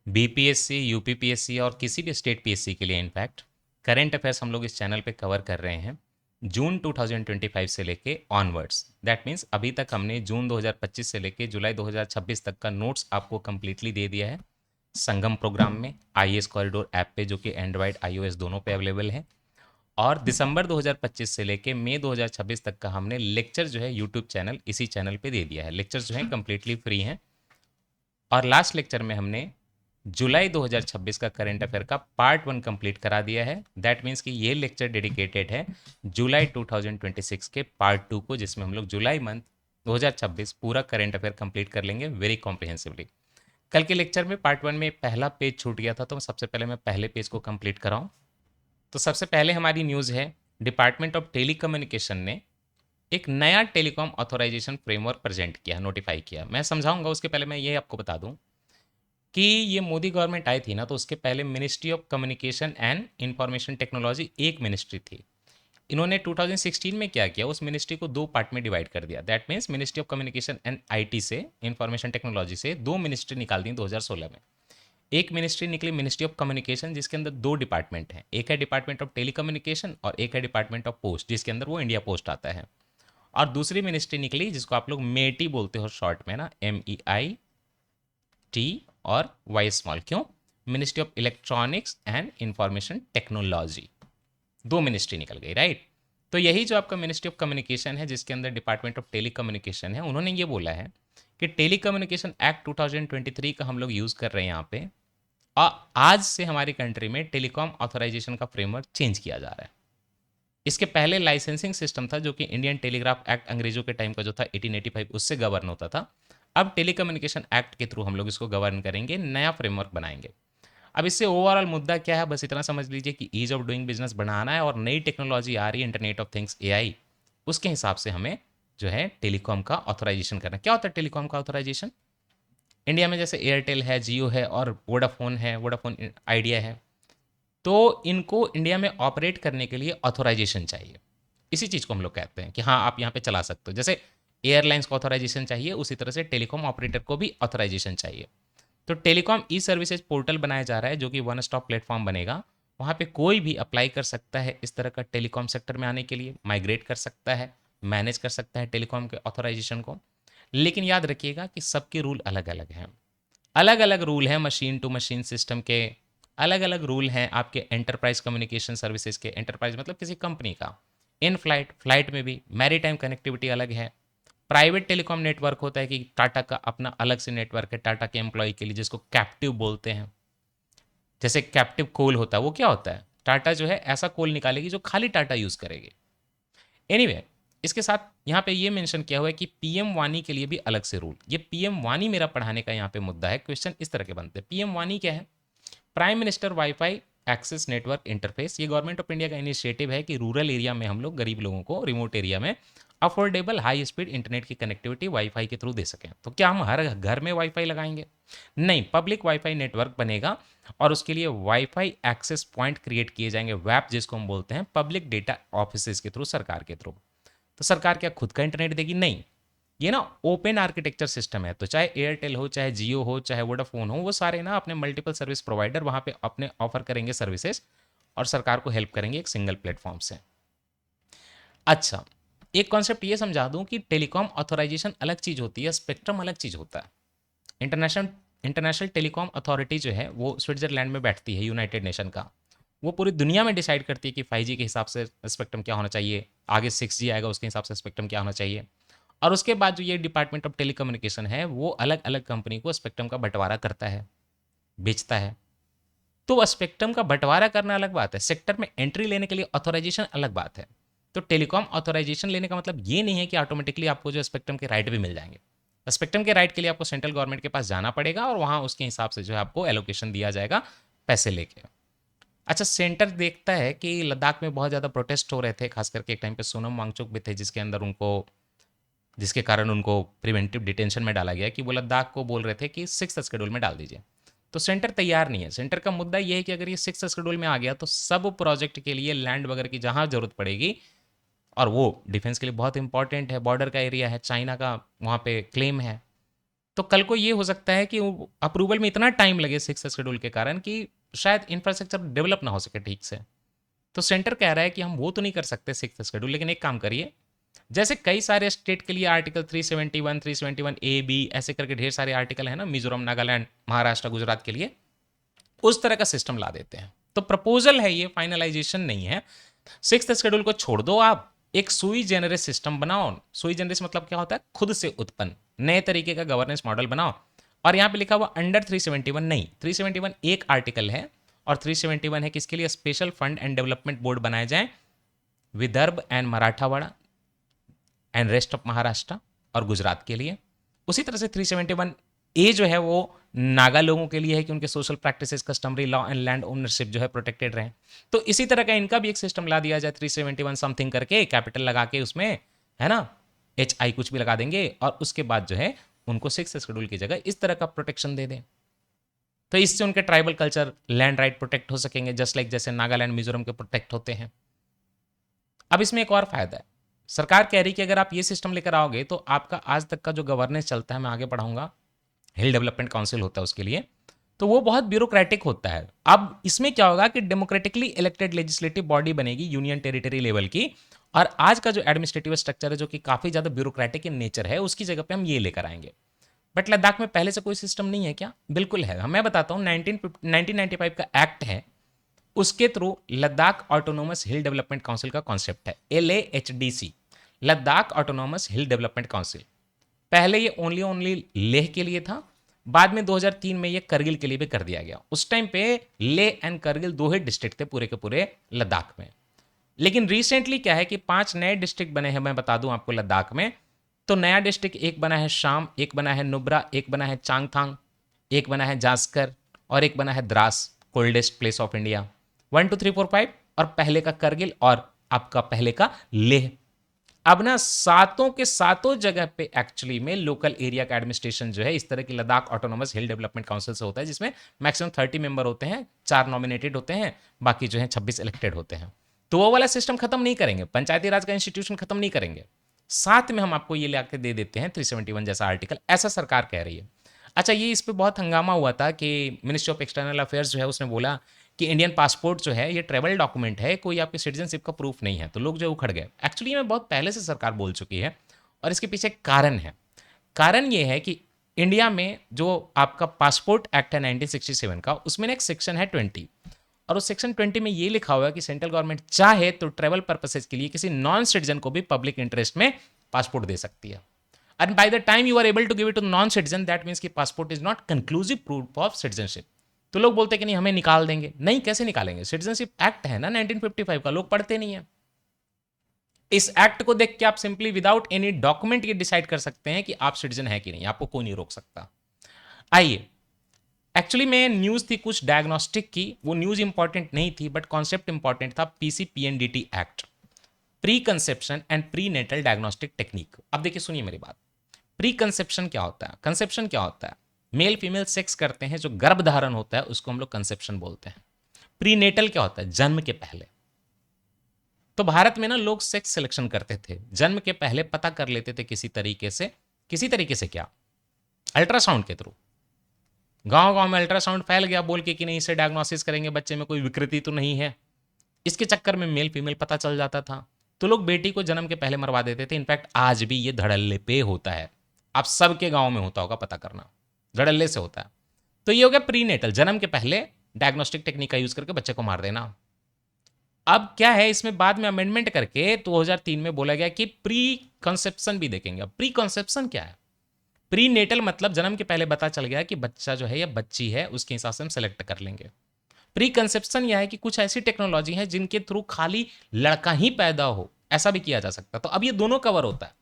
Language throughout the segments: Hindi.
बीपीएससी, यूपीपीएससी और किसी भी स्टेट पीएससी के लिए इनफैक्ट करंट अफेयर्स हम लोग इस चैनल पे कवर कर रहे हैं जून 2025 से लेके ऑनवर्ड्स। दैट मीन्स अभी तक हमने जून 2025 से लेके जुलाई 2026 तक का नोट्स आपको कंप्लीटली दे दिया है संगम प्रोग्राम में, आईएएस कॉरिडोर ऐप पे, जो कि एंड्रॉयड आईओएस दोनों पे अवेलेबल है। और दिसंबर 2025 से लेके मई 2026 तक का हमने लेक्चर जो है यूट्यूब चैनल, इसी चैनल पे दे दिया है। लेक्चर्स जो है कंप्लीटली फ्री हैं। और लास्ट लेक्चर में हमने जुलाई 2026 का करंट अफेयर का पार्ट 1 कंप्लीट करा दिया है। दैट मीन्स कि ये लेक्चर डेडिकेटेड है जुलाई 2026 के पार्ट 2 को, जिसमें हम लोग जुलाई मंथ 2026 पूरा करंट अफेयर कंप्लीट कर लेंगे वेरी कॉम्प्रिहेंसिवली। कल के लेक्चर में पार्ट 1 में पहला पेज छूट गया था, तो सबसे पहले मैं पहले पेज को कंप्लीट कराऊं। तो सबसे पहले हमारी न्यूज़ है, डिपार्टमेंट ऑफ टेलीकम्युनिकेशन ने एक नया टेलीकॉम ऑथोराइजेशन फ्रेमवर्क प्रेजेंट किया, नोटिफाई किया। मैं समझाऊंगा, उसके पहले मैं ये आपको बता दूं कि ये मोदी गवर्नमेंट आई थी ना, तो उसके पहले ministry of communication and information technology एक मिनिस्ट्री थी। इन्होंने 2016 में क्या किया, उस मिनिस्ट्री को दो पार्ट में डिवाइड कर दिया। That means ministry of communication and IT से, इंफॉर्मेशन टेक्नोलॉजी से दो मिनिस्ट्री निकाल दी 2016 में। एक मिनिस्ट्री निकली मिनिस्ट्री ऑफ कम्युनिकेशन, जिसके अंदर दो डिपार्टमेंट हैं, एक है डिपार्टमेंट ऑफ टेलीकम्युनिकेशन और एक है डिपार्टमेंट ऑफ पोस्ट, जिसके अंदर वो इंडिया पोस्ट आता है। और दूसरी मिनिस्ट्री निकली जिसको आप लोग मेटी बोलते हो शॉर्ट में ना, MEIT और वाई स्मॉल। क्यों? Ministry of electronics and information technology. दो मिनिस्ट्री निकल गई, राइट। तो यही जो आपका मिनिस्ट्री ऑफ कम्युनिकेशन है, जिसके अंदर डिपार्टमेंट ऑफ टेलीकम्युनिकेशन है, उन्होंने ये बोला है कि टेलीकम्युनिकेशन एक्ट 2023 का हम लोग यूज़ कर रहे हैं यहाँ पे। और आज से हमारी कंट्री में टेलीकॉम ऑथोराइजेशन का फ्रेमवर्क चेंज किया जा रहा है। इसके पहले लाइसेंसिंग सिस्टम था, जो कि इंडियन टेलीग्राफ एक्ट अंग्रेजों के टाइम का जो था 1885, उससे गवर्न होता था। अब टेलीकम्युनिकेशन एक्ट के थ्रू हम लोग इसको गवर्न करेंगे, नया फ्रेमवर्क बनाएंगे। अब इससे ओवरऑल मुद्दा क्या है, बस इतना समझ लीजिए कि ईज ऑफ डूइंग बिजनेस बढ़ाना है, और नई टेक्नोलॉजी आ रही है, इंटरनेट ऑफ थिंग्स, एआई, उसके हिसाब से हमें जो है टेलीकॉम का ऑथोराइजेशन करना है। क्या होता है टेलीकॉम का ऑथोराइजेशन? इंडिया में जैसे एयरटेल है, जियो है और वोडाफोन है, वोडाफोन आइडिया है, तो इनको इंडिया में ऑपरेट करने के लिए ऑथोराइजेशन चाहिए। इसी चीज़ को हम लोग कहते हैं कि हाँ आप यहाँ पे चला सकते हो। जैसे एयरलाइंस को ऑथोराइजेशन चाहिए, उसी तरह से टेलीकॉम ऑपरेटर को भी ऑथोराइजेशन चाहिए। तो टेलीकॉम ई सर्विसेज पोर्टल बनाया जा रहा है, जो कि वन स्टॉप प्लेटफॉर्म बनेगा। वहाँ पे कोई भी अप्लाई कर सकता है इस तरह का टेलीकॉम सेक्टर में आने के लिए, माइग्रेट कर सकता है, मैनेज कर सकता है टेलीकॉम के ऑथोराइजेशन को। लेकिन याद रखिएगा कि सबके रूल अलग अलग हैं। अलग अलग रूल हैं मशीन टू मशीन सिस्टम के, अलग अलग रूल हैं आपके एंटरप्राइज कम्युनिकेशन सर्विसेज के। एंटरप्राइज मतलब किसी कंपनी का। इन फ्लाइट, फ्लाइट में भी मैरी टाइम कनेक्टिविटी अलग है। प्राइवेट टेलीकॉम नेटवर्क होता है कि टाटा का अपना अलग से नेटवर्क है टाटा के एम्प्लॉय के लिए, जिसको कैप्टिव बोलते हैं। जैसे कैप्टिव कोल होता है, वो क्या होता है, टाटा जो है ऐसा कोल निकालेगी जो खाली टाटा यूज़ करेगी। एनीवे anyway, इसके साथ यहाँ पे ये मेंशन किया हुआ है कि पीएम वानी के लिए भी अलग से रूल। ये पीएम वानी मेरा पढ़ाने का यहाँ पे मुद्दा है। क्वेश्चन इस तरह के बनते हैं, पीएम वानी क्या है? Prime minister WiFi access network interface. ये गवर्नमेंट ऑफ इंडिया का इनिशिएटिव है कि रूरल एरिया में हम लोग गरीब लोगों को, रिमोट एरिया में अफोर्डेबल हाई स्पीड इंटरनेट की कनेक्टिविटी वाईफाई के थ्रू दे सकें। तो क्या हम हर घर में वाईफाई लगाएंगे? नहीं, पब्लिक वाईफाई नेटवर्क बनेगा और उसके लिए वाईफाई एक्सेस पॉइंट क्रिएट किए जाएंगे, वैप जिसको हम बोलते हैं, पब्लिक डेटा ऑफिस के थ्रू, सरकार के थ्रू। तो सरकार क्या खुद का इंटरनेट देगी? नहीं, ये ना ओपन आर्किटेक्चर सिस्टम है। तो चाहे एयरटेल हो, चाहे जियो हो, चाहे वोडाफोन हो, वो सारे ना अपने मल्टीपल सर्विस प्रोवाइडर वहाँ पे अपने ऑफर करेंगे सर्विसेज, और सरकार को हेल्प करेंगे एक सिंगल प्लेटफॉर्म से। अच्छा, एक कॉन्सेप्ट ये समझा दूं कि टेलीकॉम ऑथोराइजेशन अलग चीज़ होती है, स्पेक्ट्रम अलग चीज़ होता है। इंटरनेशनल इंटरनेशनल टेलीकॉम अथॉरिटी जो है वो स्विट्जरलैंड में बैठती है, यूनाइटेड नेशन का। वो पूरी दुनिया में डिसाइड करती है कि 5G के हिसाब से स्पेक्ट्रम क्या होना चाहिए, आगे 6G आएगा उसके हिसाब से स्पेक्ट्रम क्या होना चाहिए। और उसके बाद जो ये डिपार्टमेंट ऑफ टेलीकम्युनिकेशन है, वो अलग अलग कंपनी को स्पेक्ट्रम का बंटवारा करता है, बेचता है। तो स्पेक्ट्रम का बंटवारा करना अलग बात है, सेक्टर में एंट्री लेने के लिए ऑथोराइजेशन अलग बात है। तो टेलीकॉम ऑथोराइजेशन लेने का मतलब ये नहीं है कि ऑटोमेटिकली आपको जो स्पेक्ट्रम के राइट भी मिल जाएंगे। स्पेक्ट्रम के राइट के लिए आपको सेंट्रल गवर्नमेंट के पास जाना पड़ेगा, और वहाँ उसके हिसाब से जो है आपको एलोकेशन दिया जाएगा पैसे लेके। अच्छा, सेंटर देखता है कि लद्दाख में बहुत ज़्यादा प्रोटेस्ट हो रहे थे, खास करके एक टाइम पे सोनम वांगचुक भी थे, जिसके अंदर उनको, जिसके कारण उनको प्रिवेंटिव डिटेंशन में डाला गया, कि वो लद्दाख को बोल रहे थे कि 6th शेड्यूल में डाल दीजिए। तो सेंटर तैयार नहीं है। सेंटर का मुद्दा ये है कि अगर ये 6th शेड्यूल में आ गया तो सब प्रोजेक्ट के लिए लैंड वगैरह की जहाँ जरूरत पड़ेगी, और वो डिफेंस के लिए बहुत इंपॉर्टेंट है, बॉर्डर का एरिया है, चाइना का वहाँ पे क्लेम है, तो कल को ये हो सकता है कि अप्रूवल में इतना टाइम लगे सिक्स शेड्यूल के कारण कि शायद इंफ्रास्ट्रक्चर डेवलप ना हो सके ठीक से। तो सेंटर कह रहा है कि हम वो तो नहीं कर सकते सिक्स शेड्यूल, लेकिन एक काम करिए, जैसे कई सारे स्टेट के लिए आर्टिकल 371, 371 ए बी ऐसे करके ढेर सारे आर्टिकल है ना, मिजोरम, नागालैंड, महाराष्ट्र, गुजरात के लिए, उस तरह का सिस्टम ला देते हैं। तो प्रपोजल है, ये फाइनलाइजेशन नहीं है। सिक्स शेड्यूल को छोड़ दो, आप एक सुई जेनरस सिस्टम बनाओ। सुई जेनरस मतलब क्या होता है, खुद से उत्पन्न नए तरीके का गवर्नेंस मॉडल बनाओ। और यहां पे लिखा हुआ अंडर 371 नहीं, 371 एक आर्टिकल है और 371 है किसके लिए, special fund and development board बनाए जाए Vidarbha and Marathwada and rest of Maharashtra और गुजरात के लिए। उसी तरह से 371 ए जो है वो नागा लोगों के लिए है कि उनके social practices, customary law and land ownership जो है प्रोटेक्टेड रहे। तो इसी तरह का इनका भी एक सिस्टम ला दिया जाए 371 समथिंग करके, कैपिटल लगा के उसमें, है ना, एच आई कुछ भी लगा देंगे, और उसके बाद जो है उनको सिक्स शेड्यूल की जगह इस तरह का प्रोटेक्शन दे दें। तो इससे उनके tribal culture, land right protect हो सकेंगे, जस्ट लाइक जैसे नागालैंड, मिजोरम के प्रोटेक्ट होते हैं। अब इसमें एक और फायदा है, सरकार कह रही कि अगर आप ये सिस्टम लेकर आओगे तो आपका आज तक का जो गवर्नेंस चलता है, मैं आगे पढ़ाऊंगा, हिल डेवलपमेंट काउंसिल होता है उसके लिए, तो वो बहुत ब्यूरोक्रेटिक होता है। अब इसमें क्या होगा कि डेमोक्रेटिकली इलेक्टेड लेजिस्लेटिव बॉडी बनेगी यूनियन टेरिटरी लेवल की, और आज का जो एडमिनिस्ट्रेटिव स्ट्रक्चर है जो कि काफी ज्यादा ब्यूरोक्रेटिक इन नेचर है, उसकी जगह पे हम ये लेकर आएंगे। बट लद्दाख में पहले से कोई सिस्टम नहीं है क्या? बिल्कुल है। मैं बताता हूँ, 1995 का एक्ट है, उसके थ्रू लद्दाख ऑटोनोमस हिल डेवलपमेंट काउंसिल का कॉन्सेप्ट है, LAHDC, लद्दाख ऑटोनोमस हिल डेवलपमेंट काउंसिल। पहले ये ओनली लेह के लिए था, बाद में 2003 में ये करगिल के लिए भी कर दिया गया। उस टाइम पे लेह एंड करगिल दो ही डिस्ट्रिक्ट थे पूरे के पूरे लद्दाख में। लेकिन रिसेंटली क्या है कि 5 नए डिस्ट्रिक्ट बने हैं, मैं बता दूं आपको लद्दाख में। तो नया डिस्ट्रिक्ट एक बना है शाम, एक बना है नुब्रा, एक बना है चांगथांग, एक बना है जास्कर, और एक बना है Dras, coldest place of India. 1 2 3 4 5, और पहले का करगिल और आपका पहले का लेह। अब ना सातों के सातों जगह पे एक्चुअली में लोकल एरिया का एडमिनिस्ट्रेशन जो है इस तरह की लद्दाख ऑटोनोमस हिल डेवलपमेंट काउंसिल से होता है, जिसमें मैक्सिमम 30 मेंबर होते हैं, 4 नॉमिनेटेड होते हैं, बाकी जो है 26 इलेक्टेड होते हैं। तो वो वाला सिस्टम खत्म नहीं करेंगे, पंचायती राज का इंस्टीट्यूशन खत्म नहीं करेंगे, साथ में हम आपको ये लाके दे देते हैं 371 जैसा आर्टिकल, ऐसा सरकार कह रही है। अच्छा, ये इस पर बहुत हंगामा हुआ था कि मिनिस्ट्री ऑफ एक्सटर्नल अफेयर्स जो है उसने बोला कि इंडियन पासपोर्ट जो है ये ट्रेवल डॉक्यूमेंट है, कोई आपकी सिटीजनशिप का प्रूफ नहीं है, तो लोग जो उखड़ गए। एक्चुअली ये बहुत पहले से सरकार बोल चुकी है, और इसके पीछे कारण है। कारण ये है कि इंडिया में जो आपका पासपोर्ट एक्ट है 1967 का, उसमें एक सेक्शन है 20, और उस सेक्शन 20 में ये लिखा हुआ है कि सेंट्रल गवर्नमेंट चाहे तो ट्रेवल पर्पसेज के लिए किसी नॉन सिटीजन को भी पब्लिक इंटरेस्ट में पासपोर्ट दे सकती है। And by the time you are able to give it to non citizen, that means कि passport is not conclusive proof of citizenship. तो लोग बोलते हैं कि नहीं हमें निकाल देंगे, नहीं, कैसे निकालेंगे, सिटीजनशिप एक्ट है ना 1955 का, लोग पढ़ते नहीं है। इस एक्ट को देख के आप सिंपली विदाउट एनी डॉक्यूमेंट ये डिसाइड कर सकते हैं कि आप सिटीजन है कि नहीं, आपको कोई नहीं रोक सकता। आइए, एक्चुअली में न्यूज थी कुछ डायग्नोस्टिक की, वो न्यूज इंपॉर्टेंट नहीं थी बट कॉन्सेप्ट इंपॉर्टेंट था, PCPNDT act, preconception and prenatal diagnostic technique. अब देखिए, सुनिए मेरी बात। प्री कंसेप्शन क्या होता है? कंसेप्शन क्या होता है? मेल फीमेल सेक्स करते हैं, जो गर्भ धारण होता है उसको हम लोग कंसेप्शन बोलते हैं। प्री नेटल क्या होता है? जन्म के पहले। तो भारत में ना लोग सेक्स सिलेक्शन करते थे, जन्म के पहले पता कर लेते थे किसी तरीके से। किसी तरीके से क्या? अल्ट्रासाउंड के थ्रू। गांव गांव में अल्ट्रासाउंड फैल गया बोल के कि नहीं इसे डायग्नोसिस करेंगे, बच्चे में कोई विकृति तो नहीं है। इसके चक्कर में मेल फीमेल पता चल जाता था, तो लोग बेटी को जन्म के पहले मरवा देते थे। इनफैक्ट आज भी ये धड़ल्ले पे होता है, आप सबके गांव में होता होगा, पता करना, धड़ल्ले से होता है। तो ये हो गया प्री नेटल, जन्म के पहले डायग्नोस्टिक टेक्निक का यूज करके बच्चे को मार देना। अब क्या है, इसमें बाद में अमेंडमेंट करके 2003 में बोला गया कि प्री कंसेप्शन भी देखेंगे। अब प्री कंसेप्शन क्या है? प्री नेटल मतलब जन्म के पहले पता चल गया कि बच्चा जो है या बच्ची है, उसके हिसाब से हम सेलेक्ट कर लेंगे। प्री कंसेप्शन यह है कि कुछ ऐसी टेक्नोलॉजी है जिनके थ्रू खाली लड़का ही पैदा हो, ऐसा भी किया जा सकता। तो अब ये दोनों कवर होता है,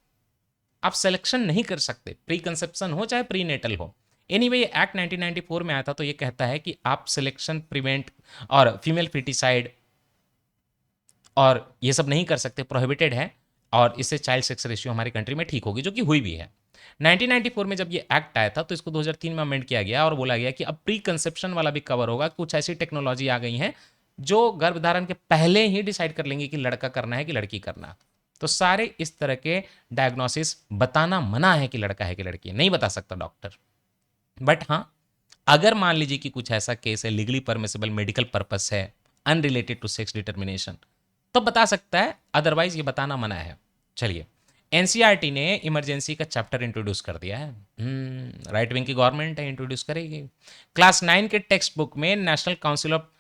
आप सिलेक्शन नहीं कर सकते, प्री कंसेप्शन हो चाहे प्री नेटल हो। एनीवे ये एक्ट 1994 में आया था, तो ये कहता है कि आप सिलेक्शन प्रिवेंट और फीमेल फिटिसाइड और ये सब नहीं कर सकते, प्रोहिबिटेड है, और इससे चाइल्ड सेक्स रेशियो हमारी कंट्री में ठीक होगी, जो कि हुई भी है। 1994 में जब ये एक्ट आया था तो इसको 2003 में अमेंड किया गया और बोला गया कि अब प्री कंसेप्शन वाला भी कवर होगा। कुछ ऐसी टेक्नोलॉजी आ गई हैं जो गर्भधारण के पहले ही डिसाइड कर लेंगे कि लड़का करना है कि लड़की करना है। तो सारे इस तरह के डायग्नोसिस बताना मना है कि लड़का है कि लड़की है, नहीं बता सकता डॉक्टर। बट हाँ, अगर मान लीजिए कि कुछ ऐसा केस है, लीगली परमिसिबल मेडिकल पर्पस है, अनरिलेटेड टू सेक्स डिटर्मिनेशन, तो बता सकता है, अदरवाइज ये बताना मना है। चलिए, एनसीईआरटी ने इमरजेंसी का चैप्टर इंट्रोड्यूस कर दिया है। राइट विंग की गवर्नमेंट है, इंट्रोड्यूस करेगी। क्लास 9 के टेक्स्ट बुक में national council of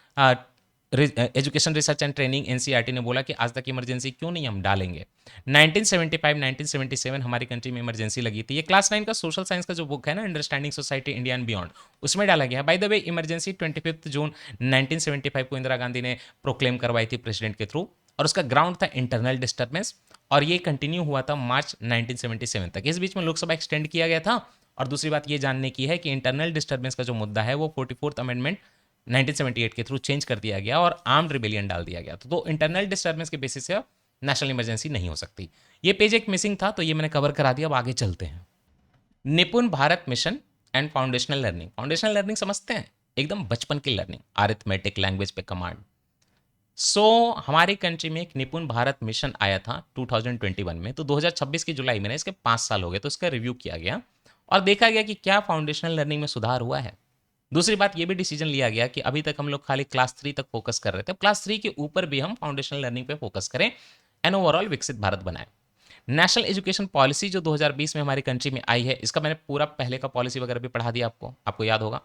education research and training NCERT ने बोला कि आज तक इमरजेंसी क्यों नहीं हम डालेंगे। 1975 1977 हमारी कंट्री में इमरजेंसी लगी थी। ये क्लास 9 का सोशल साइंस का जो बुक है ना, understanding society India and beyond, उसमें डाला गया है। बाय द वे, इमरजेंसी 25 जून 1975 को इंदिरा गांधी ने प्रोक्लेम करवाई थी प्रेसिडेंट के थ्रू, और उसका ग्राउंड था इंटरनल डिस्टर्बेंस, और ये कंटिन्यू हुआ था मार्च 1977 तक। इस बीच में लोकसभा एक्सटेंड किया गया था। और दूसरी बात ये जानने की है कि इंटरनल डिस्टर्बेंस का जो मुद्दा है वो 44th अमेंडमेंट 1978 के थ्रू चेंज कर दिया गया और आर्म्ड रिबेलियन डाल दिया गया। तो इंटरनल डिस्टर्बेंस के बेसिस से नेशनल इमरजेंसी नहीं हो सकती। ये पेज एक मिसिंग था, तो ये मैंने कवर करा दिया। अब आगे चलते हैं। निपुण Bharat mission and foundational learning. Foundational learning समझते हैं, एकदम बचपन की लर्निंग, अरिथमेटिक, लैंग्वेज पे कमांड। हमारी कंट्री में एक निपुण भारत मिशन आया था 2021 में। तो 2026 की जुलाई में इसके 5 साल हो गए, तो इसका रिव्यू किया गया और देखा गया कि क्या फाउंडेशनल लर्निंग में सुधार हुआ है। दूसरी बात, ये भी डिसीजन लिया गया कि अभी तक हम लोग खाली क्लास 3 तक फोकस कर रहे थे, क्लास 3 के ऊपर भी हम फाउंडेशनल लर्निंग पे फोकस करें एंड ओवरऑल विकसित भारत बनाए। नेशनल एजुकेशन पॉलिसी जो 2020 में हमारी कंट्री में आई है, इसका मैंने पूरा पहले का पॉलिसी वगैरह भी पढ़ा दिया आपको याद होगा।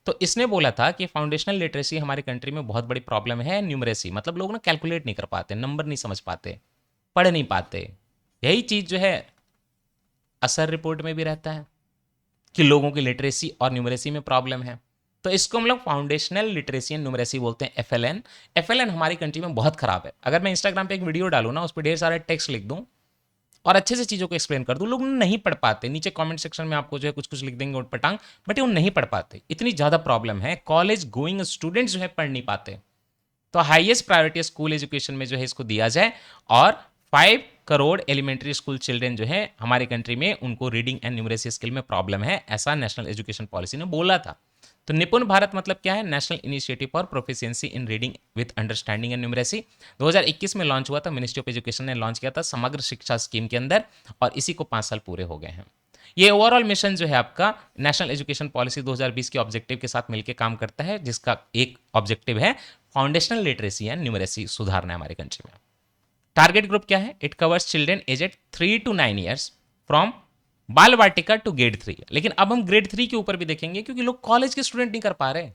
तो इसने बोला था कि फाउंडेशनल लिटरेसी हमारी कंट्री में बहुत बड़ी प्रॉब्लम है। न्यूमरेसी मतलब लोग ना कैलकुलेट नहीं कर पाते, नंबर नहीं समझ पाते, पढ़ नहीं पाते। यही चीज़ जो है असर रिपोर्ट में भी रहता है कि लोगों की लिटरेसी और न्यूमरेसी में प्रॉब्लम है। तो इसको हम लोग फाउंडेशनल लिटरेसी एंड न्यूमरेसी बोलते हैं, एफएलएन। एफएलएन हमारी कंट्री में बहुत खराब है। अगर मैं इंस्टाग्राम पे एक वीडियो डालूँ ना, उस पर ढेर सारे टेक्स्ट लिख दूँ और अच्छे से चीज़ों को एक्सप्लेन कर दूँ, लोग नहीं पढ़ पाते। नीचे कमेंट सेक्शन में आपको जो है कुछ कुछ लिख देंगे उठ पटांग, बट ये वो नहीं पढ़ पाते। इतनी ज़्यादा प्रॉब्लम है, कॉलेज गोइंग स्टूडेंट्स जो है पढ़ नहीं पाते। तो हाईएस्ट प्रायोरिटी स्कूल एजुकेशन में जो है इसको दिया जाए, और 5 करोड़ एलिमेंट्री स्कूल चिल्ड्रन जो है हमारे कंट्री में, उनको रीडिंग एंड न्यूमरेसी स्किल में प्रॉब्लम है, ऐसा नेशनल एजुकेशन पॉलिसी ने बोला था। तो निपुण भारत मतलब क्या है? National initiative for proficiency in reading with understanding and numeracy. 2021 में लॉन्च हुआ था, मिनिस्ट्री ऑफ एजुकेशन ने लॉन्च किया था समग्र शिक्षा स्कीम के अंदर, और इसी को 5 साल पूरे हो गए हैं। ये ओवरऑल मिशन जो है आपका नेशनल एजुकेशन पॉलिसी 2020 के ऑब्जेक्टिव के साथ मिलकर काम करता है, जिसका एक ऑब्जेक्टिव है फाउंडेशनल लिटरेसी एंड न्यूमरेसी सुधारना है हमारे कंट्री में। टारगेट ग्रुप क्या है? It covers children aged 3 to 9 years from Bal Vatika to grade 3। लेकिन अब हम ग्रेड 3 के ऊपर भी देखेंगे, क्योंकि लोग कॉलेज के स्टूडेंट नहीं कर पा रहे,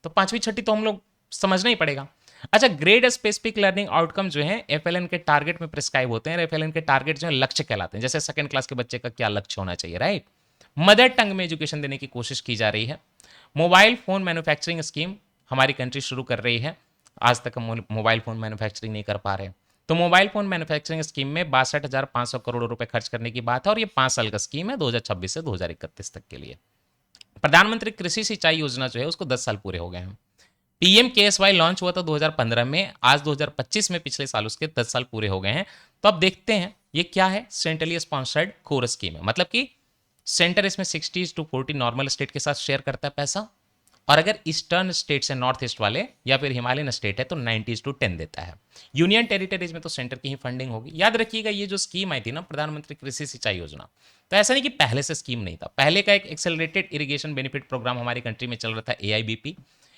तो 5वीं 6ठी तो हम लोग समझना ही पड़ेगा। अच्छा, ग्रेड स्पेसिफिक लर्निंग आउटकम जो है एफएलएन के टारगेट में प्रिस्क्राइब होते हैं। एफएलएन के टारगेट जो है लक्ष्य कहलाते हैं। जैसे सेकंड क्लास के बच्चे का क्या लक्ष्य होना चाहिए, राइट? मदर टंग में एजुकेशन देने की कोशिश की जा रही है। मोबाइल फोन मैन्युफैक्चरिंग स्कीम हमारी कंट्री शुरू कर रही है। आज तक हम मोबाइल फोन मैन्युफैक्चरिंग नहीं कर पा रहे, तो मोबाइल फोन मैन्युफैक्चरिंग स्कीम में 62,500 करोड़ रुपए खर्च करने की बात है, और ये 5 साल का स्कीम है, 2026 से 2031 तक के लिए। प्रधानमंत्री कृषि सिंचाई योजना जो है उसको 10 साल पूरे हो गए हैं। पीएम केएसवाई लॉन्च हुआ था 2015 में, आज 2025 में पिछले साल उसके 10 साल पूरे हो गए हैं। तो अब देखते हैं ये क्या है। सेंट्रली स्पॉन्सर्ड कोर स्कीम है, मतलब कि सेंटर इसमें 60:40 नॉर्मल स्टेट के साथ शेयर करता है पैसा, और अगर ईस्टर्न स्टेट्स है, नॉर्थ ईस्ट वाले या फिर हिमालयन स्टेट है, तो 90:10 देता है। यूनियन टेरिटरीज में तो सेंटर की ही फंडिंग होगी। याद रखिएगा, ये जो स्कीम आई थी ना, प्रधानमंत्री कृषि सिंचाई योजना, तो ऐसा नहीं कि पहले से स्कीम नहीं था। पहले का एक एक्सेलरेटेड इरिगेशन बेनिफिट प्रोग्राम हमारी कंट्री में चल रहा था, AIBP।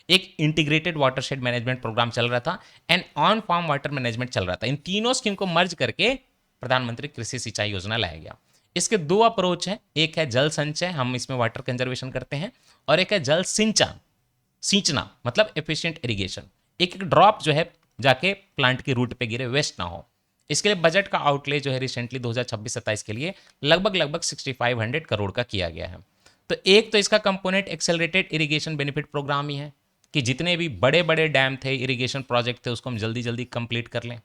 एक इंटीग्रेटेड वाटरशेड मैनेजमेंट प्रोग्राम चल रहा था, and on farm water management चल रहा था। इन तीनों स्कीम को मर्ज करके प्रधानमंत्री कृषि सिंचाई योजना लाया गया। इसके 2 अप्रोच हैं, एक है जल संचय, हम इसमें वाटर कंजर्वेशन करते हैं, और एक है जल सिंचन, सींचना मतलब एफिशिएंट इरिगेशन। एक एक ड्रॉप जो है जाके प्लांट के रूट पे गिरे, वेस्ट ना हो। इसके लिए बजट का आउटले जो है रिसेंटली 2026-27 के लिए लगभग 6500 करोड़ का किया गया है। तो एक तो इसका component accelerated irrigation benefit programme ही है, कि जितने भी बड़े बड़े डैम थे, इरिगेशन प्रोजेक्ट थे, उसको हम जल्दी जल्दी कंप्लीट कर लें।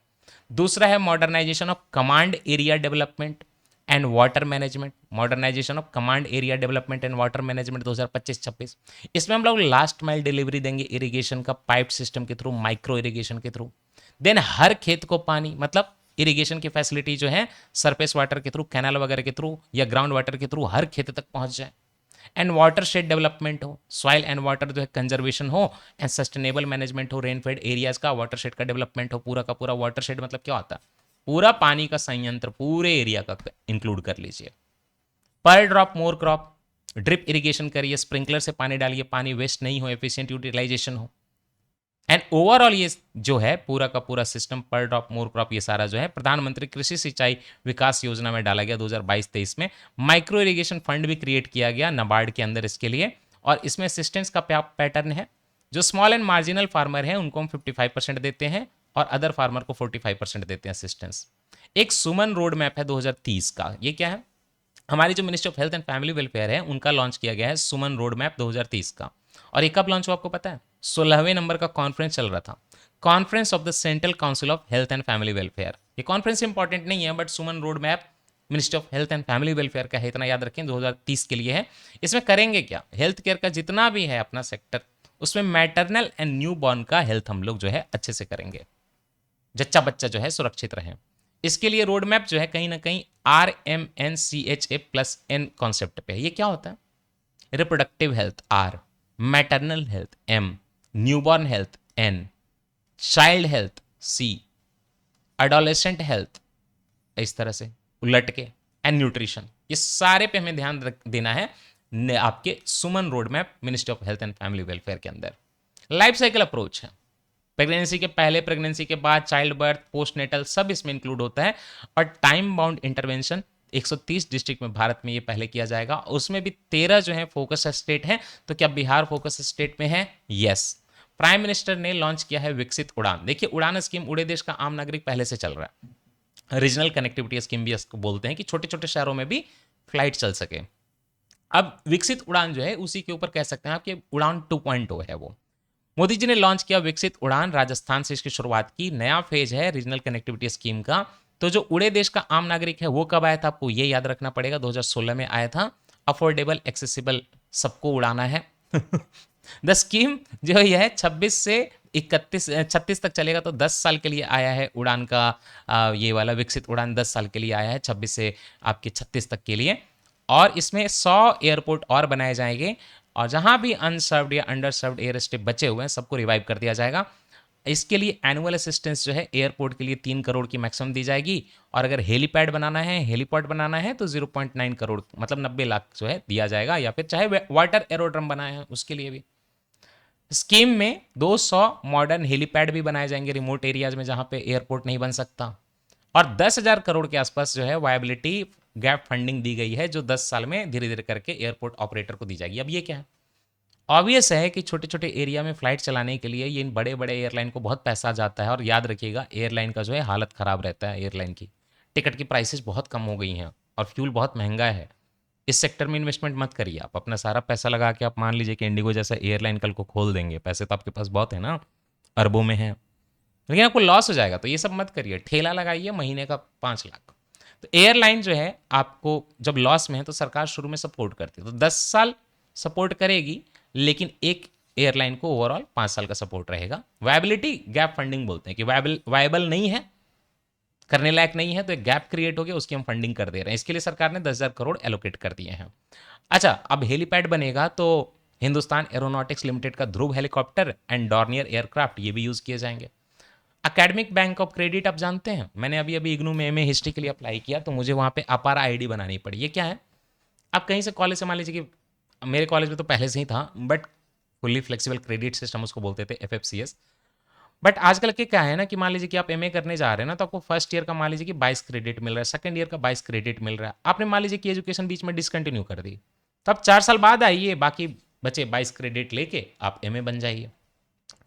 दूसरा है modernisation of command area development and water management, modernisation of command area development and water management 2025-26। इसमें हम लोग लास्ट माइल डिलीवरी देंगे इरिगेशन का, पाइप सिस्टम के थ्रू, माइक्रो इरिगेशन के थ्रू। देन हर खेत को पानी, मतलब इरिगेशन की फैसिलिटी जो है सरफेस वाटर के थ्रू, कैनाल वगैरह के थ्रू या ग्राउंड वाटर के थ्रू हर खेत तक पहुंच जाए। एंड वाटर शेड डेवलपमेंट हो, सॉइल एंड वाटर जो है कंजर्वेशन हो, एंड सस्टेनेबल मैनेजमेंट हो, रेनफेड एरियाज का वाटर शेड का डेवलपमेंट हो। पूरा का पूरा वाटर शेड मतलब क्या होता है? पूरा पानी का संयंत्र पूरे एरिया का इंक्लूड कर लीजिए। पर drop more crop, drip irrigation करिए, स्प्रिंकलर से पानी डालिए, पानी वेस्ट नहीं हो, एफिशिएंट यूटिलाइजेशन हो। एंड ओवरऑल ये जो है पूरा का पूरा सिस्टम पर ड्रॉप मोर क्रॉप ये सारा जो है प्रधानमंत्री कृषि सिंचाई विकास योजना में डाला गया 2022-23 में। माइक्रो इरिगेशन फंड भी क्रिएट किया गया नाबार्ड के अंदर इसके लिए, और इसमें असिस्टेंस का पैटर्न है। जो स्मॉल एंड मार्जिनल फार्मर है उनको हम 55% देते हैं और अदर फार्मर को 45% देते हैं असिस्टेंस। एक सुमन रोड मैप है 2030 का, ये क्या है? हमारी जो ministry of health and family welfare है उनका लॉन्च किया गया है सुमन रोड मैप 2030 का। और ये कब लॉन्च हुआ आपको पता है? 16वें नंबर का कॉन्फ्रेंस चल रहा था, conference of the central council of health and family welfare. ये कॉन्फ्रेंस इंपॉर्टेंट नहीं है, but Suman road map ministry of health and family welfare का है, इतना याद रखें, 2030 के लिए है। इसमें करेंगे क्या? हेल्थ केयर का जितना भी है अपना सेक्टर, उसमें मैटरनल एंड न्यू बॉर्न का हेल्थ हम लोग जो है अच्छे से करेंगे, जच्चा बच्चा जो है सुरक्षित रहे। इसके लिए रोड मैप जो है कहीं ना कहीं RMNCHA+N कॉन्सेप्ट पे है। ये क्या होता है? Reproductive health R, maternal health M, newborn health N, child health C, adolescent health इस तरह से उलट के, एंड न्यूट्रिशन। ये सारे पे हमें ध्यान देना है आपके Suman road map ministry of health and family welfare के अंदर। लाइफ साइकिल अप्रोच है, प्रेगनेंसी के पहले, प्रेगनेंसी के बाद, चाइल्ड बर्थ, पोस्टनेटल सब इसमें इंक्लूड होता है। और टाइम बाउंड इंटरवेंशन 130 डिस्ट्रिक्ट में भारत में ये पहले किया जाएगा, उसमें भी 13 जो है फोकस स्टेट हैं। तो क्या बिहार फोकस स्टेट में है? यस। प्राइम मिनिस्टर ने लॉन्च किया है विकसित उड़ान। देखिए उड़ान स्कीम उड़े देश का आम नागरिक पहले से चल रहा है, रीजनल कनेक्टिविटी स्कीम भी इसको बोलते हैं कि छोटे छोटे शहरों में भी फ्लाइट चल सके। अब विकसित उड़ान जो है उसी के ऊपर कह सकते हैं आपके उड़ान 2.0 है वो। मोदी जी ने लॉन्च किया विकसित उड़ान, राजस्थान से इसकी शुरुआत की, नया फेज है रीजनल कनेक्टिविटी स्कीम का। तो जो उड़े देश का आम नागरिक है वो कब आया था आपको ये याद रखना पड़ेगा, 2016 में आया था। अफोर्डेबल, एक्सेसिबल, सबको उड़ाना है। द स्कीम जो है 26 से 36 तक चलेगा, तो 10 साल के लिए आया है उड़ान का। ये वाला विकसित उड़ान 10 साल के लिए आया है, 26 से आपके 36 तक के लिए। और इसमें 100 एयरपोर्ट और बनाए जाएंगे, और जहां भी अनसर्व्ड या अंडर सर्व्ड एयर स्ट्रिप बचे हुए हैं सबको रिवाइव कर दिया जाएगा। इसके लिए एनुअल असिस्टेंस जो है एयरपोर्ट के लिए 3 करोड़ की मैक्सिमम दी जाएगी, और अगर हेलीपैड बनाना है, हेलीपोर्ट बनाना है तो 0.9 करोड़ मतलब 90 लाख जो है दिया जाएगा, या फिर चाहे वाटर एरोड्रम बनाए हैं उसके लिए भी। स्कीम में 200 मॉडर्न हेलीपैड भी बनाए जाएंगे रिमोट एरियाज में जहां पे एयरपोर्ट नहीं बन सकता, और 10,000 करोड़ के आसपास जो है वायबिलिटी गैप फंडिंग दी गई है, जो 10 साल में धीरे धीरे करके एयरपोर्ट ऑपरेटर को दी जाएगी। अब ये क्या है? ऑब्वियस है कि छोटे छोटे एरिया में फ्लाइट चलाने के लिए ये इन बड़े बड़े एयरलाइन को बहुत पैसा जाता है, और याद रखिएगा एयरलाइन का जो है हालत ख़राब रहता है। एयरलाइन की टिकट की प्राइसेस बहुत कम हो गई हैं, और फ्यूल बहुत महंगा है। इस सेक्टर में इन्वेस्टमेंट मत करिए आप, अपना सारा पैसा लगा के आप मान लीजिए कि इंडिगो जैसा एयरलाइन कल को खोल देंगे, पैसे तो आपके पास बहुत है ना, अरबों में है, लेकिन आपको लॉस हो जाएगा। तो ये सब मत करिए, ठेला लगाइए महीने का 5 लाख। तो एयरलाइन जो है आपको जब लॉस में है तो सरकार शुरू में सपोर्ट करती है, तो 10 साल सपोर्ट करेगी, लेकिन एक एयरलाइन को ओवरऑल 5 साल का सपोर्ट रहेगा। वायबिलिटी गैप फंडिंग बोलते हैं कि वायबल नहीं है, करने लायक नहीं है, तो एक गैप क्रिएट हो गया, उसकी हम फंडिंग कर दे रहे हैं। इसके लिए सरकार ने 10,000 करोड़ एलोकेट कर दिए हैं। अच्छा, अब हेलीपैड बनेगा तो हिंदुस्तान एरोनॉटिक्स लिमिटेड का ध्रुव हेलीकॉप्टर एंड डॉर्नियर एयरक्राफ्ट ये भी यूज़ किए जाएंगे। अकेडमिक बैंक ऑफ क्रेडिट आप जानते हैं, मैंने अभी अभी इग्नू में एमए हिस्ट्री के लिए अप्लाई किया, तो मुझे वहाँ पे अपारा आईडी बनानी पड़ी। ये क्या है? आप कहीं से कॉलेज से मान लीजिए कि मेरे कॉलेज में तो पहले से ही था, but fully flexible credit system उसको बोलते थे, FFCS। बट आजकल के क्या है ना कि मान लीजिए कि आप एमए करने जा रहे हैं ना, तो आपको फर्स्ट ईयर का मान लीजिए कि 22 क्रेडिट मिल रहा है, सेकंड ईयर का 22 क्रेडिट मिल रहा है। आपने मान लीजिए कि एजुकेशन बीच में डिसकंटिन्यू कर दी, तब 4 साल बाद आइए, बाकी बचे 22 क्रेडिट लेके आप एमए बन जाइए।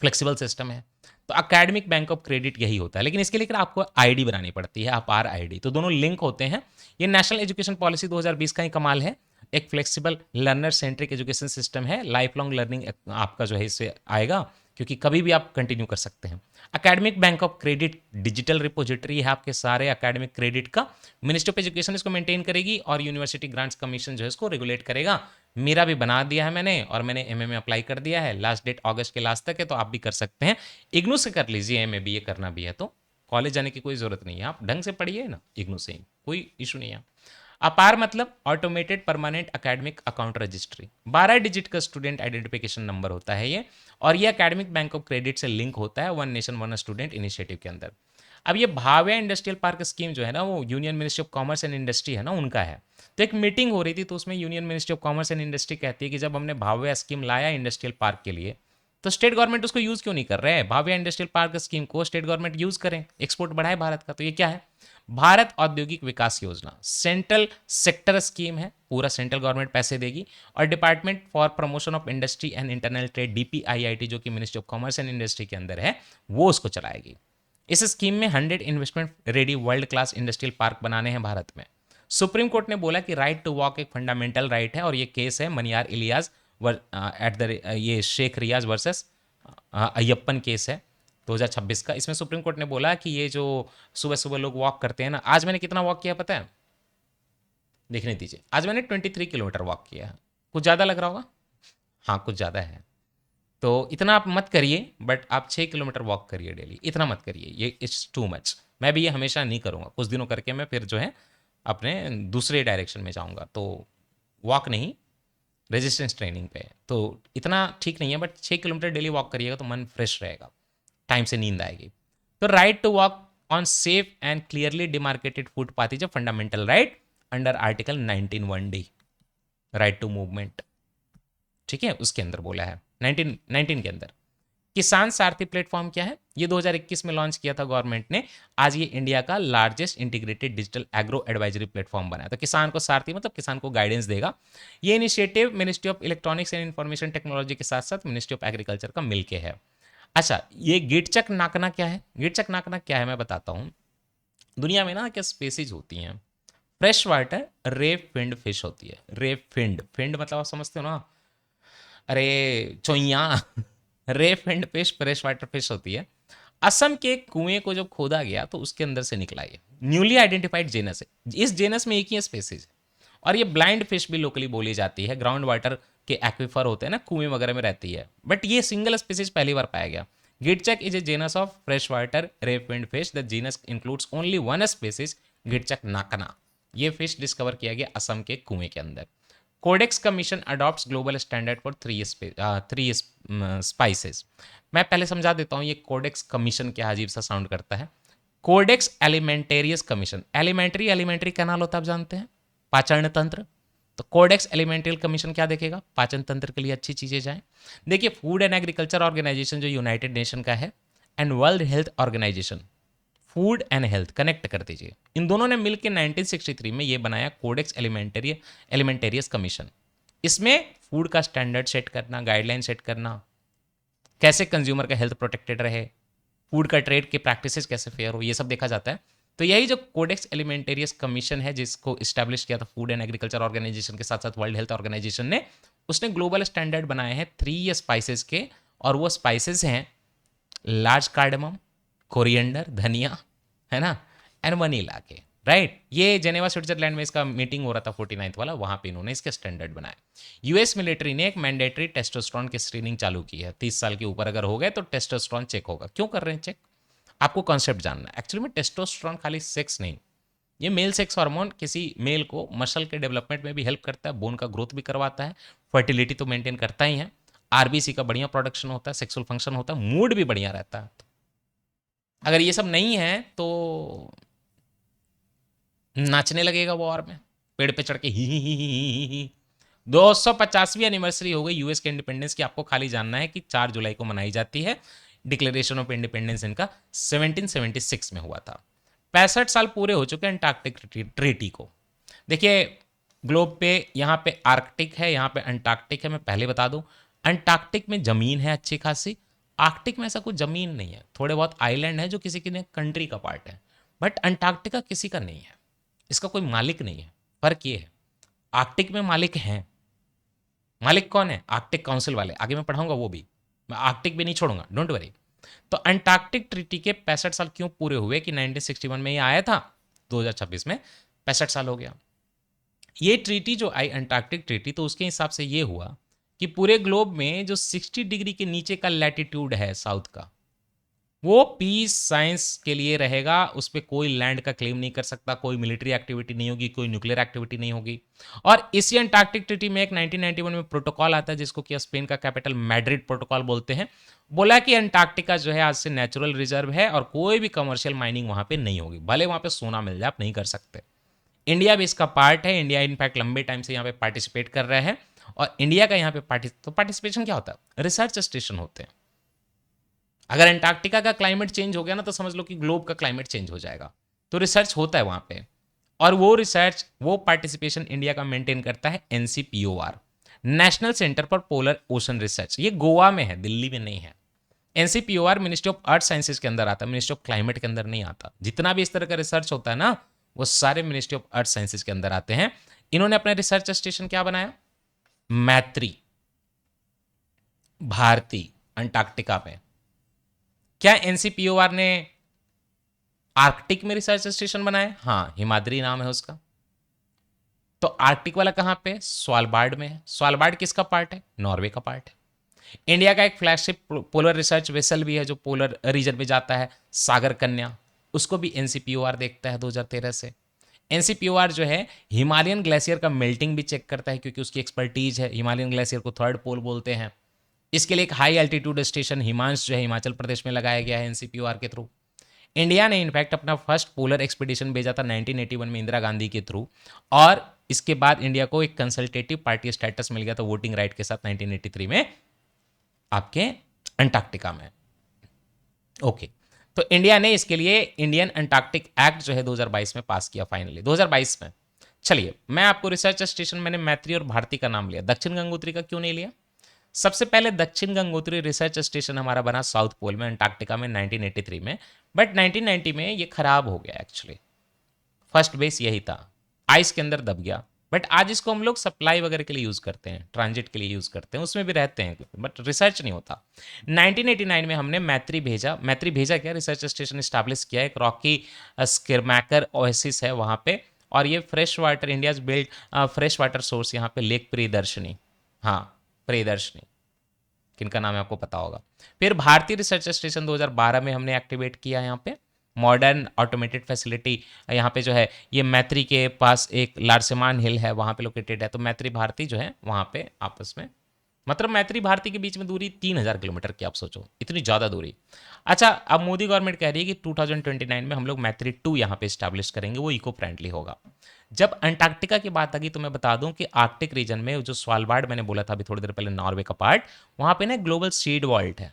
फ्लेक्सिबल सिस्टम है। तो अकेडमिक बैंक ऑफ क्रेडिट यही होता है, लेकिन इसके लिए आपको आईडी बनानी पड़ती है, अपार आईडी। तो दोनों लिंक होते हैं। ये नेशनल एजुकेशन पॉलिसी 2020 का ही कमाल है। एक flexible learner centric education system है, लाइफ लॉन्ग लर्निंग आपका जो है इससे आएगा, क्योंकि कभी भी आप कंटिन्यू कर सकते हैं। Academic bank of credit digital repository है आपके सारे अकेडमिक क्रेडिट का। मिनिस्ट्री ऑफ एजुकेशन इसको मेंटेन करेगी, और यूनिवर्सिटी ग्रांट्स कमीशन जो है इसको रेगुलेट करेगा। मेरा भी बना दिया है मैंने, और मैंने एमए में अप्लाई कर दिया है। लास्ट डेट अगस्त के लास्ट तक है, तो आप भी कर सकते हैं। इग्नू से कर लीजिए, एमए बीए करना भी है तो कॉलेज जाने की कोई ज़रूरत नहीं है, आप ढंग से पढ़िए ना, इग्नू से ही कोई इशू नहीं है। अपार मतलब automated permanent academic account registry, 12 digit का स्टूडेंट आइडेंटिफिकेशन नंबर होता है ये, और ये अकेडमिक बैंक ऑफ क्रेडिट से लिंक होता है one nation one student initiative के अंदर। अब ये भावे इंडस्ट्रियल पार्क स्कीम जो है ना, वो union ministry of commerce and industry है ना, उनका है। तो एक मीटिंग हो रही थी, तो उसमें union ministry of commerce and industry कहती है कि जब हमने भावे स्कीम लाया इंडस्ट्रियल पार्क के लिए, तो स्टेट गवर्नमेंट उसको यूज क्यों नहीं कर रहे हैं? भावे इंडस्ट्रियल पार्क स्कीम को स्टेट गवर्नमेंट यूज करें, एक्सपोर्ट बढ़ाए भारत का। तो ये क्या है? भारत औद्योगिक विकास योजना, सेंट्रल सेक्टर स्कीम है, पूरा सेंट्रल गवर्नमेंट पैसे देगी, और department for promotion of industry and internal trade DPIIT, जो कि ministry of commerce and industry के अंदर है, वो उसको चलाएगी। इस स्कीम में 100 investment ready world class industrial park बनाने हैं भारत में। सुप्रीम कोर्ट ने बोला कि राइट टू वॉक एक फंडामेंटल राइट है, और ये केस है मनियार इलियास एट द ये शेख रियाज वर्सेस अय्यप्पन केस है 2026 का। इसमें सुप्रीम कोर्ट ने बोला कि ये जो सुबह सुबह लोग वॉक करते हैं ना, आज मैंने कितना वॉक किया पता है? देखने दीजिए, आज मैंने 23 किलोमीटर वॉक किया है। कुछ ज़्यादा लग रहा होगा? हाँ, कुछ ज़्यादा है। तो इतना आप मत करिए, बट आप 6 किलोमीटर वॉक करिए डेली, इतना मत करिए, ये इट्स टू मच। मैं भी ये हमेशा नहीं करूँगा, कुछ दिनों करके मैं फिर जो है अपने दूसरे डायरेक्शन में जाऊँगा। तो वॉक नहीं, रेजिस्टेंस ट्रेनिंग पे, तो इतना ठीक नहीं है, बट 6 किलोमीटर डेली वॉक करिएगा तो मन फ्रेश रहेगा, टाइम से नींद आएगी। तो right to walk on safe and clearly demarcated footpath is a fundamental right under article 19(1)(d), right to movement. ठीक है, उसके अंदर बोला है 19 के अंदर। किसान सारथी प्लेटफॉर्म क्या है? ये 2021 में लॉन्च किया था गवर्नमेंट ने। आज ये इंडिया का largest integrated digital agro advisory platform बना है। तो किसान को सारथी मतलब किसान को गाइडेंस देगा। ये initiative ministry of electronics and information technology के साथ साथ मिनिस्ट्री ऑफ एग्रीकल्चर का मिलके है। अच्छा, ये गिटचक नाकना क्या है? गिटचक नाकना क्या है मैं बताता हूँ। दुनिया में ना क्या स्पेसीज होती हैं, फ्रेश वाटर रेप फिंड फिश होती है। रेप फिंड, फिंड मतलब आप समझते हो ना, अरे चोइया ray finned fish freshwater fish होती है। असम के कुएं को जब खोदा गया तो उसके अंदर से निकला ये न्यूली आइडेंटिफाइड जेनस है। इस जेनस में एक ही स्पेसीज है, और ये ब्लाइंड फिश भी लोकली बोली जाती है। ग्राउंड वाटर के एक्विफर होते हैं ना, कुएं वगैरह में रहती है, बट ये सिंगल स्पेसीज पहली बार पाया गया। गिटचक is a genus of freshwater ray finned fish. The genus includes only one species, गिटचक नाकना। ये फिश डिस्कवर किया गया असम के कुएं के अंदर। Codex commission adopts global standard for three spices. मैं पहले समझा देता हूँ ये कोडेक्स कमीशन क्या अजीब सा साउंड करता है। Codex alimentarius commission, alimentary alimentary canal होता है आप जानते हैं, पाचन तंत्र। तो कोडेक्स एलिमेंट्रियल कमीशन क्या देखेगा? पाचन तंत्र के लिए अच्छी चीजें जाएं। देखिए, फूड एंड एग्रीकल्चर ऑर्गेनाइजेशन जो यूनाइटेड नेशन का है, and World Health Organisation, food and health connect कर दीजिए, इन दोनों ने मिलकर 1963 में ये बनाया कोडेक्स एलिमेंटेरियस कमीशन। इसमें फूड का स्टैंडर्ड सेट करना, गाइडलाइन सेट करना, कैसे कंज्यूमर का हेल्थ प्रोटेक्टेड रहे, फूड का ट्रेड की प्रैक्टिसेस कैसे फेयर हो, ये सब देखा जाता है। तो यही जो कोडेक्स एलिमेंटेरियस कमीशन है, जिसको इस्टेब्लिश किया था फूड एंड एग्रीकल्चर ऑर्गेनाइजेशन के साथ साथ वर्ल्ड हेल्थ ऑर्गेनाइजेशन ने, उसने ग्लोबल स्टैंडर्ड बनाए हैं 3 स्पाइसेस के। और वो स्पाइसेस हैं लार्ज कार्डमम, कोरिएंडर धनिया, है ना, एंड वनीला के, राइट। ये जेनेवा स्विट्जरलैंड में इसका मीटिंग हो रहा था 49th वाला, वहां पे इन्होंने इसके स्टैंडर्ड बनाए। यूएस मिलिट्री ने एक मैंडेटरी टेस्टोस्टेरोन की स्क्रीनिंग चालू की है। 30 साल के ऊपर अगर हो गए तो टेस्टोस्टेरोन चेक होगा। क्यों कर रहे हैं चेक? आपको कॉन्सेप्ट जानना है। एक्चुअली में टेस्टोस्टेरोन खाली सेक्स नहीं, ये मेल सेक्स हार्मोन किसी मेल को मसल के डेवलपमेंट में भी हेल्प करता है, बोन का ग्रोथ भी करवाता है, फर्टिलिटी तो मेंटेन करता ही है, आरबीसी का बढ़िया प्रोडक्शन होता है, सेक्सुअल फंक्शन होता है, मूड भी बढ़िया रहता है। अगर ये सब नहीं है तो नाचने लगेगा वॉर में, पेड़ पे चढ़ के ही। 250वीं एनिवर्सरी हो गई यूएस के इंडिपेंडेंस की। आपको खाली जानना है कि 4 जुलाई को मनाई जाती है। डिक्लेरेशन ऑफ इंडिपेंडेंस इनका 1776 में हुआ था। 65 साल पूरे हो चुके हैं अंटार्कटिक ट्रीटी को। देखिए, ग्लोब पे यहाँ पे आर्कटिक है, यहाँ पे अंटार्कटिक है। मैं पहले बता दूं, अंटार्कटिक में जमीन है अच्छी खासी, आर्कटिक में ऐसा कुछ जमीन नहीं है। थोड़े बहुत आइलैंड है जो किसी की कंट्री का पार्ट है, बट अंटार्कटिका किसी का नहीं है, इसका कोई मालिक नहीं है। फर्क ये है, आर्कटिक में मालिक हैं। मालिक कौन है? आर्कटिक काउंसिल वाले, आगे मैं पढ़ाऊंगा वो भी, मैं आर्कटिक भी नहीं छोड़ूंगा, डोंट वरी। तो अंटार्कटिक ट्रीटी के 65 साल क्यों पूरे हुए कि 1961 में ये आया था, 2026 में 65 साल हो गया। ये ट्रीटी जो आई अंटार्कटिक ट्रीटी, तो उसके हिसाब से ये हुआ कि पूरे ग्लोब में जो 60 डिग्री के नीचे का लैटिट्यूड है साउथ का, वो पीस साइंस के लिए रहेगा, उस पर कोई लैंड का क्लेम नहीं कर सकता, कोई मिलिट्री एक्टिविटी नहीं होगी, कोई न्यूक्लियर एक्टिविटी नहीं होगी। और इसी अंटार्कटिक ट्रीटी में एक 1991 में प्रोटोकॉल आता है जिसको कि स्पेन का कैपिटल मैड्रिड प्रोटोकॉल बोलते हैं। बोला कि अंटार्कटिका जो है आज से नेचुरल रिजर्व है और कोई भी कमर्शियल माइनिंग वहां पे नहीं होगी, भले वहां पे सोना मिल जाए, आप नहीं कर सकते। इंडिया भी इसका पार्ट है, इंडिया इनफैक्ट लंबे टाइम से यहाँ पे पार्टिसिपेट कर रहा है। और इंडिया का यहाँ पे पार्टिसिपेशन क्या होता है, रिसर्च स्टेशन होते हैं। अगर अंटार्कटिका का क्लाइमेट चेंज हो गया ना तो समझ लो कि ग्लोब का क्लाइमेट चेंज हो जाएगा, तो रिसर्च होता है वहां पे। और वो रिसर्च, वो पार्टिसिपेशन इंडिया का मेंटेन करता है NCPOR, national centre for polar ocean research. ये गोवा में है, दिल्ली में नहीं है। NCPOR ministry of earth sciences के अंदर आता है, मिनिस्ट्री ऑफ क्लाइमेट के अंदर नहीं आता। जितना भी इस तरह का रिसर्च होता है ना, वो सारे मिनिस्ट्री ऑफ अर्थ साइंसेज के अंदर आते हैं। इन्होंने अपना रिसर्च स्टेशन क्या बनाया, मैत्री भारती अंटार्कटिका में। क्या एनसीपीओआर ने आर्कटिक में रिसर्च स्टेशन बनाया? हाँ, हिमाद्री नाम है उसका। तो आर्कटिक वाला कहां पे, स्वालबार्ड में है। स्वालबार्ड किसका पार्ट है, नॉर्वे का पार्ट है। इंडिया का एक फ्लैगशिप पोलर रिसर्च वेसल भी है जो पोलर रीजन में जाता है, सागर कन्या, उसको भी एनसीपीओआर देखता है 2013 से। एनसीपीओआर जो है हिमालयन ग्लेशियर का मेल्टिंग भी चेक करता है, क्योंकि उसकी एक्सपर्टीज है। हिमालयन ग्लेशियर को थर्ड पोल बोलते हैं। इसके लिए एक हाई एल्टीट्यूड स्टेशन हिमांश जो है हिमाचल प्रदेश में लगाया गया है एनसीपीओआर के थ्रू। इंडिया ने इनफैक्ट अपना फर्स्ट पोलर एक्सपीडिशन भेजा था 1981 में इंदिरा गांधी के थ्रू, और इसके बाद इंडिया को एक कंसल्टेटिव पार्टी स्टेटस मिल गया था वोटिंग राइट के साथ 1983 में आपके अंटार्कटिका में। ओके, तो इंडिया ने इसके लिए इंडियन अंटार्कटिक एक्ट जो है 2022 में पास किया, फाइनली 2022 में। चलिए, मैं आपको रिसर्च स्टेशन, मैंने मैत्री और भारती का नाम लिया, दक्षिण गंगोत्री का क्यों नहीं लिया? सबसे पहले दक्षिण गंगोत्री रिसर्च स्टेशन हमारा बना साउथ पोल में अंटार्कटिका में 1983 में, बट 1990 में ये खराब हो गया एक्चुअली। फर्स्ट बेस यही था, आइस के अंदर दब गया। बट आज इसको हम लोग सप्लाई वगैरह के लिए यूज़ करते हैं, ट्रांजिट के लिए यूज़ करते हैं, उसमें भी रहते हैं, बट रिसर्च नहीं होता। 1989 में हमने मैत्री भेजा। मैत्री भेजा क्या, रिसर्च स्टेशन इस्टेब्लिश किया, एक रॉकी स्किरमैकर ओएसिस है वहाँ पे। और ये fresh water, India's build fresh water source यहाँ पे लेक प्रियदर्शनी, हाँ प्रियदर्शनी, किनका नाम है आपको पता होगा। फिर भारतीय रिसर्च स्टेशन 2012 में हमने एक्टिवेट किया यहाँ पे, मॉडर्न ऑटोमेटेड फैसिलिटी यहाँ पे जो है, ये मैत्री के पास एक लारसेमान हिल है वहाँ पे लोकेटेड है। तो मैत्री भारती जो है वहाँ पे आपस में, मतलब मैत्री भारती के बीच में दूरी 3000 किलोमीटर की, आप सोचो इतनी ज़्यादा दूरी। अच्छा, अब मोदी गवर्नमेंट कह रही है कि 2029 में हम लोग मैत्री 2 यहाँ पे स्टैब्लिश करेंगे, वो इको फ्रेंडली होगा। जब अंटार्कटिका की बात आ गई तो मैं बता दूं कि आर्कटिक रीजन में जो स्वालबार्ड मैंने बोला था अभी थोड़ी देर पहले, नॉर्वे का पार्ट, वहाँ पे ना ग्लोबल सीड वॉल्ट है।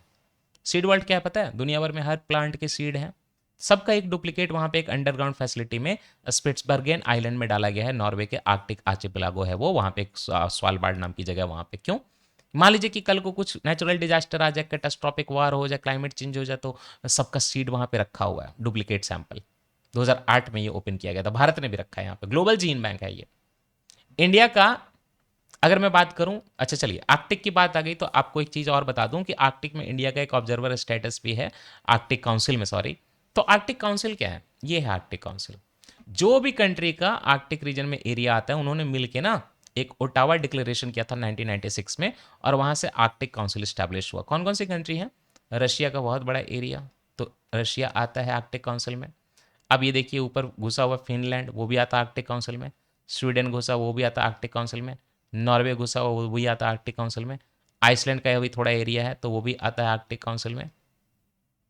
सीड वॉल्ट क्या है पता है, दुनिया भर में हर प्लांट के सीड हैं, सबका एक डुप्लीकेट वहाँ पे एक अंडरग्राउंड फैसिलिटी में स्पिट्सबर्गेन आइलैंड में डाला गया है। नॉर्वे के आर्कटिक आर्चिपेलागो है वो, वहाँ पे एक स्वालबार्ड नाम की जगह वहाँ पे। क्यों? मान लीजिए कि कल को कुछ नेचुरल डिजास्टर आ जाए, कैटास्ट्रॉपिक वार हो जाए, क्लाइमेट चेंज हो जाए, तो सबका सीड वहाँ पे रखा हुआ है, डुप्लीकेट सैंपल। 2008 में ये ओपन किया गया था, भारत ने भी रखा है यहाँ पे, ग्लोबल जीन बैंक है ये। इंडिया का अगर मैं बात करूं, अच्छा चलिए आर्कटिक की बात आ गई तो आपको एक चीज़ और बता दूं कि आर्कटिक में इंडिया का एक ऑब्जर्वर स्टेटस भी है, आर्कटिक काउंसिल में, सॉरी। तो आर्कटिक काउंसिल क्या है, ये है आर्कटिक काउंसिल। जो भी कंट्री का आर्कटिक रीजन में एरिया आता है, उन्होंने मिलकर ना एक ओटावा डिक्लेरेशन किया था 1996 में, और वहां से आर्कटिक काउंसिल स्टैब्लिश हुआ। कौन कौन सी कंट्री है, रशिया का बहुत बड़ा एरिया, तो रशिया आता है आर्कटिक काउंसिल में। अब ये देखिए ऊपर घुसा हुआ फिनलैंड, वो भी आता आर्कटिक काउंसिल में। स्वीडन घुसा, वो भी आता आर्कटिक काउंसिल में। नॉर्वे घुसा हुआ, वो भी आता आर्कटिक काउंसिल में। आइसलैंड का भी थोड़ा एरिया है तो वो भी आता है आर्कटिक काउंसिल में।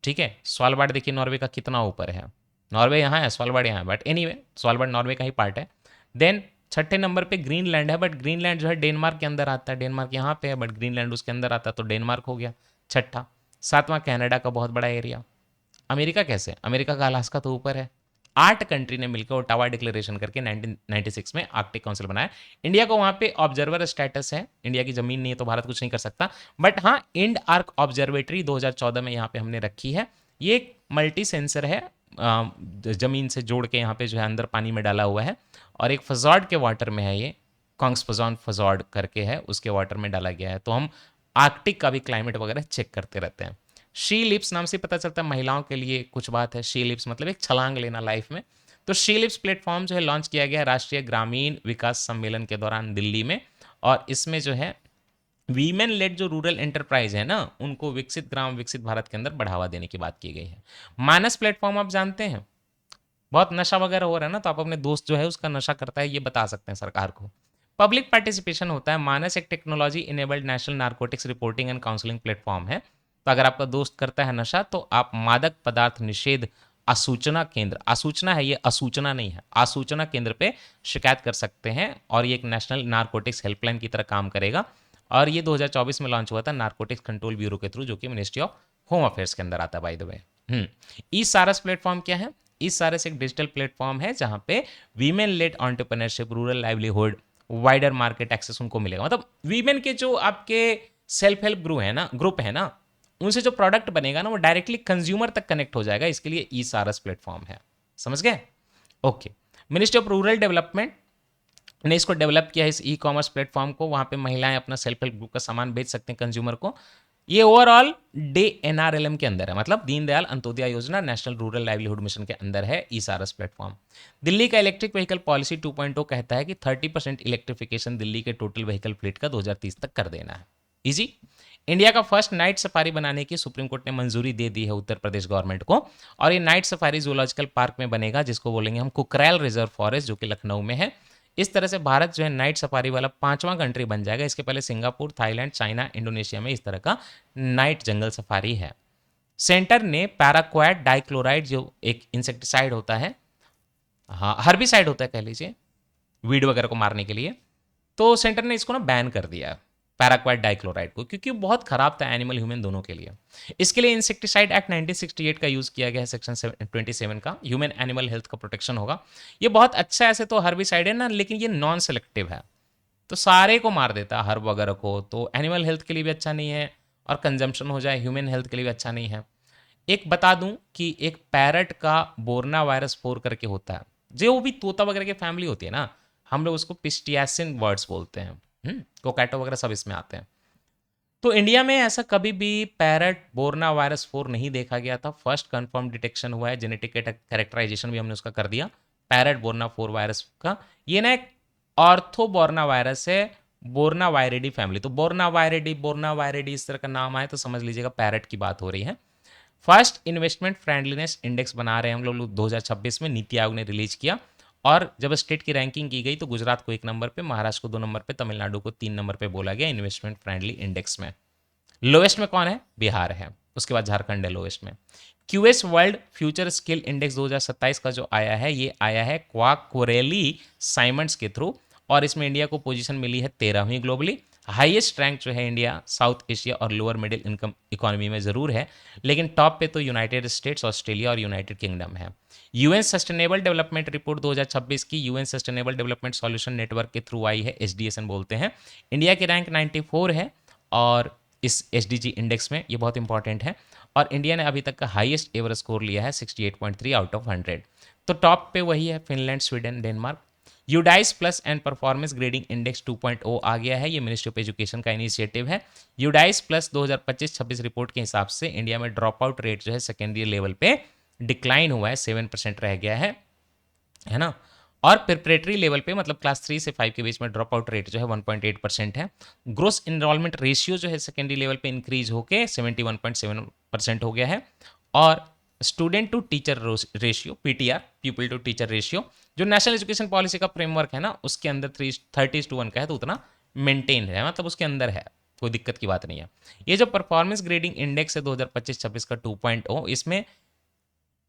ठीक है, स्वालबार्ड देखिए नॉर्वे का कितना ऊपर है, नॉर्वे यहाँ है, स्वालबार्ड यहाँ है, बट एनीवे स्वालबार्ड नॉर्वे का ही पार्ट है। देन छठे नंबर पे ग्रीनलैंड है, बट ग्रीनलैंड जो है डेनमार्क के अंदर आता है, डेनमार्क यहाँ पे है बट ग्रीनलैंड उसके अंदर आता है, तो डेनमार्क हो गया छठा। सातवां कनाडा का बहुत बड़ा एरिया। अमेरिका कैसे, अमेरिका का अलास्का तो ऊपर है। 8 कंट्री ने मिलकर ओटावा डिक्लेरेशन करके 1996 में आर्कटिक काउंसिल बनाया। इंडिया को वहां पे ऑब्जर्वर स्टेटस है, इंडिया की जमीन नहीं है तो भारत कुछ नहीं कर सकता, बट हाँ इंड आर्क ऑब्जर्वेटरी 2014 में यहाँ पे हमने रखी है। ये एक मल्टी सेंसर है, जमीन से जोड़ के यहाँ पे जो है अंदर पानी में डाला हुआ है, और एक फजॉर्ड के वाटर में है, ये कॉन्ग्सफजॉन फजॉर्ड करके है, उसके वाटर में डाला गया है। तो हम आर्कटिक का भी क्लाइमेट वगैरह चेक करते रहते हैं। शी लिप्स नाम से पता चलता है महिलाओं के लिए कुछ बात है, शी लिप्स मतलब एक छलांग लेना लाइफ में। तो शी लिप्स प्लेटफॉर्म जो है लॉन्च किया गया राष्ट्रीय ग्रामीण विकास सम्मेलन के दौरान दिल्ली में, और इसमें जो है वीमेन लेड जो रूरल एंटरप्राइज है ना, उनको विकसित ग्राम विकसित भारत के अंदर बढ़ावा देने की बात की गई है। मानस प्लेटफॉर्म आप जानते हैं, बहुत नशा वगैरह हो रहा है ना, तो आप अपने दोस्त जो है उसका नशा करता है ये बता सकते हैं सरकार को। पब्लिक पार्टिसिपेशन होता है। मानस एक technology enabled national narcotics reporting and counselling platform है। तो अगर आपका दोस्त करता है नशा तो आप मादक पदार्थ निषेध आसूचना केंद्र, आसूचना है ये, असूचना नहीं है, आसूचना केंद्र पे शिकायत कर सकते हैं और ये एक नेशनल नारकोटिक्स हेल्पलाइन की तरह काम करेगा। और ये 2024 में लॉन्च हुआ था नारकोटिक्स कंट्रोल ब्यूरो के थ्रू, जो कि मिनिस्ट्री ऑफ होम अफेयर्स के अंदर आता है बाय द वे। ई सारस प्लेटफॉर्म क्या है? ई सारस एक डिजिटल प्लेटफॉर्म है जहां पे women led entrepreneurship, rural livelihood, wider market access उनको मिलेगा। मतलब वीमेन के जो आपके सेल्फ हेल्प ग्रुप है ना, उनसे जो प्रोडक्ट बनेगा ना वो डायरेक्टली कंज्यूमर तक कनेक्ट हो जाएगा। इसके लिए ई सारस प्लेटफॉर्म है। समझ गए? Okay. Ministry of rural development ने इसको डेवलप किया है, इस ई कॉमर्स प्लेटफॉर्म को। वहां पे महिलाएं अपना सेल्फ हेल्प ग्रुप का सामान बेच सकते हैं कंज्यूमर को। ये ओवरऑल डे एनआरएलएम के अंदर है, मतलब दीनदयाल अंत्योदय योजना नेशनल रूरल लाइवलीहुड मिशन के अंदर है ई सारस प्लेटफॉर्म। दिल्ली का इलेक्ट्रिक व्हीकल पॉलिसी 2.0 कहता है कि 30% इलेक्ट्रिफिकेशन दिल्ली के टोटल व्हीकल फ्लीट का 2030 तक कर देना है। इजी। इंडिया का फर्स्ट नाइट सफारी बनाने की सुप्रीम कोर्ट ने मंजूरी दे दी है उत्तर प्रदेश गवर्नमेंट को। और ये नाइट सफारी जूलॉजिकल पार्क में बनेगा, जिसको बोलेंगे हम कुकरेल रिजर्व फॉरेस्ट, जो कि लखनऊ में है। इस तरह से भारत जो है नाइट सफारी वाला 5वां कंट्री बन जाएगा। इसके पहले सिंगापुर, थाईलैंड, चाइना, इंडोनेशिया में इस तरह का नाइट जंगल सफारी है। सेंटर ने पैराक्वाड डाइक्लोराइड, जो एक इंसेक्टिसाइड होता है, हाँ हर्बिसाइड होता है कह लीजिए, वीड वगैरह को मारने के लिए, तो सेंटर ने इसको ना बैन कर दिया पैराक्वाड डाइक्लोराइड को, क्योंकि बहुत खराब था एनिमल ह्यूमन दोनों के लिए। इसके लिए इंसेक्टिसाइड एक्ट 1968 का यूज किया गया है, सेक्शन 27 का, ह्यूमन एनिमल हेल्थ का प्रोटेक्शन होगा। ये बहुत अच्छा ऐसे तो हर्बिसाइड है ना, लेकिन ये नॉन सेलेक्टिव है, तो सारे को मार देता है हर्ब वगैरह को, तो एनिमल हेल्थ के लिए भी अच्छा नहीं है और कंजम्पशन हो जाए ह्यूमन हेल्थ के लिए भी अच्छा नहीं है। एक बता दूं कि एक पैरट का बोरना वायरस 4 करके होता है, जो भी तोता वगैरह की फैमिली होती है ना, हम लोग उसको पिस्टियासिन बर्ड्स बोलते हैं, कोकैटो वगैरह सब इसमें आते हैं। तो इंडिया में ऐसा कभी भी पैरट बोरना वायरस 4 नहीं देखा गया था। फर्स्ट कंफर्म डिटेक्शन हुआ है, जेनेटिक कैरेक्टराइजेशन भी हमने उसका कर दिया पैरट बोरना 4 वायरस का। ये ना एक ऑर्थोबोरना वायरस है, बोरना वायरिडी फैमिली। तो बोरना वायरिडी इस तरह का नाम आए तो समझ लीजिएगा पैरट की बात हो रही है। फर्स्ट इन्वेस्टमेंट फ्रेंडलीनेस इंडेक्स बना रहे हैं हम लोग 2026 में, नीति आयोग ने रिलीज किया। और जब स्टेट की रैंकिंग की गई तो गुजरात को 1 नंबर पे, महाराष्ट्र को 2 नंबर पे, तमिलनाडु को 3 नंबर पे बोला गया इन्वेस्टमेंट फ्रेंडली इंडेक्स में। लोएस्ट में कौन है? बिहार है। उसके बाद झारखंड है लोएस्ट में। QS world future skill index 2027 का जो आया है, ये आया है क्वाकोरेली साइमंड्स के थ्रू, और इसमें इंडिया को पोजीशन मिली है 13वीं ग्लोबली। हाईएस्ट रैंक जो है इंडिया साउथ एशिया और लोअर मिडिल इनकम इकोनॉमी में जरूर है, लेकिन टॉप पे तो यूनाइटेड स्टेट्स, ऑस्ट्रेलिया और यूनाइटेड किंगडम है। यूएन सस्टेनेबल डेवलपमेंट रिपोर्ट 2026 की UN sustainable development solution network के थ्रू आई है, एसडीएसएन बोलते हैं। इंडिया की रैंक 94 है और इस एसडीजी इंडेक्स में, ये बहुत इंपॉर्टेंट है। और इंडिया ने अभी तक का हाईएस्ट एवर स्कोर लिया है 68.3 आउट ऑफ 100। तो टॉप पे वही है Finland, Sweden, Denmark. UDISE plus and performance grading index 2.0 आ गया है, ये मिनिस्ट्री ऑफ एजुकेशन का इनिशिएटिव है। यूडाइस प्लस 2025-26 रिपोर्ट के हिसाब से इंडिया में ड्रॉप आउट रेट जो है सेकेंडरी लेवल पे डिक्लाइन हुआ है, 7% रह गया है ना। और प्रिपरेटरी लेवल पे, मतलब क्लास 3 से 5 के बीच में ड्रॉप आउट रेट जो है 1.8% है। ग्रोस इनरोलमेंट रेशियो जो है सेकेंडरी लेवल पे इंक्रीज होकर 71.7% हो गया है। और student to teacher ratio, PTR, people to teacher ratio, जो नेशनल एजुकेशन पॉलिसी का फ्रेमवर्क है ना, उसके अंदर 30:1 का है, तो उतना मेंटेन है, मतलब उसके अंदर है, कोई दिक्कत की बात नहीं है। ये जो परफॉर्मेंस ग्रेडिंग इंडेक्स है 2025-26 का 2.0, इसमें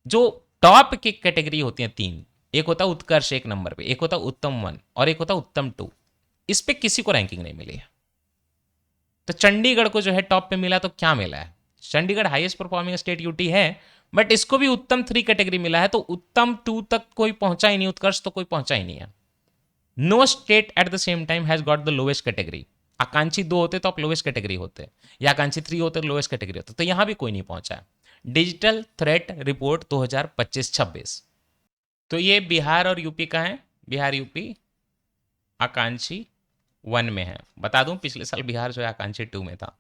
जो टॉप की कैटेगरी होती है 3, एक होता है उत्कर्ष 1 नंबर पे, एक होता है उत्तम 1 और एक होता है उत्तम 2। इस पे किसी को रैंकिंग नहीं मिली है। तो चंडीगढ़ को जो है टॉप पे मिला, तो क्या मिला है? Chandigarh highest performing state UT है, बट इसको भी उत्तम 3 कैटेगरी मिला है, तो उत्तम 2 तक कोई पहुंचा ही नहीं, उत्कर्ष तो कोई पहुंचा ही नहीं है। No state at the same time has got the lowest category. आकांक्षी 2 होते तो आप लोवेस्ट कैटेगरी होते, या आकांक्षी 3 होते तो लोवेस्ट कैटेगरी होते, तो यहां भी कोई नहीं पहुंचा है। डिजिटल थ्रेट रिपोर्ट 2025-26, तो ये बिहार और यूपी का है। बिहार यूपी आकांक्षी 1 में है। बता दूं पिछले साल बिहार जो है आकांक्षी 2 में था,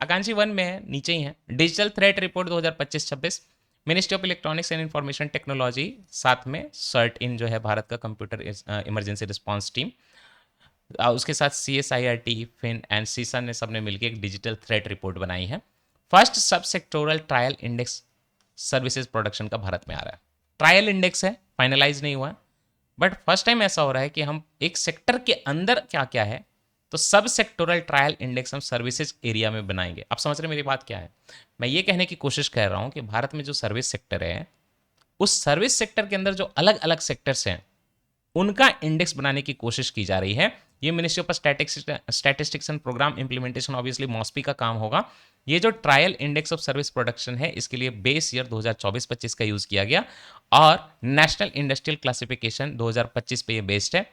आकांक्षी 1 में है, नीचे ही है। Digital threat report 2025-26, ministry of electronics and information technology, साथ में सर्ट इन जो है भारत का कंप्यूटर इमरजेंसी रिस्पांस टीम। उसके साथ CSIRT, फिन एंड सीसा ने सबने मिलकर एक डिजिटल थ्रेट रिपोर्ट बनाई है। फर्स्ट सब sectoral trial index services production का भारत में आ रहा है। ट्रायल इंडेक्स है, फाइनलाइज नहीं हुआ, बट फर्स्ट टाइम ऐसा हो रहा है कि हम एक सेक्टर के अंदर क्या क्या है, तो सब सेक्टोरल ट्रायल इंडेक्स हम सर्विसेज एरिया में बनाएंगे। आप समझ रहे हैं मेरी बात क्या है? मैं ये कहने की कोशिश कर रहा हूं कि भारत में जो सर्विस सेक्टर है, उस सर्विस सेक्टर के अंदर जो अलग अलग सेक्टर्स हैं, उनका इंडेक्स बनाने की कोशिश की जा रही है। ये ministry of statistics and programme implementation, obviously MoSPI का काम होगा। ये जो trial index of service production है, इसके लिए बेस ईयर 2024-25 का यूज किया गया और नेशनल इंडस्ट्रियल क्लासिफिकेशन 2025 पे ये बेस्ड है।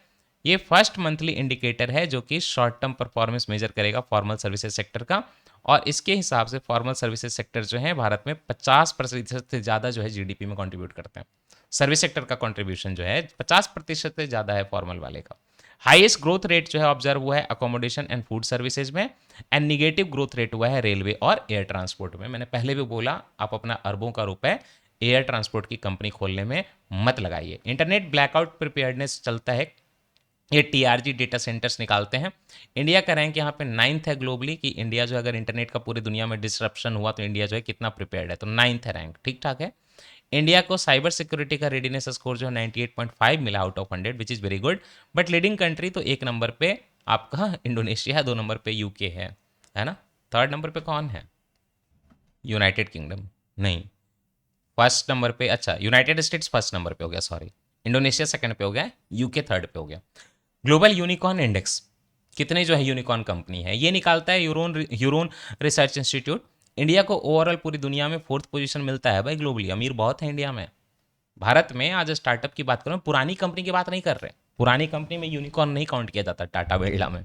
ये फर्स्ट मंथली इंडिकेटर है जो कि शॉर्ट टर्म परफॉर्मेंस मेजर करेगा फॉर्मल सर्विसेज सेक्टर का, और इसके हिसाब से फॉर्मल सर्विसेज सेक्टर जो है भारत में 50% से ज़्यादा जो है जीडीपी में कंट्रीब्यूट करते हैं। सर्विस सेक्टर का कंट्रीब्यूशन जो है 50% से ज़्यादा है फॉर्मल वाले का। हाईएस्ट ग्रोथ रेट जो है ऑब्जर्व हुआ है अकोमोडेशन एंड फूड सर्विसेज में, एंड निगेटिव ग्रोथ रेट हुआ है रेलवे और एयर ट्रांसपोर्ट में। मैंने पहले भी बोला, आप अपना अरबों का रुपए एयर ट्रांसपोर्ट की कंपनी खोलने में मत लगाइए। इंटरनेट ब्लैकआउट प्रिपेयर्डनेस चलता है, ये टीआरजी डेटा सेंटर्स निकालते हैं। इंडिया का रैंक यहाँ पे 9th है ग्लोबली, कि इंडिया जो अगर इंटरनेट का पूरी दुनिया में डिसरप्शन हुआ तो इंडिया जो है कितना प्रिपेयर्ड है, तो 9th है रैंक, ठीक ठाक है। इंडिया को साइबर सिक्योरिटी का रेडीनेस स्कोर जो है 98.5 मिला out of 100, which is very good. But leading country तो 1 नंबर पे आपका इंडोनेशिया है, 2 नंबर पे यूके है ना। 3rd नंबर पे कौन है? यूनाइटेड किंगडम नहीं। फर्स्ट नंबर पे, अच्छा, यूनाइटेड स्टेट्स फर्स्ट नंबर पे हो गया, सॉरी। इंडोनेशिया सेकंड पे हो गया, यूके थर्ड पे हो गया। ग्लोबल यूनिकॉर्न इंडेक्स, कितने जो है यूनिकॉर्न कंपनी है, ये निकालता है यूरोन रिसर्च इंस्टीट्यूट। इंडिया को ओवरऑल पूरी दुनिया में 4th पोजीशन मिलता है भाई ग्लोबली, अमीर बहुत है इंडिया में। भारत में आज स्टार्टअप की बात करूँ, पुरानी कंपनी की बात नहीं कर रहे, पुरानी कंपनी में यूनिकॉर्न नहीं काउंट किया जाता टाटा बिरला में।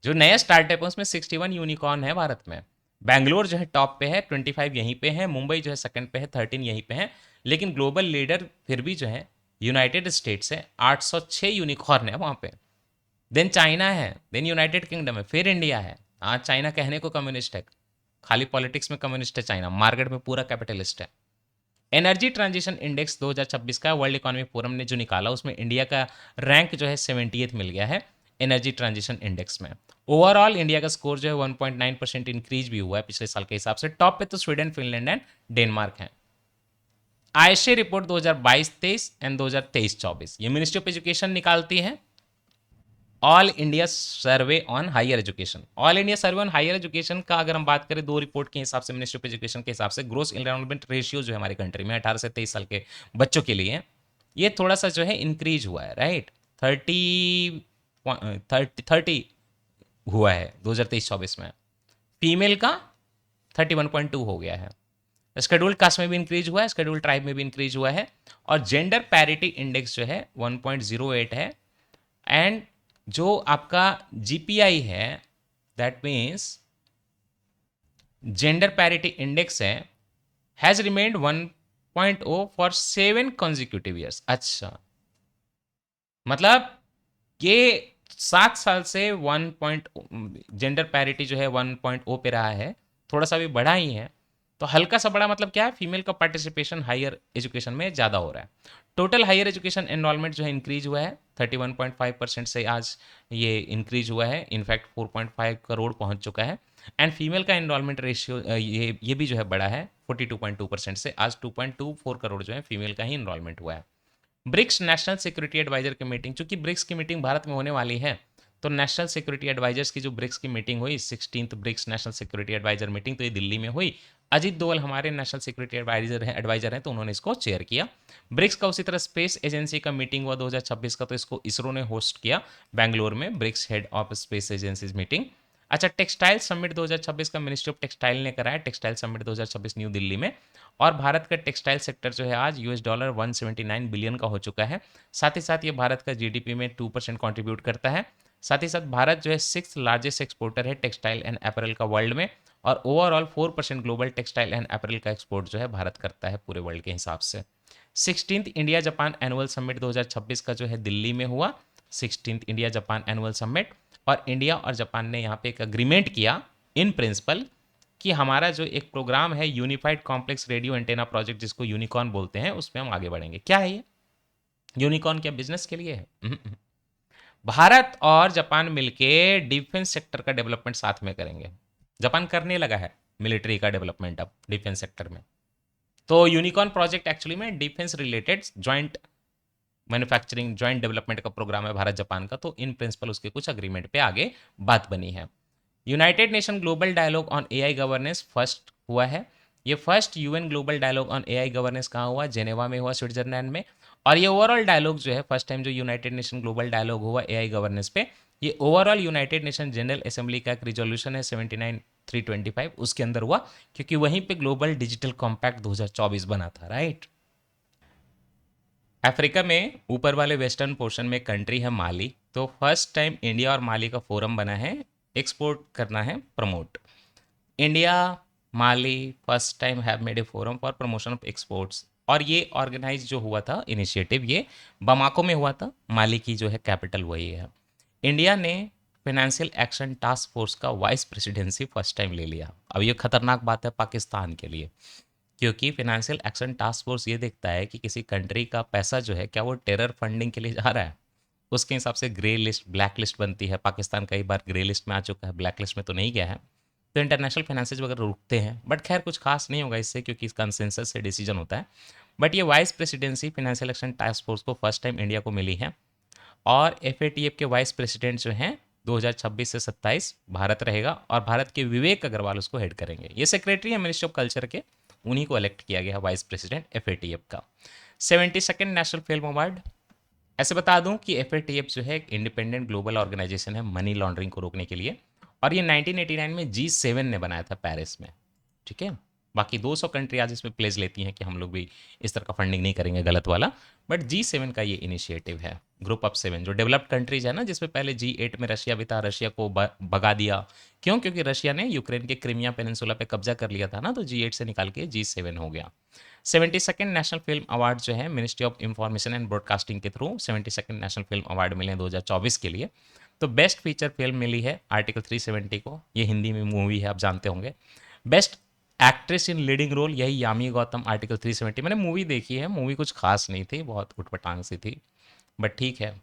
जो नया स्टार्टअप है उसमें 61 यूनिकॉर्न है भारत में। बैंगलोर जो है टॉप पे है, 25 यहीं पे है, मुंबई जो है सेकंड पे है, 13 यहीं पे है। लेकिन ग्लोबल लीडर फिर भी जो है यूनाइटेड स्टेट्स है, 806 यूनिकॉर्न है वहाँ पे। देन चाइना है, देन यूनाइटेड किंगडम है, फिर इंडिया है। आज चाइना कहने को कम्युनिस्ट है, खाली पॉलिटिक्स में कम्युनिस्ट है चाइना, मार्केट में पूरा कैपिटलिस्ट है। एनर्जी ट्रांजिशन इंडेक्स 2026 का वर्ल्ड इकोनॉमिक फोरम ने जो निकाला, उसमें इंडिया का रैंक जो है 70th मिल गया है एनर्जी ट्रांजिशन इंडेक्स में। ओवरऑल इंडिया का स्कोर जो है 1.9% इंक्रीज भी हुआ है पिछले साल के हिसाब से। टॉप पे तो स्वीडन, फिनलैंड एंड डेनमार्क है। आईएसए रिपोर्ट 2022-23 एंड 2023-24 ये मिनिस्ट्री ऑफ एजुकेशन निकालती है। All India survey on higher education, all India survey on higher education का अगर हम बात करें, 2 रिपोर्ट के हिसाब से, मिनिस्ट्री ऑफ एजुकेशन के हिसाब से, ग्रोस एनरोलमेंट रेशियो जो है हमारे कंट्री में 18 से 23 साल के बच्चों के लिए, ये थोड़ा सा जो है इंक्रीज हुआ है, राइट। 30 हुआ है 2023-24 में। फीमेल का 31.2 हो गया है। शेड्यूल्ड कास्ट में भी इंक्रीज हुआ है, शेड्यूल्ड ट्राइब में भी इंक्रीज हुआ है। और जेंडर पैरिटी इंडेक्स जो है 1.08 है। एंड जो आपका जीपीआई है, that means gender parity index है, has remained 1.0 for 7 consecutive years। अच्छा, मतलब ये 7 साल से 1. जेंडर पैरिटी जो है 1.0 पे रहा है, थोड़ा सा भी बढ़ा ही है। तो हल्का सा बड़ा मतलब क्या है, फीमेल का पार्टिसिपेशन हायर एजुकेशन में ज़्यादा हो रहा है। टोटल हायर एजुकेशन एनरोलमेंट जो है इंक्रीज हुआ है 31.5% से, आज ये इंक्रीज हुआ है, इनफैक्ट 4.5 करोड़ पहुंच चुका है। एंड फीमेल का एनरोलमेंट रेशियो ये भी जो है बढ़ा है 42.2% से, आज 2.24 करोड़ जो है फीमेल का ही इनरोलमेंट हुआ है। ब्रिक्स नेशनल सिक्योरिटी एडवाइजर की मीटिंग, चूंकि ब्रिक्स की मीटिंग भारत में होने वाली है, तो नेशनल सिक्योरिटी एडवाइजर्स की जो ब्रिक्स की मीटिंग हुई, 16th BRICS national security adviser meeting, तो ये दिल्ली में हुई। अजीत डोवल हमारे नेशनल सिक्योरिटी एडवाइजर हैं, तो उन्होंने इसको चेयर किया। ब्रिक्स का उसी तरह स्पेस एजेंसी का मीटिंग हुआ 2026 का, तो इसको इसरो ने होस्ट किया बैंगलोर में, BRICS head of space agencies meeting. अच्छा, टेक्सटाइल समिट 2026 का मिनिस्ट्री ऑफ टेक्सटाइल ने कराया, टेक्सटाइल समिट 2026 न्यू दिल्ली में। और भारत का टेक्सटाइल सेक्टर जो है आज $179 बिलियन का हो चुका है। साथ ही साथ ये भारत का जीडीपी में 2% कंट्रीब्यूट करता है। साथ ही साथ भारत जो है 6th लार्जेस्ट एक्सपोर्टर है टेक्सटाइल एंड अपैरल का वर्ल्ड में, और overall 4% global textile and apparel का एक्सपोर्ट जो है भारत करता है पूरे वर्ल्ड के हिसाब से। 16th India Japan annual summit 2026 का जो है दिल्ली में हुआ, 16th India Japan annual summit. और इंडिया और जापान ने यहाँ पे एक अग्रीमेंट किया इन प्रिंसिपल कि हमारा जो एक प्रोग्राम है unified complex radio antenna project, जिसको यूनिकॉर्न बोलते हैं, उसमें हम आगे बढ़ेंगे। क्या है ये यूनिकॉर्न? क्या बिजनेस के लिए है? भारत और जापान मिलके डिफेंस सेक्टर का डेवलपमेंट साथ में करेंगे। जापान करने लगा है मिलिट्री का डेवलपमेंट अब डिफेंस सेक्टर में। तो यूनिकॉर्न प्रोजेक्ट एक्चुअली में defence related joint manufacturing joint development का प्रोग्राम है भारत जापान का। तो इन प्रिंसिपल उसके कुछ अग्रीमेंट पे आगे बात बनी है। United Nation global dialogue on AI governance first हुआ है। ये first UN global dialogue on AI governance कहाँ हुआ? जेनेवा में हुआ, स्विट्जरलैंड में। और ये ओवरऑल डायलॉग जो है फर्स्ट टाइम जो यूनाइटेड नेशन ग्लोबल डायलॉग हुआ एआई गवर्नेंस पे, ये overall United nation general assembly का एक रिजोल्यूशन है 79/325 उसके अंदर हुआ, क्योंकि वहीं पे ग्लोबल डिजिटल कॉम्पैक्ट 2024 बना था, राइट। अफ्रीका में ऊपर वाले वेस्टर्न पोर्शन में कंट्री है माली। तो फर्स्ट टाइम इंडिया और माली का फोरम बना है, एक्सपोर्ट करना है promote. India Mali first time have made a forum for promotion of exports. और ये ऑर्गेनाइज जो हुआ था इनिशिएटिव, ये बमाको में हुआ था। माली की जो है कैपिटल वही है। इंडिया ने फाइनेंशियल एक्शन टास्क फोर्स का वाइस प्रेसिडेंसी फर्स्ट टाइम ले लिया। अब ये खतरनाक बात है पाकिस्तान के लिए, क्योंकि फाइनेंशियल एक्शन टास्क फोर्स ये देखता है कि किसी कंट्री का पैसा जो है क्या वो टेरर फंडिंग के लिए जा रहा है। उसके हिसाब से ग्रे लिस्ट ब्लैक लिस्ट बनती है। पाकिस्तान कई बार ग्रे लिस्ट में आ चुका है, ब्लैक लिस्ट में तो नहीं गया है। तो इंटरनेशनल फाइनेंसेज वगैरह रुकते हैं, बट खैर कुछ खास नहीं होगा इससे, क्योंकि कंसेंसस से डिसीजन होता है। बट ये vice presidency financial action task force को फर्स्ट टाइम इंडिया को मिली है। और एफएटीएफ के वाइस प्रेसिडेंट जो हैं 2026 से 27 भारत रहेगा, और भारत के विवेक अग्रवाल उसको हेड करेंगे। ये सेक्रेटरी है मिनिस्ट्री ऑफ कल्चर के, उन्हीं को इलेक्ट किया गया है वाइस प्रेसिडेंट एफएटीएफ का। 72nd national film award. ऐसे बता दूं कि एफएटीएफ जो है एक इंडिपेंडेंट ग्लोबल ऑर्गेनाइजेशन है मनी लॉन्ड्रिंग को रोकने के लिए, और ये 1989 में G7 ने बनाया था पेरिस में, ठीक है। बाकी 200 कंट्री आज इसमें प्लेज लेती हैं कि हम लोग भी इस तरह का फंडिंग नहीं करेंगे गलत वाला, बट G7 का ये इनिशिएटिव है, ग्रुप ऑफ 7 जो डेवलप्ड कंट्रीज है ना, जिसमें पहले G8 में रशिया भी था, रशिया को भगा दिया। क्यों? क्योंकि रशिया ने यूक्रेन के क्रीमिया पेनिनसुला पे कब्जा कर लिया था ना, तो G8 से निकाल के G7 हो गया। 72nd नेशनल फिल्म अवार्ड जो है ministry of information and broadcasting के through 72nd national film award मिले हैं 2024 के लिए। तो बेस्ट फीचर फिल्म मिली है आर्टिकल 370 को, ये हिंदी में मूवी है, आप जानते होंगे। Best actress in leading role, यही यामी गौतम, आर्टिकल 370। मैंने मूवी देखी है, मूवी कुछ खास नहीं थी, बहुत उठपटांग सी थी, बट ठीक है।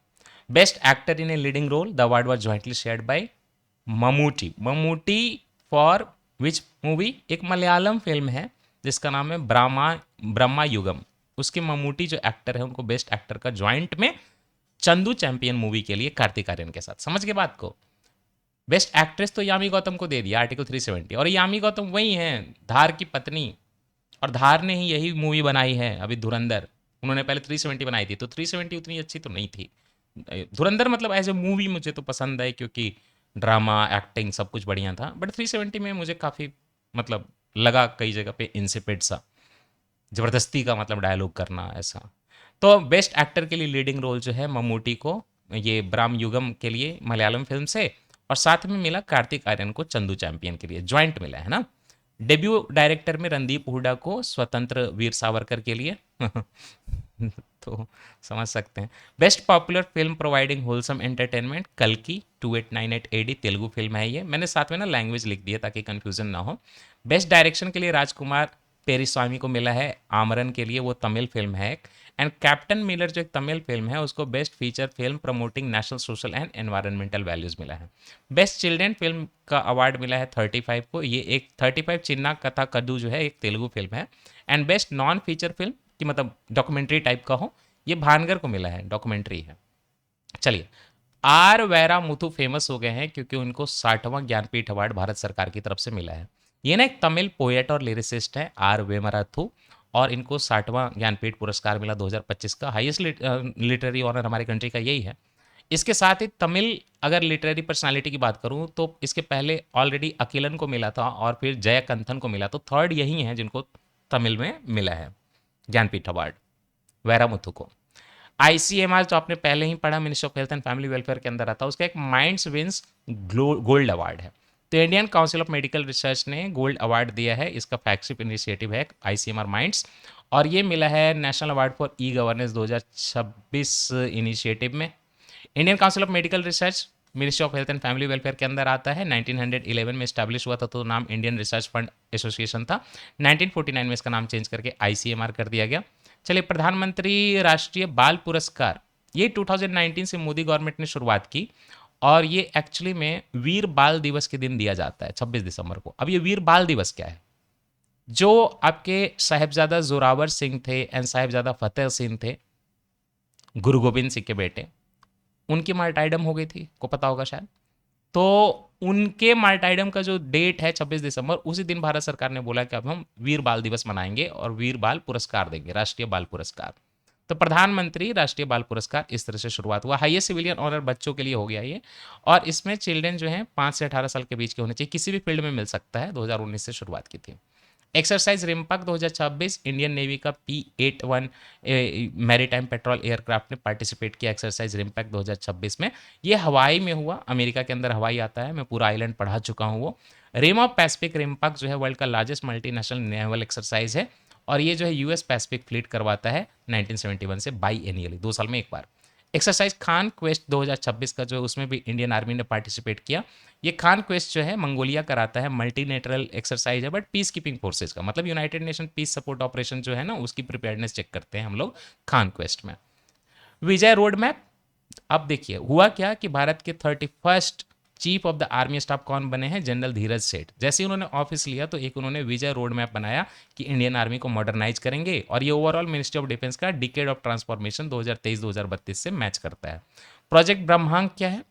Best actor in a leading role, the award was jointly shared by Mammootty. Mammootty for which movie? एक मलयालम फिल्म है जिसका नाम है ब्रह्मा युगम। उसके ममूटी जो एक्टर है उनको बेस्ट एक्टर का ज्वाइंट में चंदू चैंपियन मूवी के लिए कार्तिक आर्यन के साथ। समझ के बात को? बेस्ट एक्ट्रेस तो यामी गौतम को दे दिया आर्टिकल 370। और यामी गौतम वही हैं धार की पत्नी, और धार ने ही यही मूवी बनाई है अभी धुरंधर। उन्होंने पहले 370 बनाई थी, तो 370 उतनी अच्छी तो नहीं थी। धुरंधर मतलब एज ए मूवी मुझे तो पसंद है, क्योंकि ड्रामा एक्टिंग सब कुछ बढ़िया था, बट 370 में मुझे काफ़ी मतलब लगा कई जगह पे इंसिपिड सा, ज़बरदस्ती का मतलब डायलॉग करना ऐसा। तो बेस्ट एक्टर के लिए लीडिंग रोल जो है ममूटी को, ये ब्राह्म युगम के लिए मलयालम फिल्म से, और साथ में मिला कार्तिक आर्यन को चंदू चैंपियन के लिए, ज्वाइंट मिला है ना। डेब्यू डायरेक्टर में रणदीप हुड्डा को स्वतंत्र वीर सावरकर के लिए तो समझ सकते हैं। Best popular film providing wholesome entertainment, कल्कि 2898 एडी तेलुगु फिल्म है ये। मैंने साथ में ना लैंग्वेज लिख दिया ताकि कंफ्यूजन ना हो। बेस्ट डायरेक्शन के लिए राजकुमार पेरिस्वामी को मिला है आमरन के लिए, वो तमिल फिल्म है। एंड कैप्टन मिलर जो एक तमिल फिल्म है उसको best feature film promoting national social and environmental values मिला है। बेस्ट चिल्ड्रेन फिल्म का अवार्ड मिला है 35 को, ये एक 35 चिन्ना कथा कद्दू जो है एक तेलुगु फिल्म है। And best non feature film कि मतलब डॉक्यूमेंट्री टाइप का हो, ये भानगर को मिला है, डॉक्यूमेंट्री है। चलिए, आर वैरा मुथु फेमस हो गए हैं क्योंकि उनको 60वां ज्ञानपीठ अवार्ड भारत सरकार की तरफ से मिला है। ये ना एक तमिल पोएट और लिरिसिस्ट है आर वेमराथु, और इनको 60वां ज्ञानपीठ पुरस्कार मिला 2025 का। हाईएस्ट लिटरेरी ऑनर हमारी कंट्री का यही है। इसके साथ ही तमिल अगर लिटरेरी पर्सनालिटी की बात करूं तो इसके पहले ऑलरेडी अकिलन को मिला था, और फिर जयकंथन को मिला, तो थर्ड यही है जिनको तमिल में मिला है ज्ञानपीठ अवार्ड, वैरामुथु को। आईसीएमआर जो आपने पहले ही पढ़ा, ministry of health and family welfare के अंदर आता है, उसका एक माइंड्स विंस गोल्ड अवार्ड है। तो Indian council of medical research ने गोल्ड अवार्ड दिया है, इसका फ्लैगशिप इनिशिएटिव है आईसीएमआर माइंड्स, और ये मिला है national award for e governance 2026 initiative में। Indian council of medical research ministry of health and family welfare के अंदर आता है। 1911 में स्टैब्लिश हुआ था, तो नाम इंडियन रिसर्च फंड एसोसिएशन था। 1949 में इसका नाम चेंज करके आईसीएमआर कर दिया गया। चलिए, प्रधानमंत्री राष्ट्रीय बाल पुरस्कार ये 2019 से मोदी गवर्नमेंट ने शुरुआत की और ये एक्चुअली में वीर बाल दिवस के दिन दिया जाता है 26 दिसंबर को। अब ये वीर बाल दिवस क्या है? जो आपके साहिबजादा जोरावर सिंह थे एंड साहिबजादा फतेह सिंह थे, गुरु गोबिंद सिंह के बेटे, उनकी मार्टाइडम हो गई थी, को पता होगा शायद। तो उनके मार्टाइडम का जो डेट है 26 दिसंबर, उसी दिन भारत सरकार ने बोला कि अब हम वीर बाल दिवस मनाएंगे और वीर बाल पुरस्कार देंगे, राष्ट्रीय बाल पुरस्कार। तो प्रधानमंत्री राष्ट्रीय बाल पुरस्कार इस तरह से शुरुआत हुआ। हाईएस्ट सिविलियन ऑनर बच्चों के लिए हो गया ये, और इसमें चिल्ड्रन जो हैं 5 से 18 साल के बीच के होने चाहिए, किसी भी फील्ड में मिल सकता है। 2019 से शुरुआत की थी। एक्सरसाइज रिम्पक 2026, इंडियन नेवी का P-81 मैरीटाइम पेट्रोल एयरक्राफ्ट ने पार्टिसिपेट किया एक्सरसाइज रिम्पैक 2026 में। ये हवाई में हुआ, अमेरिका के अंदर हवाई आता है, मैं पूरा आइलैंड पढ़ा चुका हूँ वो। रिम ऑफ पैसिफिक रिम्पक जो है वर्ल्ड का लार्जेस्ट मल्टीनेशनल नेवल एक्सरसाइज है, और ये जो है यूएस पैसिफिक फ्लीट करवाता है 1971 से बाई एनियली, 2 साल में एक बार। एक्सरसाइज खान क्वेस्ट 2026 का जो है उसमें भी इंडियन आर्मी ने पार्टिसिपेट किया। ये खान क्वेस्ट जो है मंगोलिया कराता है, मल्टीनेटरल एक्सरसाइज है बट पीस कीपिंग फोर्सेज का, मतलब United Nation peace support operation जो है ना उसकी प्रिपेयर्डनेस चेक करते हैं हम लोग खान क्वेस्ट में। विजय रोड मैप, अब देखिए हुआ क्या कि भारत के 31st chief of the army staff कौन बने हैं? जनरल धीरज सेठ। जैसे ही उन्होंने ऑफिस लिया तो एक उन्होंने विजय रोड मैप बनाया कि इंडियन आर्मी को मॉडर्नाइज करेंगे, और ये ओवरऑल मिनिस्ट्री ऑफ डिफेंस का डिकेड ऑफ ट्रांसफॉर्मेशन 2023-2032 से मैच करता है। प्रोजेक्ट ब्रह्मांक क्या है?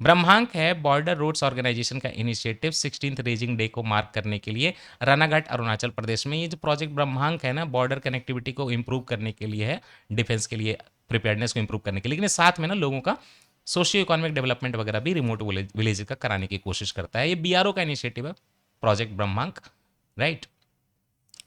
ब्रह्मांक है बॉर्डर रोड्स ऑर्गेनाइजेशन का इनिशिएटिव 16th रेजिंग डे को मार्क करने के लिए रानाघाट अरुणाचल प्रदेश में। ये जो प्रोजेक्ट ब्रह्मांक है ना, बॉर्डर कनेक्टिविटी को इंप्रूव करने के लिए है, डिफेंस के लिए प्रिपेयर्डनेस को इंप्रूव करने के लिए, लेकिन साथ में ना लोगों का सोशियो इकोनॉमिक डेवलपमेंट वगैरह भी रिमोट विलेज का कराने की कोशिश करता है। ये बीआरओ का इनिशिएटिव है प्रोजेक्ट ब्रह्मांक, राइट।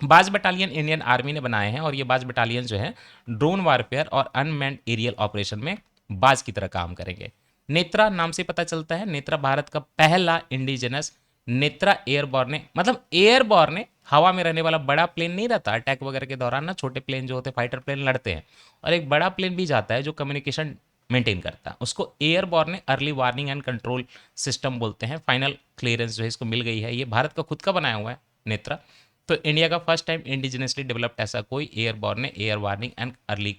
बाज बटालियन इंडियन आर्मी ने बनाए हैं, और ये बाज बटालियन जो है ड्रोन वारफेयर और अनमैन्ड एरियल ऑपरेशन में बाज की तरह काम करेंगे। नेत्रा नाम से पता चलता है, नेत्रा भारत का पहला इंडिजिनस नेत्रा एयरबॉर्न है, मतलब एयरबॉर्न है, हवा में रहने वाला बड़ा प्लेन नहीं रहता। अटैक वगैरह के दौरान ना छोटे प्लेन जो होते हैं, फाइटर प्लेन लड़ते हैं, और एक बड़ा प्लेन भी जाता है जो कम्युनिकेशन मेंटेन करता है, उसको airborne early warning and control system बोलते हैं। फाइनल क्लियरेंस जो है इसको मिल गई है, ये भारत का खुद का बनाया हुआ है नेत्रा। तो इंडिया का फर्स्ट टाइम इंडिजिनसली डेवलप्ड ऐसा कोई airborne air warning and early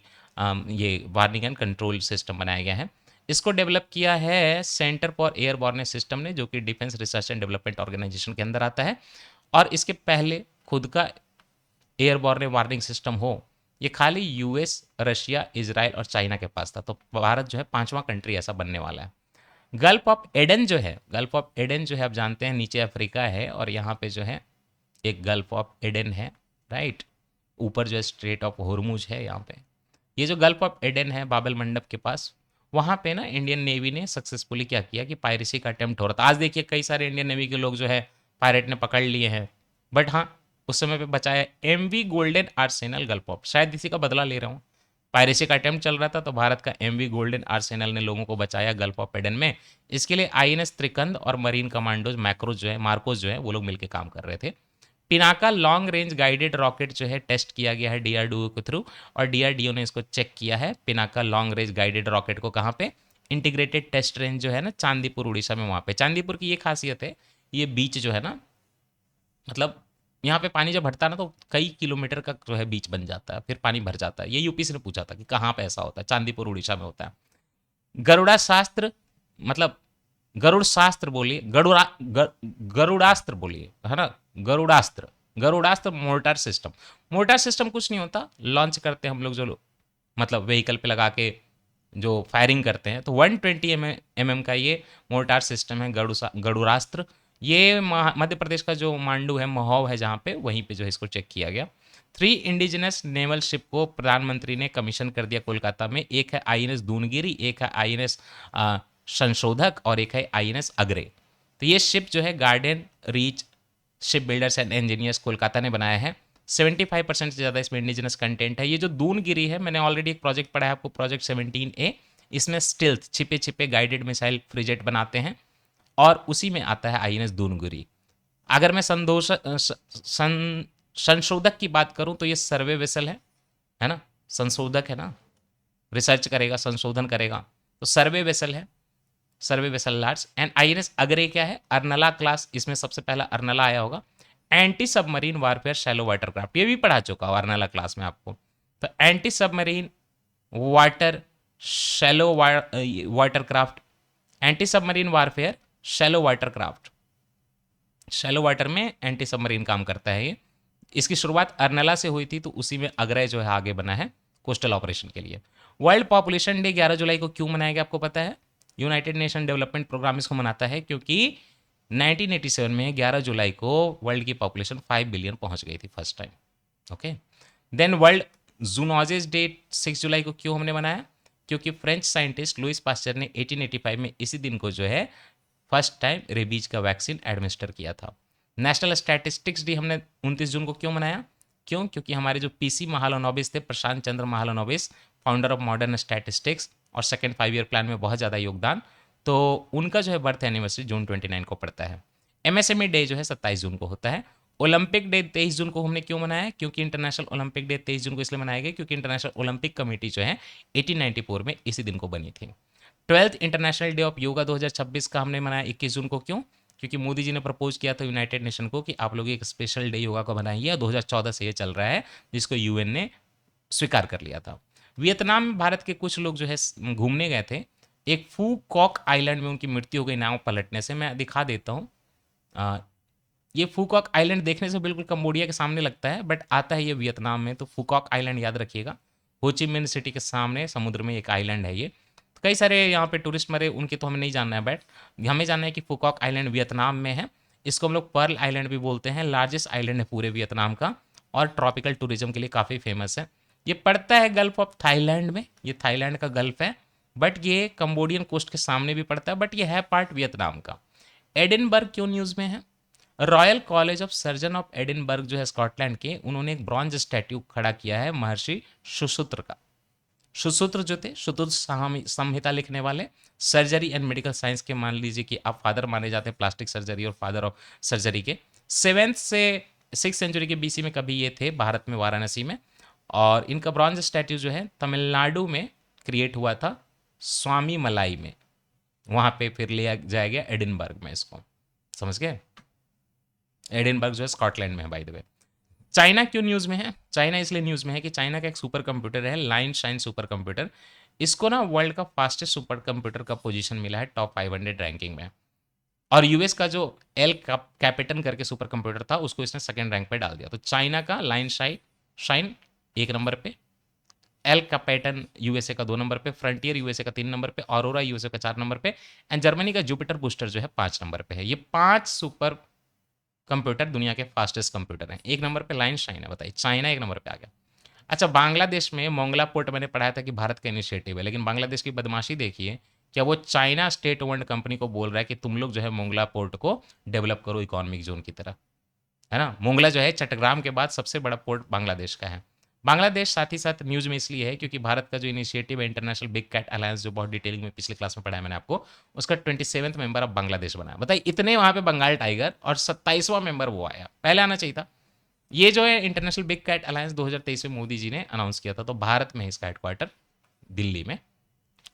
ये वार्निंग एंड कंट्रोल सिस्टम बनाया गया है। इसको डेवलप किया है सेंटर फॉर एयरबॉर्न सिस्टम ने, जो कि defence research and development organisation के अंदर आता है। और इसके पहले खुद का एयरबॉर्न वार्निंग सिस्टम हो, ये खाली यूएस, रशिया, इजराइल और चाइना के पास था। तो भारत जो है 5वां कंट्री ऐसा बनने वाला है। गल्फ ऑफ एडन जो है, गल्फ ऑफ एडन जो है आप जानते हैं नीचे अफ्रीका है, और यहाँ पे जो है एक गल्फ ऑफ एडन है, राइट। ऊपर जो है स्ट्रेट ऑफ होर्मुज है यहाँ पे। ये जो गल्फ ऑफ एडन है बाबल मंडप के पास, वहाँ पे ना इंडियन नेवी ने सक्सेसफुली क्या किया कि पायरेसी का अटेम्प्ट हो रहा था। आज देखिए कई सारे इंडियन नेवी के लोग जो है पायरेट ने पकड़ लिए हैं, बट हाँ उस समय पे बचाया MV golden arsenal gulf of, शायद इसी का बदला ले रहा हूँ। पायरेसी का अटेम्प्ट चल रहा था तो भारत का एमवी गोल्डन आर्सेनल ने लोगों को बचाया गल्फ ऑफ एडन में। इसके लिए आईएनएस त्रिकंद और मरीन कमांडोज मैक्रोज जो है मार्कोज जो है वो लोग मिलकर काम कर रहे थे। Pinaka long range guided rocket जो है टेस्ट किया गया है डीआरडीओ के थ्रू, और डीआरडीओ ने इसको चेक किया है Pinaka long range guided rocket को। कहाँ पे? इंटीग्रेटेड टेस्ट रेंज जो है ना चांदीपुर उड़ीसा में, वहाँ पे। चांदीपुर की ये खासियत है, ये बीच जो है ना, मतलब यहाँ पे पानी जब भरता है ना तो कई किलोमीटर का जो है बीच बन जाता है, फिर पानी भर जाता है। ये यूपी से ने पूछा था कि कहाँ पे ऐसा होता है, चांदीपुर उड़ीसा में होता है। गरुड़ा शास्त्र, मतलब गरुड़ शास्त्र बोलिए, गरुड़ास्त्र बोलिए, है ना, गरुड़ास्त्र। गरुड़ास्त्र मोर्टार सिस्टम, मोर्टार सिस्टम कुछ नहीं होता, लॉन्च करते हैं हम लोग जो मतलब व्हीकल पे लगा के जो फायरिंग करते हैं, तो 120 mm का ये मोर्टार सिस्टम है गरुड़ास्त्र। ये मध्य प्रदेश का जो मांडू है, महोव है जहाँ पे, वहीं पे जो है इसको चेक किया गया। 3 इंडिजिनस नेवल शिप को प्रधानमंत्री ने कमीशन कर दिया कोलकाता में। एक है आईएनएस दूनगिरी, एक है आईएनएस संशोधक, और एक है आईएनएस अग्रे। तो ये शिप जो है garden reach ship builders and engineers Kolkata ने बनाया है। 75% से ज़्यादा इसमें इंडिजिनस कंटेंट है। ये जो दूनगिरी है, मैंने ऑलरेडी एक प्रोजेक्ट पढ़ा है आपको, प्रोजेक्ट 17A। इसमें स्टिल्थ छिपे छिपे गाइडेड मिसाइल फ्रिजेट बनाते हैं, और उसी में आता है आईएनएस दूनगिरी। अगर मैं संशोधक की बात करूं तो ये सर्वे वेसल है ना, संशोधक है ना, रिसर्च करेगा, संशोधन करेगा, तो सर्वे वेसल है, सर्वे वेसल लार्ज। एंड आईएनएस अग्रे क्या है? अर्नला क्लास, इसमें सबसे पहला अर्नला आया होगा। Anti submarine warfare shallow water craft, ये भी पढ़ा चुका हूँ अर्नला क्लास में आपको। तो anti submarine water shallow water craft, anti submarine warfare shallow water craft, shallow water में एंटी सबमरीन काम करता है ये। इसकी शुरुआत अर्नला से हुई थी, तो उसी में अग्रय जो है आगे बना है कोस्टल ऑपरेशन के लिए। वर्ल्ड पॉपुलेशन डे 11 जुलाई को क्यों मनाया गया आपको पता है? यूनाइटेड नेशन डेवलपमेंट प्रोग्राम इसको मनाता है क्योंकि 1987 में 11 जुलाई को वर्ल्ड की पॉपुलेशन 5 बिलियन पहुंच गई थी first time. Okay, then world zoonosis day 6 जुलाई को क्यों हमने मनाया? क्योंकि फ्रेंच साइंटिस्ट लुइस पास्चर ने 1885 में इसी दिन को जो है फर्स्ट टाइम रेबीज का वैक्सीन एडमिनिस्टर किया था। नेशनल स्टैटिस्टिक्स डे हमने 29 जून को क्यों मनाया? क्यों? क्योंकि हमारे जो पीसी महालनोबिस थे, Prasanta Chandra Mahalanobis, founder of modern statistics और सेकेंड 5 ईयर प्लान में बहुत ज़्यादा योगदान, तो उनका जो है बर्थ एनिवर्सरी जून 29 को पड़ता है। एमएसएमई डे जो है 27 जून को होता है। ओलंपिक डे 23 जून को हमने क्यों मनाया? क्योंकि इंटरनेशनल ओलंपिक डे 23 जून को इसलिए मनाया गया क्योंकि इंटरनेशनल ओलंपिक कमेटी जो है 1894 में इसी दिन को बनी थी। 12th international day of yoga 2026 का हमने मनाया 21 जून को। क्यों? क्योंकि मोदी जी ने प्रपोज किया था यूनाइटेड नेशन को कि आप लोग एक स्पेशल डे योगा का बनाइए, 2014 से ये चल रहा है, जिसको यूएन ने स्वीकार कर लिया था। वियतनाम में भारत के कुछ लोग जो है घूमने गए थे, एक फू कॉक आइलैंड में उनकी मृत्यु हो गई नाव पलटने से। मैं दिखा देता हूँ। ये फूकॉक आइलैंड देखने से बिल्कुल कंबोडिया के सामने लगता है, बट आता है ये वियतनाम में। तो फूकॉक आइलैंड याद रखिएगा, होची मिन सिटी के सामने समुद्र में एक आइलैंड है ये। तो कई सारे यहाँ पे टूरिस्ट मरे, उनके तो हमें नहीं जानना है, बट हमें जानना है कि फूकॉक आइलैंड वियतनाम में है। इसको हम लोग पर्ल आइलैंड भी बोलते हैं, लार्जेस्ट आइलैंड है पूरे वियतनाम का और ट्रॉपिकल टूरिज्म के लिए काफ़ी फेमस है। ये पड़ता है गल्फ ऑफ थाईलैंड में, ये थाईलैंड का गल्फ है, बट ये कंबोडियन कोस्ट के सामने भी पड़ता है, बट ये है पार्ट वियतनाम का। एडिनबर्ग क्यों न्यूज़ में है? Royal college of surgeon of Edinburgh जो है स्कॉटलैंड के, उन्होंने एक ब्रॉन्ज स्टैट्यू खड़ा किया है महर्षि सुश्रुत का। सुश्रुत जो थे, श्रुत संहिता लिखने वाले, सर्जरी एंड मेडिकल साइंस के मान लीजिए कि आप फादर माने जाते हैं प्लास्टिक सर्जरी और फादर ऑफ सर्जरी के। 7th से 6th सेंचुरी के बीसी में कभी ये थे भारत में, वाराणसी में। और इनका ब्रॉन्ज स्टैट्यू जो है तमिलनाडु में क्रिएट हुआ था, स्वामी मलाई में। वहाँ पे फिर लिया जाया गया एडिनबर्ग में इसको, समझ गए? एडिनबर्ग जो है स्कॉटलैंड में है बाय द वे। चाइना क्यों न्यूज़ में है? चाइना इसलिए न्यूज़ में है कि चाइना का एक सुपर कंप्यूटर है, लाइन शाइन सुपर कंप्यूटर। इसको ना वर्ल्ड का फास्टेस्ट सुपर कंप्यूटर का पोजीशन मिला है टॉप 500 रैंकिंग में। और यूएस का जो एल कैपिटन करके सुपर कंप्यूटर था, उसको इसने सेकंड रैंक पे डाल दिया। तो चाइना का लाइन शाइन 1 नंबर पे, एल कैपिटन यूएसए का 2 नंबर पे, फ्रंटियर यूएसए का 3 नंबर पे, ऑरोरा यूएसए का 4 नंबर पे, एंड जर्मनी का जुपिटर बूस्टर जो है 5 नंबर पे है। ये 5 सुपर कंप्यूटर दुनिया के फास्टेस्ट कंप्यूटर हैं। 1 नंबर पे लाइन शाइन है, बताइए चाइना 1 नंबर पे आ गया। अच्छा, बांग्लादेश में मोंगला पोर्ट मैंने पढ़ाया था कि भारत का इनिशिएटिव है, लेकिन बांग्लादेश की बदमाशी देखिए, क्या वो चाइना स्टेट ओन्ड कंपनी को बोल रहा है कि तुम लोग जो है मोंगला पोर्ट को डेवलप करो इकोनॉमिक जोन की तरह, है ना? मोंगला जो है चट्टग्राम के बाद सबसे बड़ा पोर्ट बांग्लादेश का है। बांग्लादेश साथ ही साथ न्यूज़ में इसलिए है क्योंकि भारत का जो इनिशिएटिव है इंटरनेशनल बिग कैट अलायंस, जो बहुत डिटेलिंग में पिछले क्लास में पढ़ाया मैंने आपको, उसका 27th मेंबर अब बांग्लादेश बना है। बताइए, इतने वहाँ पे बंगाल टाइगर, और 27वां मेंबर वो आया, पहले आना चाहिए था। ये जो है इंटरनेशनल बिग कैट अलायंस 2023 में मोदी जी ने अनाउंस किया था, तो भारत में है इसका हेडक्वार्टर, दिल्ली में।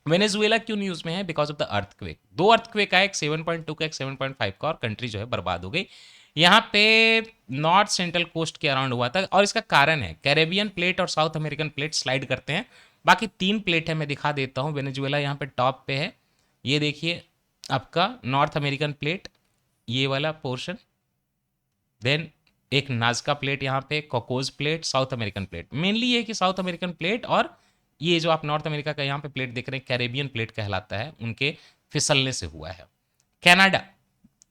वेनेजुएला क्यों न्यूज़ में है? Because of the earthquake. 2 earthquake आए, एक 7.2 का, एक 7.5 का, और कंट्री जो है बर्बाद हो गई। यहाँ पे नॉर्थ सेंट्रल कोस्ट के अराउंड हुआ था, और इसका कारण है कैरेबियन प्लेट और साउथ अमेरिकन प्लेट स्लाइड करते हैं। बाकी 3 प्लेट है, मैं दिखा देता हूँ। वेनेजुएला यहाँ पे टॉप पे है, ये देखिए आपका नॉर्थ अमेरिकन प्लेट, ये वाला पोर्शन, देन एक नाजका प्लेट यहाँ पे, Cocos plate, south American plate. Mainly ये कि साउथ अमेरिकन प्लेट और ये जो आप नॉर्थ अमेरिका का यहाँ पे प्लेट देख रहे हैं, कैरेबियन प्लेट कहलाता है, उनके फिसलने से हुआ है। Canada,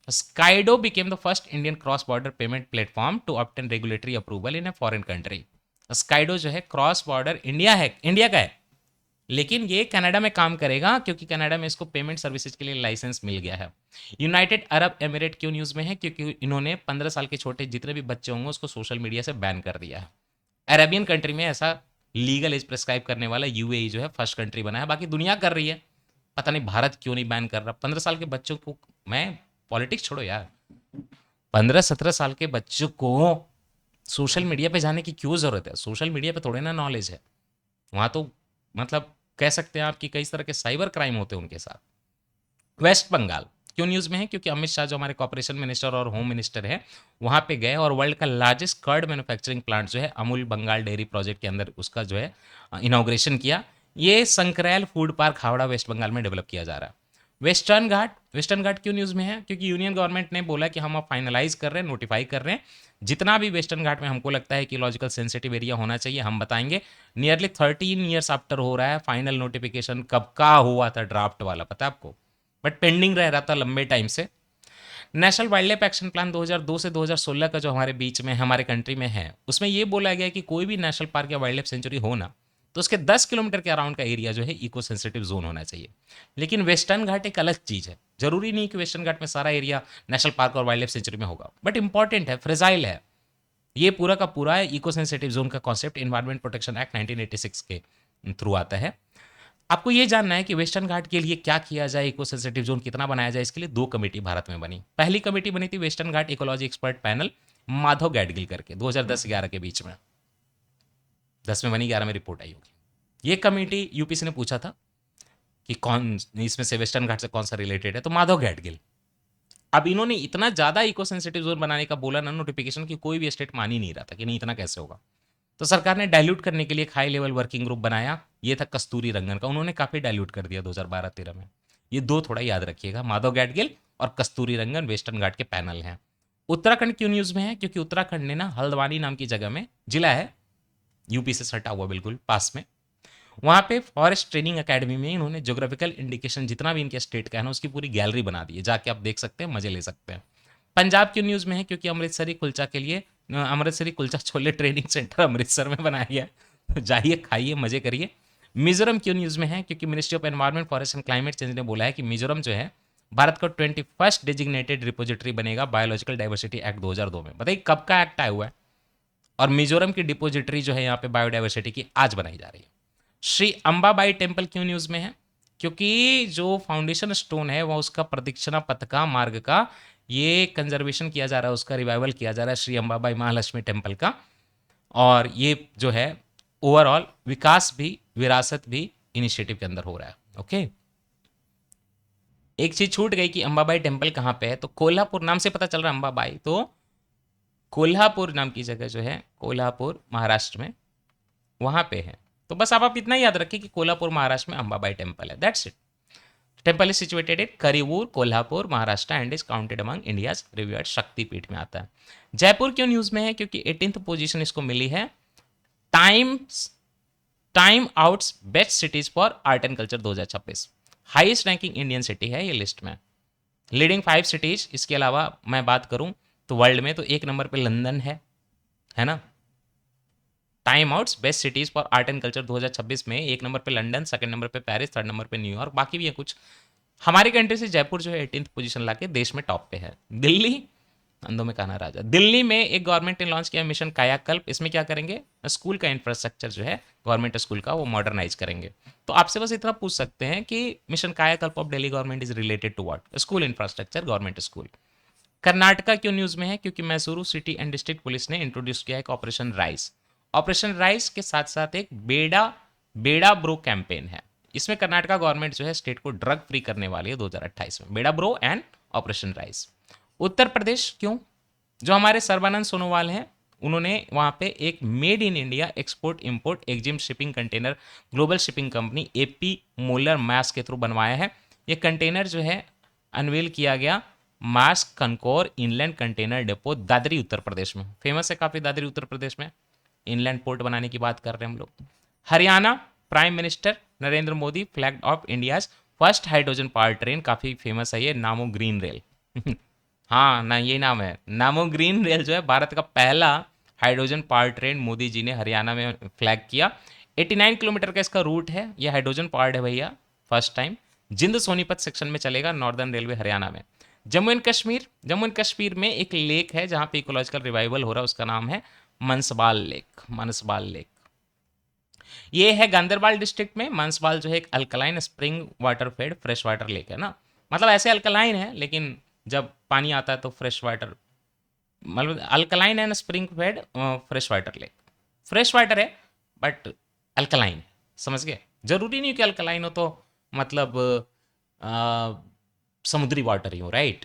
Skydo became the first Indian cross border payment platform to obtain regulatory approval in a foreign country. Skydo जो है क्रॉस बॉर्डर इंडिया है, इंडिया का है, लेकिन ये कनाडा में काम करेगा क्योंकि कनाडा में इसको पेमेंट सर्विसेज के लिए लाइसेंस मिल गया है। यूनाइटेड अरब एमिरेट क्यों न्यूज़ में है? क्योंकि इन्होंने 15 साल के छोटे जितने भी बच्चे होंगे उसको सोशल मीडिया से बैन कर दिया है। अरेबियन कंट्री में ऐसा लीगल एज प्रेस्क्राइब करने वाला यूएई जो है फर्स्ट कंट्री बना है, बाकी दुनिया कर रही है। पता नहीं भारत क्यों नहीं बैन कर रहा। 15 साल के बच्चों को, मैं पॉलिटिक्स छोड़ो यार, 15-17 साल के बच्चों को सोशल मीडिया पे जाने की क्यों ज़रूरत है? सोशल मीडिया पे थोड़े ना नॉलेज है, वहाँ तो मतलब कह सकते हैं आप कि कई तरह के साइबर क्राइम होते हैं उनके साथ। वेस्ट बंगाल क्यों न्यूज़ में है? क्योंकि अमित शाह जो हमारे कॉर्पोरेशन मिनिस्टर और होम मिनिस्टर है, वहाँ पे गए और वर्ल्ड का लार्जेस्ट कर्ड मैन्युफैक्चरिंग प्लांट जो है अमूल बंगाल डेयरी प्रोजेक्ट के अंदर, उसका जो है इनाग्रेशन किया। ये संकरैल फूड पार्क हावड़ा वेस्ट बंगाल में डेवलप किया जा रहा है। वेस्टर्न घाट क्यों न्यूज़ में है? क्योंकि यूनियन गवर्नमेंट ने बोला कि हम अब फाइनलाइज कर रहे हैं, नोटिफाई कर रहे हैं, जितना भी वेस्टर्न घाट में हमको लगता है कि लॉजिकल सेंसिटिव एरिया होना चाहिए हम बताएंगे। नियरली 13 ईयर्स आफ्टर हो रहा है, फाइनल नोटिफिकेशन कब का हुआ था ड्राफ्ट वाला पता है आपको, बट पेंडिंग रह रहा था लंबे टाइम से। National wild life action plan 2002 से 2016 का जो हमारे बीच में हमारे कंट्री में है, उसमें ये बोला गया कि कोई भी नेशनल पार्क या वाइल्ड लाइफ सेंचुरी हो ना, तो उसके 10 किलोमीटर के अराउंड का एरिया जो है इको सेंसिटिव जोन होना चाहिए। लेकिन वेस्टर्न घाट एक अलग चीज़ है, जरूरी नहीं कि वेस्टर्न घाट में सारा एरिया नेशनल पार्क और वाइल्ड लाइफ सेंचुरी में होगा, बट इंपॉर्टेंट है, फ्रेजाइल है। ये पूरा का पूरा इको सेंसिटिव जोन का कॉन्सेप्ट इन्वायरमेंट प्रोटेक्शन एक्ट 1986 के थ्रू आता है। आपको ये जानना है कि वेस्टर्न घाट के लिए क्या किया जाए, इको सेंसिटिव जोन कितना बनाया जाए, इसके लिए 2 कमेटी भारत में बनी। पहली कमेटी बनी थी वेस्टर्न घाट इकोलॉजी एक्सपर्ट पैनल, माधव गैडगिल करके, 2010-11 के बीच में। 10 में बनी, 11 में रिपोर्ट आई होगी। ये कमेटी यूपीसी ने पूछा था कि कौन इसमें से वेस्टर्न घाट से कौन सा रिलेटेड है, तो माधव गैडगिल। अब इन्होंने इतना ज्यादा इको सेंसिटिव जोन बनाने का बोला ना नोटिफिकेशन की, कोई भी स्टेट मान ही नहीं रहा था कि नहीं इतना कैसे होगा। तो सरकार ने डाइल्यूट करने के लिए एक हाई लेवल वर्किंग ग्रुप बनाया, ये था कस्तूरी रंगन का, उन्होंने काफी डाइल्यूट कर दिया 2012-13 में। ये दो थोड़ा याद रखिएगा, माधव गैडगिल और कस्तूरी रंगन वेस्टर्न घाट के पैनल हैं। उत्तराखंड क्यों न्यूज में है? क्योंकि उत्तराखंड ने ना हल्द्वानी नाम की जगह में, जिला है यूपी से सटा हुआ बिल्कुल पास में, वहाँ पे फॉरेस्ट ट्रेनिंग एकेडमी में इन्होंने ज्योग्राफिकल इंडिकेशन जितना भी इनके स्टेट का है ना, उसकी पूरी गैलरी बना दी है, जाके आप देख सकते हैं, मजे ले सकते हैं। पंजाब की न्यूज़ में है क्योंकि अमृतसरी कुलचा के लिए अमृतसरी कुलचा छोले ट्रेनिंग सेंटर अमृतसर में बनाया गया है, तो जाइए खाइए मजे करिए। मिजोरम क्यों न्यूज़ में है? क्योंकि ministry of environment forest and climate change ने बोला है कि मिजोरम जो है भारत का 21st डिजिग्नेटेड रिपोजिटरी बनेगा बायोलॉजिकल डाइवर्सिटी एक्ट 2002 में। बताइए कब का एक्ट आया हुआ है, और मिजोरम की डिपोजिटरी जो है यहाँ पे बायोडाइवर्सिटी की आज बनाई जा रही है। श्री अंबाबाई टेम्पल क्यों न्यूज़ में है? क्योंकि जो फाउंडेशन स्टोन है वह उसका प्रदक्षिणा पथ का मार्ग का ये कंजर्वेशन किया जा रहा है, उसका रिवाइवल किया जा रहा है श्री अंबाबाई महालक्ष्मी टेम्पल का। और ये जो है ओवरऑल विकास भी विरासत भी इनिशिएटिव के अंदर हो रहा है। ओके, एक चीज छूट गई कि अंबाबाई टेम्पल कहाँ पे है, तो कोल्हापुर नाम से पता चल रहा है अंबाबाई, तो कोल्हापुर नाम की जगह जो है कोल्हापुर महाराष्ट्र में वहां पे है। तो बस आप इतना ही याद रखिए कि कोल्हापुर महाराष्ट्र में अंबाबाई टेम्पल है, that's it. Temple is situated in Karveer Kolhapur Maharashtra and is counted among India's revered Shaktipeeth में आता है। जयपुर क्यों न्यूज में है? क्योंकि 18th पोजीशन इसको मिली है time outs best cities for art and culture 2026। Highest ranking Indian city है ये लिस्ट में। लीडिंग 5 सिटीज, इसके अलावा मैं बात करूं तो वर्ल्ड में तो 1 नंबर पे लंदन है ना। Time outs best cities for art and culture 2026 में 1 नंबर पे लंदन, सेकंड नंबर पे पेरिस, थर्ड नंबर पे न्यूयॉर्क, बाकी भी है कुछ। हमारी कंट्री से जयपुर जो है 18th पोजीशन लाके देश में टॉप पे है। दिल्ली, अंधों में कान्हा राजा, दिल्ली में एक गवर्नमेंट ने लॉन्च किया मिशन कायाकल्प। इसमें क्या करेंगे, स्कूल का इंफ्रास्ट्रक्चर जो है गवर्नमेंट स्कूल का वो मॉडर्नाइज करेंगे। तो आपसे बस इतना पूछ सकते हैं कि mission Kayakalp of Delhi government is related to what? School infrastructure, government school. Karnataka क्यों न्यूज में है? क्योंकि Mysuru city and district police ने इंट्रोड्यूस किया एक ऑपरेशन राइस। ऑपरेशन राइस के साथ साथ एक बेड़ा बेड़ा ब्रो कैंपेन है। इसमें कर्नाटका गवर्नमेंट जो है स्टेट को ड्रग फ्री करने वाली है 2028 में। बेड़ा bro and operation rice. Uttar Pradesh क्यों? जो हमारे सर्बानंद सोनोवाल हैं उन्होंने वहां पे एक made in India export import EXIM shipping container global shipping company AP Moller Maersk के थ्रू बनवाया है। ये कंटेनर जो है अनवील किया गया मास CONCOR inland container depot Dadri Uttar Pradesh में। फेमस है काफ़ी दादरी उत्तर प्रदेश में, इनलैंड पोर्ट बनाने की बात कर रहे हैं हम लोग। Haryana, prime minister Narendra Modi flag of India's first hydrogen power train, काफ़ी फेमस है ये, नामो ग्रीन रेल हाँ ना, ये नाम है नामो ग्रीन रेल, जो है भारत का पहला hydrogen power train Modi ji ने हरियाणा में फ्लैग किया। 89 किलोमीटर का इसका रूट है, ये हाइड्रोजन पावर्ड है भैया, फर्स्ट टाइम जिंद सोनीपत सेक्शन में चलेगा, नॉर्दर्न रेलवे हरियाणा में। जम्मू एंड कश्मीर में एक लेक है जहां पे इकोलॉजिकल रिवाइवल हो रहा है, उसका नाम है मनसबाल लेक। ये है गांदरबाल डिस्ट्रिक्ट में। मनसबाल जो है एक alkaline spring water fed fresh water lake है ना, मतलब ऐसे अल्कलाइन है लेकिन जब पानी आता है तो फ्रेश वाटर, मतलब alkaline and spring fed fresh water lake. Fresh water है बट अल्कलाइन है, समझ गए? जरूरी नहीं कि अल्कलाइन हो तो मतलब समुद्री वाटर ही हो, राइट?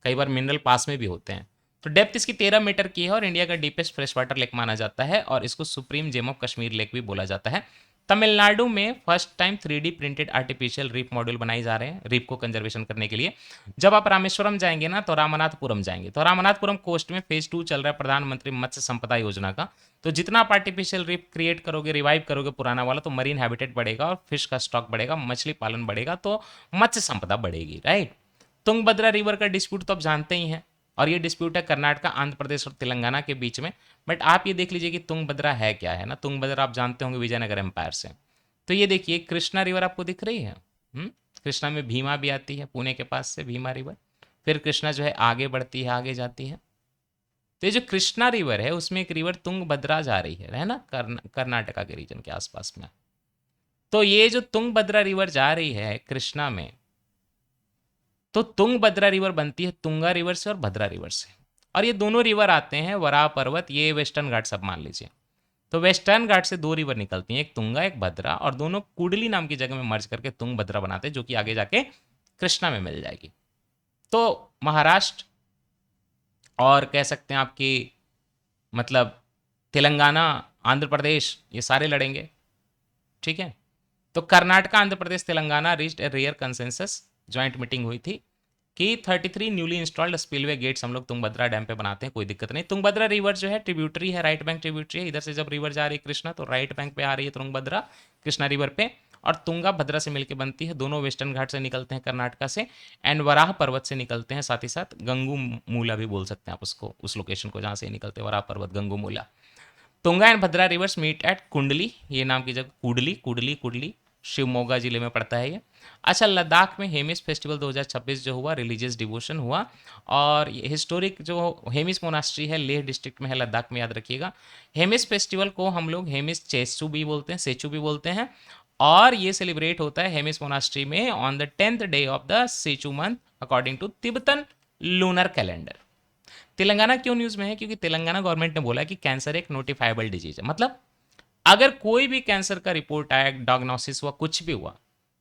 कई बार मिनरल पास में भी होते हैं। तो डेप्थ इसकी 13 मीटर की है और इंडिया का डीपेस्ट फ्रेश वाटर लेक माना जाता है और इसको supreme gem of Kashmir lake भी बोला जाता है। तमिलनाडु में first time 3D printed artificial reef module बनाए जा रहे हैं रीफ को कंजर्वेशन करने के लिए। जब आप रामेश्वरम जाएंगे ना तो रामनाथपुरम जाएंगे, तो रामनाथपुरम कोस्ट में फेज 2 चल रहा है प्रधानमंत्री मत्स्य संपदा योजना का। तो जितना आप आर्टिफिशियल रीफ क्रिएट करोगे, रिवाइव करोगे पुराना वाला, तो मरीन हैबिटेट बढ़ेगा और फिश का स्टॉक बढ़ेगा, मछली पालन बढ़ेगा, तो मत्स्य संपदा बढ़ेगी, राइट। तुंगभद्रा रिवर का डिस्प्यूट तो आप जानते ही हैं, और ये डिस्प्यूट है कर्नाटक, आंध्र प्रदेश और तेलंगाना के बीच में। बट आप ये देख लीजिए कि तुंगभद्रा है क्या है ना। तुंगभद्रा आप जानते होंगे विजयनगर एम्पायर से। तो ये देखिए कृष्णा रिवर आपको दिख रही है। कृष्णा में भीमा भी आती है, पुणे के पास से भीमा रिवर। फिर कृष्णा जो है आगे बढ़ती है, आगे जाती है। तो ये जो कृष्णा रिवर है उसमें एक रिवर तुंगभद्रा जा रही है ना, कर्नाटका के रीजन के आसपास में। तो ये जो तुंगभद्रा रिवर जा रही है कृष्णा में, तो तुंगभद्रा रिवर बनती है तुंगा रिवर से और भद्रा रिवर से, और ये दोनों रिवर आते हैं वराह पर्वत, ये वेस्टर्न घाट सब मान लीजिए। तो वेस्टर्न घाट से दो रिवर निकलती हैं, एक तुंगा एक भद्रा, और दोनों कुडली नाम की जगह में मर्ज करके तुंगभद्रा बनाते हैं, जो कि आगे जाके कृष्णा में मिल जाएगी। तो महाराष्ट्र और कह सकते हैं आपकी मतलब तेलंगाना, आंध्र प्रदेश, ये सारे लड़ेंगे, ठीक है। तो Karnataka, Andhra Pradesh, Telangana reached a rare consensus, joint meeting हुई थी कि 33 न्यूली इंस्टॉल्ड स्पिलवे गेट्स हम लोग तुंगभद्रा डैम पे बनाते हैं, कोई दिक्कत नहीं। तुंगभद्रा रिवर जो है ट्रिब्यूटरी है, राइट बैंक ट्रिब्यूटरी है। इधर से जब रिवर जा रही है कृष्णा तो राइट बैंक पे आ रही है तुंगभद्रा कृष्णा रिवर पे, और तुंगा भद्रा से मिलकर बनती है। दोनों वेस्टर्न घाट से निकलते हैं कर्नाटका से, एंड वराह पर्वत से निकलते हैं, साथ ही साथ गंगू मूला भी बोल सकते हैं आप उसको, उस लोकेशन को जहाँ से निकलते हैं Varaha Parvat, Gangu Mula. Tunga and Bhadra rivers meet at Kundli, ये नाम की जगह, कुडली कुडली कुडली, शिवमोगा जिले में पड़ता है ये। अच्छा, लद्दाख में हेमिस फेस्टिवल 2026 जो हुआ, रिलीजियस डिवोशन हुआ, और ये हिस्टोरिक जो हेमिस मोनास्ट्री है लेह डिस्ट्रिक्ट में है लद्दाख में, याद रखिएगा। हेमिस फेस्टिवल को हम लोग हेमिस चेसू भी बोलते हैं, सेचू भी बोलते हैं, और ये सेलिब्रेट होता है हेमिस मोनास्ट्री में on the 10th day of the Tsechu month according to Tibetan lunar calendar. Telangana क्यों न्यूज़ में है? क्योंकि तेलंगाना गवर्नमेंट ने बोला कि कैंसर एक नोटिफाइबल डिजीज है, मतलब अगर कोई भी कैंसर का रिपोर्ट आया, डायग्नोसिस हुआ, कुछ भी हुआ,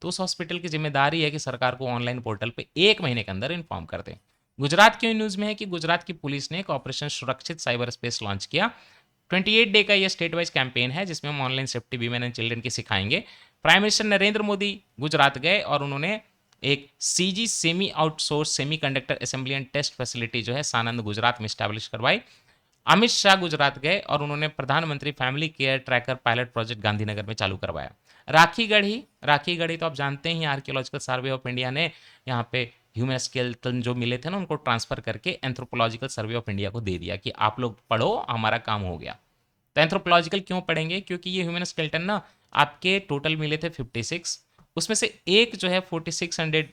तो उस हॉस्पिटल की जिम्मेदारी है कि सरकार को ऑनलाइन पोर्टल पे 1 महीने के अंदर इन्फॉर्म कर दें। गुजरात क्यों न्यूज़ में है? कि गुजरात की पुलिस ने एक ऑपरेशन सुरक्षित साइबर स्पेस लॉन्च किया। 28 डे का ये स्टेट वाइज कैंपेन है जिसमें हम online safety women and children की सिखाएंगे। प्राइम मिनिस्टर नरेंद्र मोदी गुजरात गए और उन्होंने एक CG semi outsource semiconductor assembly and test facility जो है सानंद गुजरात में स्टैब्लिश करवाई। अमित शाह गुजरात गए और उन्होंने प्रधानमंत्री family care tracker pilot project Gandhinagar में चालू करवाया। राखी गढ़ी तो आप जानते हैं, आर्कियोलॉजिकल सर्वे ऑफ इंडिया ने यहाँ पे ह्यूमन स्केलेटन जो मिले थे ना उनको ट्रांसफर करके एंथ्रोपोलॉजिकल सर्वे ऑफ इंडिया को दे दिया कि आप लोग पढ़ो, हमारा काम हो गया। तो एंथ्रोपोलॉजिकल क्यों पढ़ेंगे? क्योंकि ये ह्यूमन स्केलेटन ना आपके टोटल मिले थे 56, उसमें से एक जो है 4600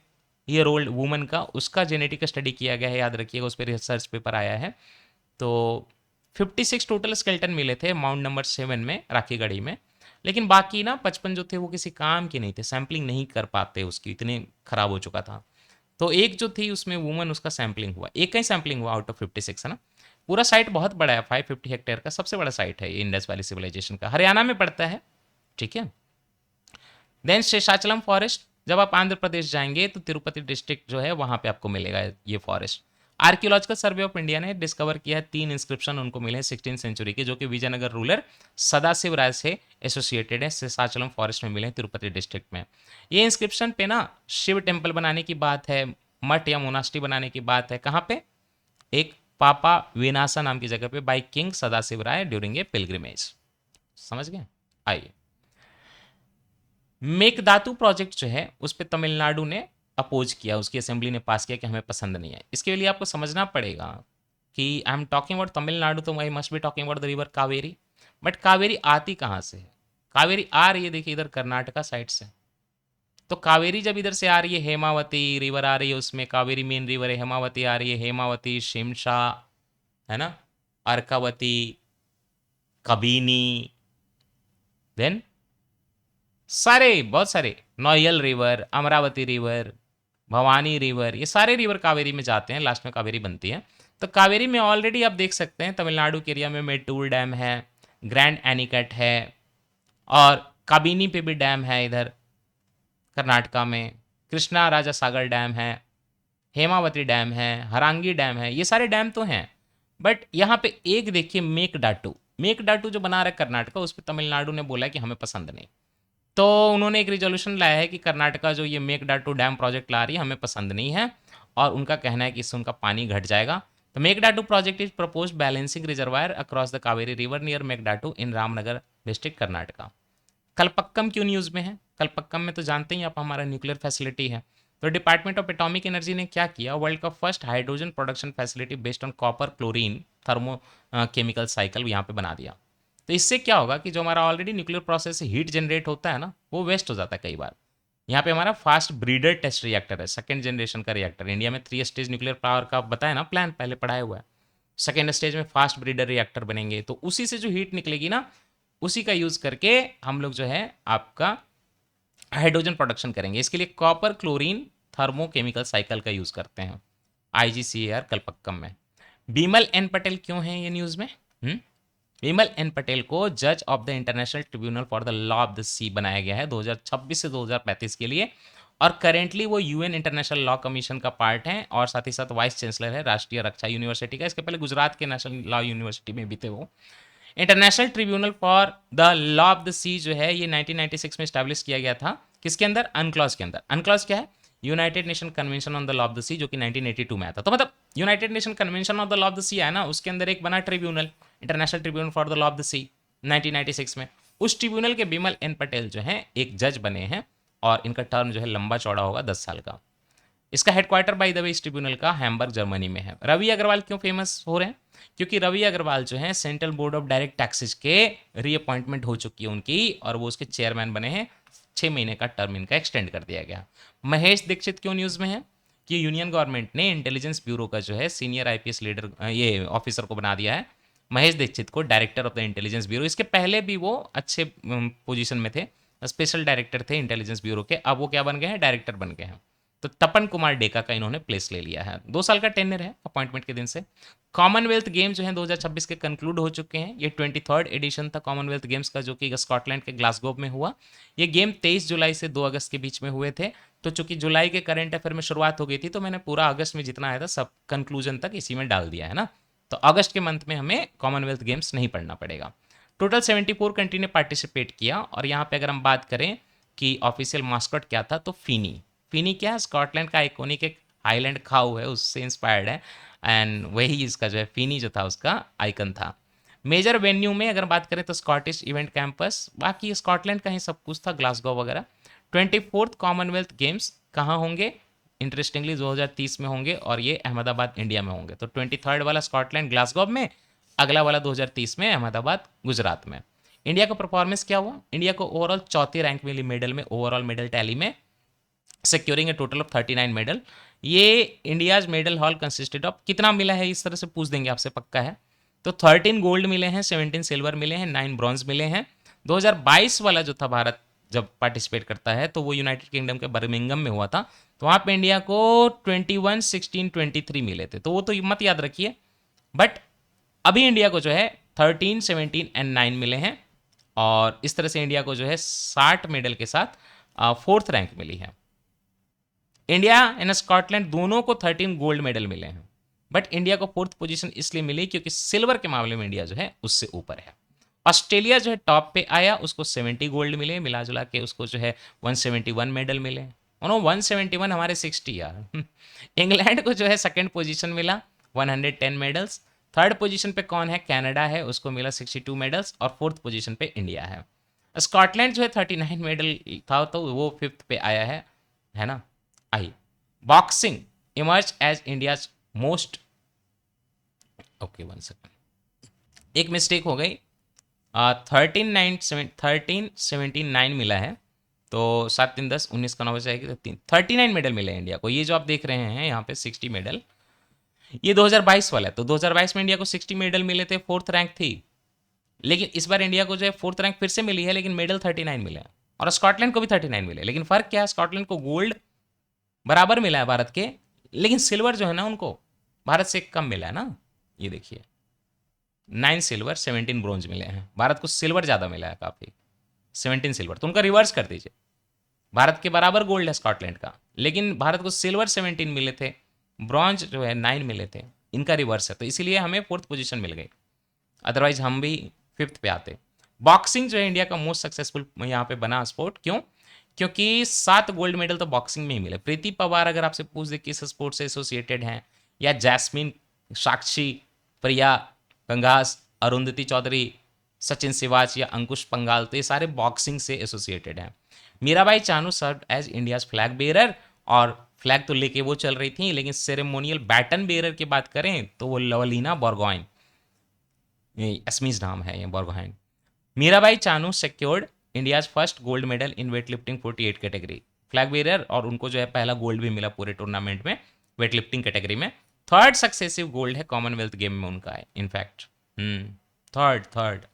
ईयर ओल्ड वुमन का, उसका जेनेटिक स्टडी किया गया है, याद रखिएगा, उस पर रिसर्च पेपर आया है। तो 56 टोटल स्केलेटन मिले थे माउंट नंबर 7 में, राखीगढ़ी में। लेकिन बाकी ना 55 जो थे वो किसी काम के नहीं थे, सैम्पलिंग नहीं कर पाते उसकी, इतने खराब हो चुका था। तो एक जो थी उसमें वुमन, उसका सैम्पलिंग हुआ, एक ही सैम्पलिंग हुआ आउट ऑफ 56, है ना। पूरा साइट बहुत बड़ा है, 550 हेक्टेयर का सबसे बड़ा साइट है ये इंडस वैली सिविलाइजेशन का, हरियाणा में पड़ता है, ठीक है। देन शेषाचलम फॉरेस्ट, जब आप आंध्र प्रदेश जाएंगे तो तिरुपति डिस्ट्रिक्ट जो है वहां पे आपको मिलेगा ये forest. Archaeological survey of India ने डिस्कवर किया है 3 इंस्क्रिप्शन उनको मिले हैं 16th सेंचुरी के, जो कि विजयनगर रूलर सदाशिव राय से एसोसिएटेड है, शेषाचलम फॉरेस्ट में मिले हैं तिरुपति डिस्ट्रिक्ट में। ये इंस्क्रिप्शन पे ना शिव टेम्पल बनाने की बात है, मठ या मोनास्ट्री बनाने की बात है, कहाँ पे? एक पापा विनासा नाम की जगह पे, by king Sadashiva Raya during a pilgrimage. समझ गए? आइए, मेकदातु प्रोजेक्ट जो है उस पर तमिलनाडु ने अपोज किया, उसकी असेंबली ने पास किया कि हमें पसंद नहीं है। इसके लिए आपको समझना पड़ेगा कि I am talking about Tamil Nadu, तो I must be talking about the river Kaveri. But Kaveri आती कहाँ से है? कावेरी आ रही है, देखिए इधर कर्नाटका साइड से। तो कावेरी जब इधर से आ रही है, हेमावती रिवर आ रही है, उसमें कावेरी मेन रिवर है, हेमावती आ रही है, हेमावती, शिमशा, है ना, अर्कावती, कबीनी, देन सारे, बहुत सारे, Noyyal river, Amaravati river, Bhavani river, ये सारे रिवर कावेरी में जाते हैं, लास्ट में कावेरी बनती है। तो कावेरी में ऑलरेडी आप देख सकते हैं तमिलनाडु के एरिया में मेट्टूर डैम है, ग्रैंड एनिकट है, और काबिनी पे भी डैम है इधर कर्नाटका में, कृष्णा राजा सागर डैम है, हेमावती डैम है, हरांगी डैम है, ये सारे डैम तो हैं। बट यहाँ पे एक देखिए मेक डाटू जो बना रहा है कर्नाटका, उस पर तमिलनाडु ने बोला है कि हमें पसंद नहीं। तो उन्होंने एक रिजोल्यूशन लाया है कि कर्नाटका जो ये मेकडाटू डैम प्रोजेक्ट ला रही है हमें पसंद नहीं है, और उनका कहना है कि इससे उनका पानी घट जाएगा। तो Mekedatu project is propose balancing reservoir across the Kaveri river near Mekedatu in Ramanagara district Karnataka. Kalpakkam क्यों न्यूज़ में है? कलपक्कम में तो जानते ही आप हमारा न्यूक्लियर फैसिलिटी है। तो डिपार्टमेंट ऑफ एटॉमिक एनर्जी ने क्या किया, वर्ल्ड का first hydrogen production facility based on copper chlorine thermo chemical cycle यहाँ पे बना दिया। तो इससे क्या होगा कि जो हमारा ऑलरेडी न्यूक्लियर प्रोसेस से हीट जनरेट होता है ना, वो वेस्ट हो जाता है कई बार। यहाँ पे हमारा फास्ट ब्रीडर टेस्ट रिएक्टर है, सेकेंड जनरेशन का रिएक्टर। इंडिया में 3 स्टेज न्यूक्लियर पावर का बताया ना प्लान, पहले पढ़ाया हुआ है। सेकेंड स्टेज में फास्ट ब्रीडर रिएक्टर बनेंगे, तो उसी से जो हीट निकलेगी ना, उसी का यूज़ करके हम लोग जो है आपका हाइड्रोजन प्रोडक्शन करेंगे। इसके लिए कॉपर क्लोरीन थर्मोकेमिकल साइकिल का यूज़ करते हैं IGCAR कलपक्कम में। बीमल एन पटेल क्यों है ये न्यूज़ में? बीमल एन पटेल को जज of the international tribunal for the law of the sea बनाया गया है 2026 से 2035 के लिए, और करेंटली वो UN इंटरनेशनल लॉ कमीशन का पार्ट हैं, और साथ ही साथ वाइस चांसलर है राष्ट्रीय रक्षा यूनिवर्सिटी का। इसके पहले गुजरात के नेशनल लॉ यूनिवर्सिटी में भी थे वो। International tribunal for the law of the sea जो है ये 1996 में स्टैब्लिश किया गया था। किसके अंदर? अनक्लॉज के अंदर। अनक्लॉज क्या है? United nation convention on the law of the sea, जो कि 1982 में आया था। तो मतलब United nation convention on the law of the sea है ना, उसके अंदर एक बना tribunal, international tribunal for the law of the sea 1996 में। उस ट्रिब्यूनल के बिमल एन पटेल जो हैं एक जज बने हैं, और इनका टर्म जो है लंबा चौड़ा होगा 10 साल का। इसका हेडक्वार्टर बाय द वे इस ट्रिब्यूनल का हैम्बर्ग जर्मनी में है। रवि अग्रवाल क्यों फेमस हो रहे हैं? क्योंकि रवि अग्रवाल जो है central board of direct taxes के रीअपॉइंटमेंट हो चुकी है उनकी, और वो उसके चेयरमैन बने हैं। 6 महीने का टर्म इनका एक्सटेंड कर दिया गया। महेश दीक्षित क्यों न्यूज़ में है? कि यूनियन गवर्नमेंट ने इंटेलिजेंस ब्यूरो का जो है सीनियर IPS लीडर ये ऑफिसर को बना दिया है महेश दीक्षित को director of the intelligence bureau. इसके पहले भी वो अच्छे पोजीशन में थे, स्पेशल डायरेक्टर थे इंटेलिजेंस ब्यूरो के, अब वो क्या बन गए हैं? डायरेक्टर बन गए हैं। तो तपन कुमार डेका का इन्होंने प्लेस ले लिया है। 2 साल का टेन्योर है अपॉइंटमेंट के दिन से। कॉमनवेल्थ गेम जो है 2026 के कंक्लूड हो चुके हैं। ये 23rd एडिशन था कॉमनवेल्थ गेम्स का, जो कि स्कॉटलैंड के ग्लासगो में हुआ। ये गेम 23 जुलाई से 2 अगस्त के बीच में हुए थे। तो चूंकि जुलाई के करंट अफेयर में शुरुआत हो गई थी, तो मैंने पूरा अगस्त में जितना आया था सब कंक्लूजन तक इसी में डाल दिया है ना। तो अगस्त के मंथ में हमें कॉमनवेल्थ गेम्स नहीं पढ़ना पड़ेगा। टोटल 74 कंट्री ने पार्टिसिपेट किया, और यहाँ पे अगर हम बात करें कि ऑफिशियल मास्कट क्या था, तो फीनी। फीनी क्या है? स्कॉटलैंड का आइकॉनिक एक हाईलैंड खाऊ है, उससे इंस्पायर्ड है, एंड वही इसका जो है फीनी जो था उसका आइकन था। मेजर वेन्यू में अगर बात करें तो स्कॉटिश इवेंट कैंपस, बाकी स्कॉटलैंड का ही सब कुछ था, ग्लासगो वगैरह। 24th कॉमनवेल्थ गेम्स कहाँ होंगे? इंटरेस्टिंगली 2030 में होंगे, और ये अहमदाबाद इंडिया में होंगे। तो 23rd वाला स्कॉटलैंड ग्लासगो में, अगला वाला 2030 में अहमदाबाद गुजरात में। इंडिया का परफॉर्मेंस क्या हुआ? इंडिया को ओवरऑल 4थी रैंक मिली मेडल में, ओवरऑल मेडल टैली में, securing a total of 39 medal. ये India's medal haul consisted of, कितना मिला है इस तरह से पूछ देंगे आपसे, पक्का है। तो 13 गोल्ड मिले हैं, 17 सिल्वर मिले हैं, 9 ब्रॉन्ज मिले हैं। 2022 वाला जो था भारत जब पार्टिसिपेट करता है, तो वो यूनाइटेड किंगडम के बर्मिंघम में हुआ था। तो वहाँ पे इंडिया को 21, 16, 23 मिले थे, तो वो तो मत याद रखिए। बट अभी इंडिया को जो है 13, 17 एंड 9 मिले हैं, और इस तरह से इंडिया को जो है 60 मेडल के साथ 4th रैंक मिली है। इंडिया एंड स्कॉटलैंड दोनों को 13 गोल्ड मेडल मिले हैं, बट इंडिया को 4th पोजीशन इसलिए मिली क्योंकि सिल्वर के मामले में इंडिया जो है उससे ऊपर है। ऑस्ट्रेलिया जो है टॉप पे आया, उसको 70 गोल्ड मिले, मिला जुला के उसको जो है 171 मेडल मिले। 171 हमारे 60 यार। इंग्लैंड को जो है सेकंड पोजीशन मिला, 110 मेडल्स। थर्ड पोजीशन पे कौन है? कनाडा है, उसको मिला 62 मेडल्स, और 4th पोजीशन पे इंडिया है। स्कॉटलैंड जो है 39 मेडल था, तो वो 5th पे आया है ना। I boxing emerge as India's most, okay 1 second, एक मिस्टेक हो गई। 13, 17, 9 मिला है, तो 7, 3, 10, 19 का 9 बचाएगी तो 39 मेडल मिले इंडिया को। ये जो आप देख रहे हैं यहाँ पे 60 मेडल, ये 2022 वाला है। तो 2022 में इंडिया को 60 मेडल मिले थे, 4th रैंक थी। लेकिन इस बार इंडिया को जो है 4th रैंक फिर से मिली है, लेकिन मेडल 39 मिले हैं, और स्कॉटलैंड को भी 39 मिले। लेकिन फर्क क्या है? स्कॉटलैंड को गोल्ड बराबर मिला है भारत के, लेकिन सिल्वर जो है ना उनको भारत से कम मिला है ना। ये देखिए 9 सिल्वर 17 ब्रोंज मिले हैं, भारत को सिल्वर ज़्यादा मिला है काफ़ी, 17 सिल्वर। तो उनका रिवर्स कर दीजिए, भारत के बराबर गोल्ड है स्कॉटलैंड का, लेकिन भारत को सिल्वर 17 मिले थे, ब्रॉन्ज जो है 9 मिले थे। इनका रिवर्स है, तो इसीलिए हमें 4th पोजीशन मिल गई, अदरवाइज हम भी 5th पे आते। बॉक्सिंग जो है इंडिया का मोस्ट सक्सेसफुल यहाँ पे बना स्पोर्ट, क्यों? क्योंकि 7 गोल्ड मेडल तो बॉक्सिंग में ही मिले। प्रीति पवार अगर आपसे पूछ दे किस स्पोर्ट से एसोसिएटेड हैं, या जैस्मिन, साक्षी, प्रिया गंगास, अरुंधति चौधरी, सचिन सिवाच या अंकुश पंगाल, तो ये सारे बॉक्सिंग से एसोसिएटेड हैं। Mirabai Chanu serve as India's flag bearer, और फ्लैग तो लेके वो चल रही थी, लेकिन सेरेमोनियल बैटन बेरर की बात करें तो वो लवलीना बोरगोहाइन, एस्मीज नाम है ये Borgohain. Mirabai Chanu secured India's first gold medal in weightlifting 48 category, flag bearer, और उनको जो है पहला गोल्ड भी मिला पूरे टूर्नामेंट में वेट लिफ्टिंग कैटेगरी में। थर्ड सक्सेसिव गोल्ड है कॉमनवेल्थ गेम में उनका है इनफैक्ट, थर्ड।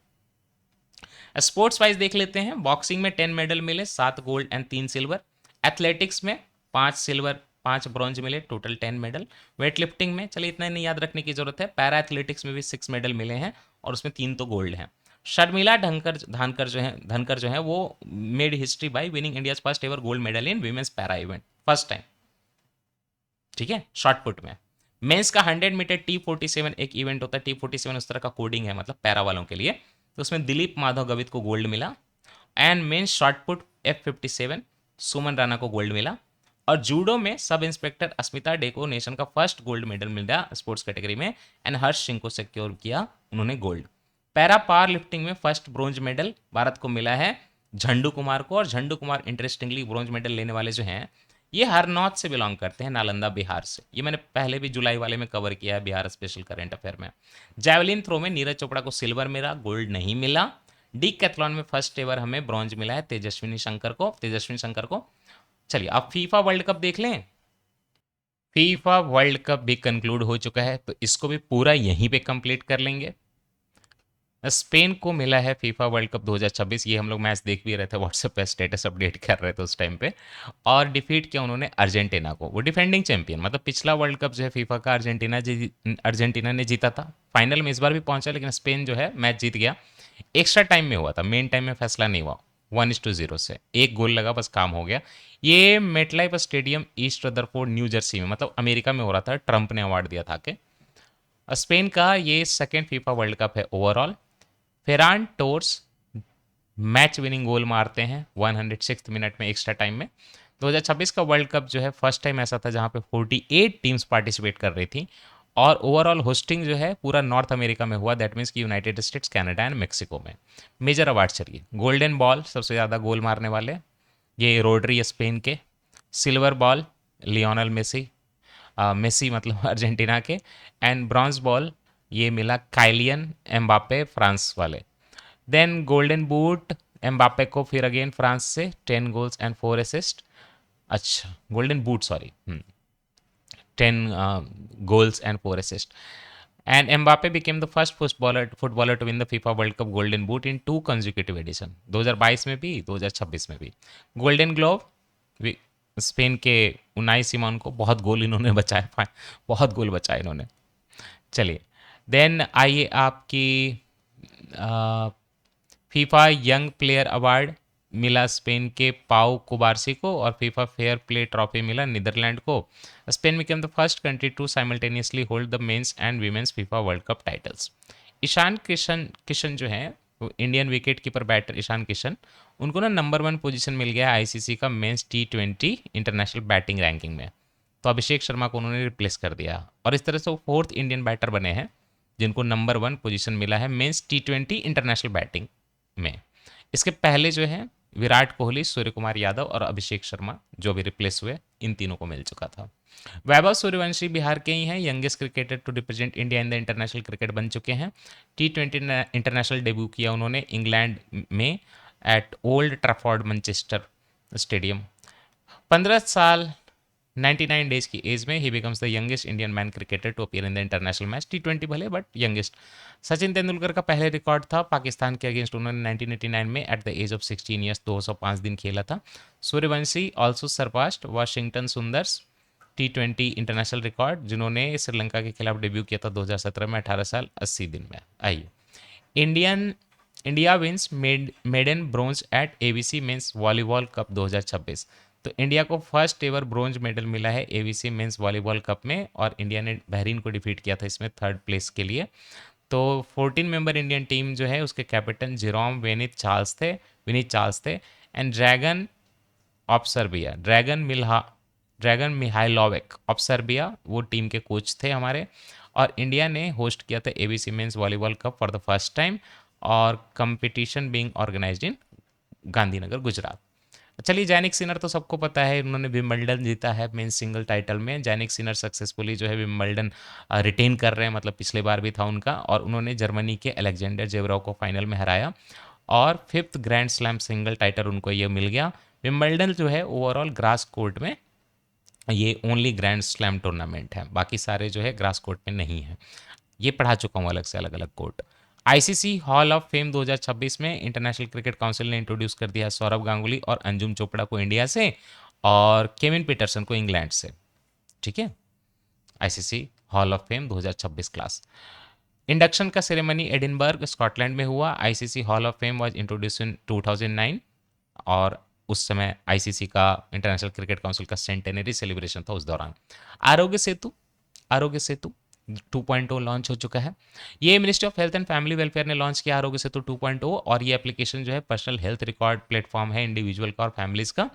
स्पोर्ट्स वाइज देख लेते हैं, बॉक्सिंग में 10 मेडल मिले, 7 गोल्ड एंड 3 सिल्वर। एथलेटिक्स में 5 सिल्वर 5 ब्रॉन्ज मिले, टोटल 10 मेडल। वेट लिफ्टिंग में चलिए इतना नहीं याद रखने की जरूरत है, पैरा एथलेटिक्स में भी 6 मेडल मिले हैं और उसमें 3 तो गोल्ड हैं। शर्मिला धनकर जो है वो made history by winning India's first ever gold medal in women's para event, first time. ठीक है, शॉर्ट पुट में मेंस का 100 मीटर T47 एक इवेंट होता है, T47 उस तरह का कोडिंग है, मतलब पैरा वालों के लिए, तो उसमें दिलीप माधव गवित को गोल्ड मिला। And men's shot put F57 Suman Rana को गोल्ड मिला। और जूडो में सब इंस्पेक्टर अस्मिता डे को नेशन का फर्स्ट गोल्ड मेडल मिला स्पोर्ट्स कैटेगरी में, एंड हर्ष सिंह को सिक्योर किया उन्होंने गोल्ड। पैरा पावर लिफ्टिंग में फर्स्ट ब्रोंज मेडल भारत को मिला है झंडू कुमार को, और Jhandu Kumar interestingly bronze medal लेने वाले जो हैं ये हरनौत से बिलोंग करते हैं, नालंदा बिहार से। ये मैंने पहले भी जुलाई वाले में कवर किया है बिहार स्पेशल करंट अफेयर में। जैवलिन थ्रो में नीरज चोपड़ा को सिल्वर मिला, गोल्ड नहीं मिला। डीकैथलॉन में फर्स्ट एवर हमें ब्रॉन्ज मिला है तेजस्विनी शंकर को। चलिए अब फीफा वर्ल्ड कप देख लें। फीफा वर्ल्ड कप भी कंक्लूड हो चुका है, तो इसको भी पूरा यहीं पे कंप्लीट कर लेंगे। स्पेन को मिला है फीफा वर्ल्ड कप 2026, ये हम लोग मैच देख भी रहे थे, व्हाट्सएप पे स्टेटस अपडेट कर रहे थे उस टाइम पे। और डिफीट किया उन्होंने अर्जेंटीना को, वो डिफेंडिंग चैंपियन, मतलब पिछला वर्ल्ड कप जो है फीफा का अर्जेंटीना ने जीता था, फाइनल में इस बार भी पहुंचा, लेकिन स्पेन जो है मैच जीत गया। एक्स्ट्रा टाइम में हुआ था, मेन टाइम में फैसला नहीं हुआ, 1-0 से एक गोल लगा, बस काम हो गया। ये MetLife stadium east Rutherford new Jersey में, मतलब अमेरिका में हो रहा था, ट्रंप ने अवार्ड दिया था कि स्पेन का ये सेकेंड फीफा वर्ल्ड कप है overall. Ferran Torres match winning goal मारते हैं 106 मिनट में एक्स्ट्रा टाइम में। 2026 का वर्ल्ड कप जो है फर्स्ट टाइम ऐसा था जहां पे 48 टीम्स पार्टिसिपेट कर रही थी, और ओवरऑल होस्टिंग जो है पूरा नॉर्थ अमेरिका में हुआ, दैट मीन्स कि United States, Canada and Mexico में। मेजर अवार्ड चलिए, गोल्डन बॉल सबसे ज़्यादा गोल मारने वाले ये रोड्री स्पेन के, silver ball Lionel Messi, Messi मतलब अर्जेंटीना के, एंड ब्रॉन्ज बॉल ये मिला काइलियन एम्बापे फ्रांस वाले। देन गोल्डन बूट एम्बापे को फिर अगेन फ्रांस से 10 गोल्स एंड 4 असिस्ट, अच्छा golden boot sorry 10 goals and 4 assists. And Mbappe became the first footballer to win the FIFA World Cup Golden Boot in 2 consecutive edition, 2022 में भी 2026 में भी। गोल्डन ग्लोव स्पेन के उनाई सिमोन को, बहुत गोल इन्होंने बचाए, बहुत गोल बचाए इन्होंने। चलिए देन आइए आपकी फीफा यंग प्लेयर अवार्ड मिला स्पेन के पाउ कुबार्सी को, और फीफा फेयर प्ले ट्रॉफी मिला नीदरलैंड को। Spain became the first country to simultaneously hold the men's and women's FIFA world Cup titles. Ishan Kishan जो है Indian wicket keeper batter Ishan Kishan, उनको ना नंबर 1 पोजीशन मिल गया आईसीसी का mains T20 international batting ranking में, तो अभिषेक शर्मा को उन्होंने रिप्लेस कर दिया, और इस तरह से वो 4th इंडियन बैटर बने हैं जिनको नंबर 1 पोजीशन मिला है मेंस T20 इंटरनेशनल बैटिंग में। इसके पहले जो है विराट कोहली, सूर्य कुमार यादव और अभिषेक शर्मा जो भी रिप्लेस हुए, इन तीनों को मिल चुका था। वैभव सूर्यवंशी बिहार के ही हैं, youngest cricketer to represent India in the international cricket बन चुके हैं। T20 इंटरनेशनल डेब्यू किया उन्होंने इंग्लैंड में at Old Trafford Manchester stadium. 15 साल 99 डेज की एज में ही becomes the youngest Indian man cricketer to appear in the international match, T20 भले बट यंगेस्ट। सचिन तेंदुलकर का पहले रिकॉर्ड था पाकिस्तान के अगेंस्ट, उन्होंने 1989 में at the age of 16 years 205 दिन खेला था। Suryavanshi also surpassed Washington Sundar's T20 international record, जिन्होंने श्रीलंका के खिलाफ डेब्यू किया था 2017 में 18 साल 80 दिन में। आइए India wins maiden bronze at ABC men's volleyball cup 2026, तो इंडिया को फर्स्ट एवर ब्रोंज मेडल मिला है एवीसी मेंस वॉलीबॉल कप में, और इंडिया ने बहरीन को डिफीट किया था इसमें थर्ड प्लेस के लिए। तो 14 मेंबर इंडियन टीम जो है उसके कैप्टन जेरोम विनीत चार्ल्स थे and of Serbia Dragan Mihailovic of Serbia वो टीम के कोच थे हमारे। और इंडिया ने होस्ट किया था ABC men's volleyball cup for the first time, और competition being organised in Gandhinagar Gujarat. चलिए, जैनिक सिनर तो सबको पता है, उन्होंने विंबलडन जीता है मेन सिंगल टाइटल में। जैनिक सिनर सक्सेसफुली जो है विंबलडन रिटेन कर रहे हैं, मतलब पिछले बार भी था उनका, और उन्होंने जर्मनी के अलेक्जेंडर जेवरोव को फाइनल में हराया और fifth grand slam single title उनको ये मिल गया। विंबलडन जो है ओवरऑल ग्रास कोर्ट में ये ओनली ग्रैंड स्लैम टूर्नामेंट है, बाकी सारे जो है ग्रास कोर्ट में नहीं है। ये पढ़ा चुका हूँ अलग से अलग अलग court. ICC hall of fame 2026 में इंटरनेशनल क्रिकेट काउंसिल ने इंट्रोड्यूस कर दिया सौरभ गांगुली और अंजुम चोपड़ा को इंडिया से और केविन पीटरसन को इंग्लैंड से। ठीक है, ICC hall of fame 2026 class. Induction का सेरेमनी एडिनबर्ग स्कॉटलैंड में हुआ। ICC hall of fame was introduce इन 2009 और उस समय आईसीसी का इंटरनेशनल क्रिकेट काउंसिल का सेंटेनरी सेलिब्रेशन था उस दौरान। आरोग्य सेतु 2.0 लॉन्च हो चुका है। ये ministry of health and family welfare ने लॉन्च किया आरोग्य सेतु 2.0, और ये एप्लीकेशन जो है पर्सनल हेल्थ रिकॉर्ड प्लेटफॉर्म है इंडिविजुअल का और फैमिलीज का,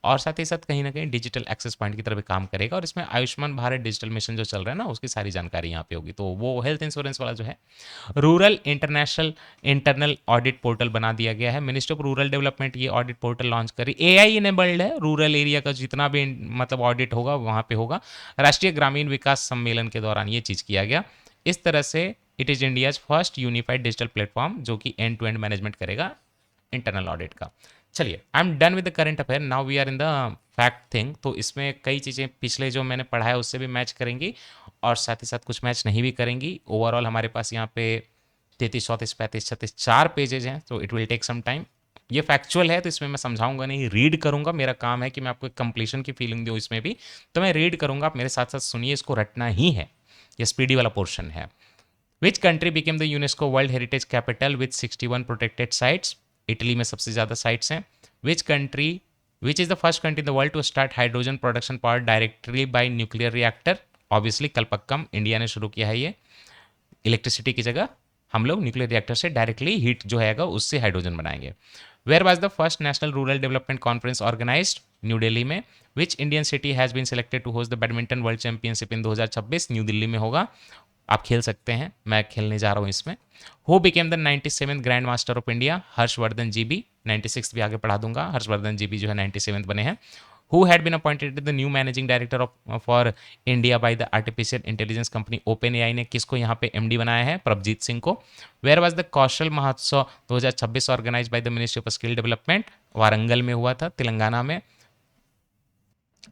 और साथ ही साथ कहीं ना कहीं डिजिटल एक्सेस पॉइंट की तरह भी काम करेगा। और इसमें आयुष्मान भारत डिजिटल मिशन जो चल रहा है ना, उसकी सारी जानकारी यहाँ पे होगी। तो वो हेल्थ इंश्योरेंस वाला जो है, rural international internal audit portal बना दिया गया है। मिनिस्ट्री ऑफ रूरल डेवलपमेंट ये ऑडिट पोर्टल लॉन्च करी। एआई इनेबल्ड है, रूरल एरिया का जितना भी मतलब ऑडिट होगा वहाँ पे होगा। राष्ट्रीय ग्रामीण विकास सम्मेलन के दौरान ये चीज़ किया गया। इस तरह से it is India's first unified digital platform जो कि एंड टू एंड मैनेजमेंट करेगा इंटरनल ऑडिट का। चलिए, I am done with the current affair, now we are in the fact thing. तो इसमें कई चीज़ें पिछले जो मैंने पढ़ा है उससे भी मैच करेंगी, और साथ ही साथ कुछ मैच नहीं भी करेंगी। ओवरऑल हमारे पास यहाँ पे 33, 34, 35, 36 4 पेजेज हैं, तो it will take some time. ये फैक्चुअल है तो इसमें मैं समझाऊंगा नहीं, रीड करूंगा। मेरा काम है कि मैं आपको एक कंप्लीशन की फीलिंग दूँ इसमें भी, तो मैं रीड करूंगा, आप मेरे साथ साथ सुनिए, इसको रटना ही है। ये स्पीडी वाला पोर्शन है। Which country became the UNESCO world heritage capital with 61 protected sites? Italy में सबसे ज़्यादा साइट्स हैं। Which is the first country in the world to start hydrogen production power directly by nuclear reactor? Obviously Kalpakkam, India ने शुरू किया है ये। इलेक्ट्रिसिटी की जगह हम लोग न्यूक्लियर रिएक्टर से डायरेक्टली हीट जो है उससे हाइड्रोजन बनाएंगे। Where was the first national rural development conference organised? New Delhi में। Which Indian city has been selected to host the badminton world championship in 2026? New Delhi में होगा। आप खेल सकते हैं, मैं खेलने जा रहा हूँ इसमें। Who became the 97th grand master of India? Harshavardhan G B. 96 भी आगे पढ़ा दूंगा, हर्षवर्धन जी बी जो है 97th बने हैं। Who had been appointed the new managing director of for India by the artificial intelligence company OpenAI ने किसको यहाँ पे MD बनाया है? प्रभजीत सिंह को। Where was the Kaushal Mahotsav 2026 organise by the ministry of skill development? Warangal में हुआ था, तेलंगाना में,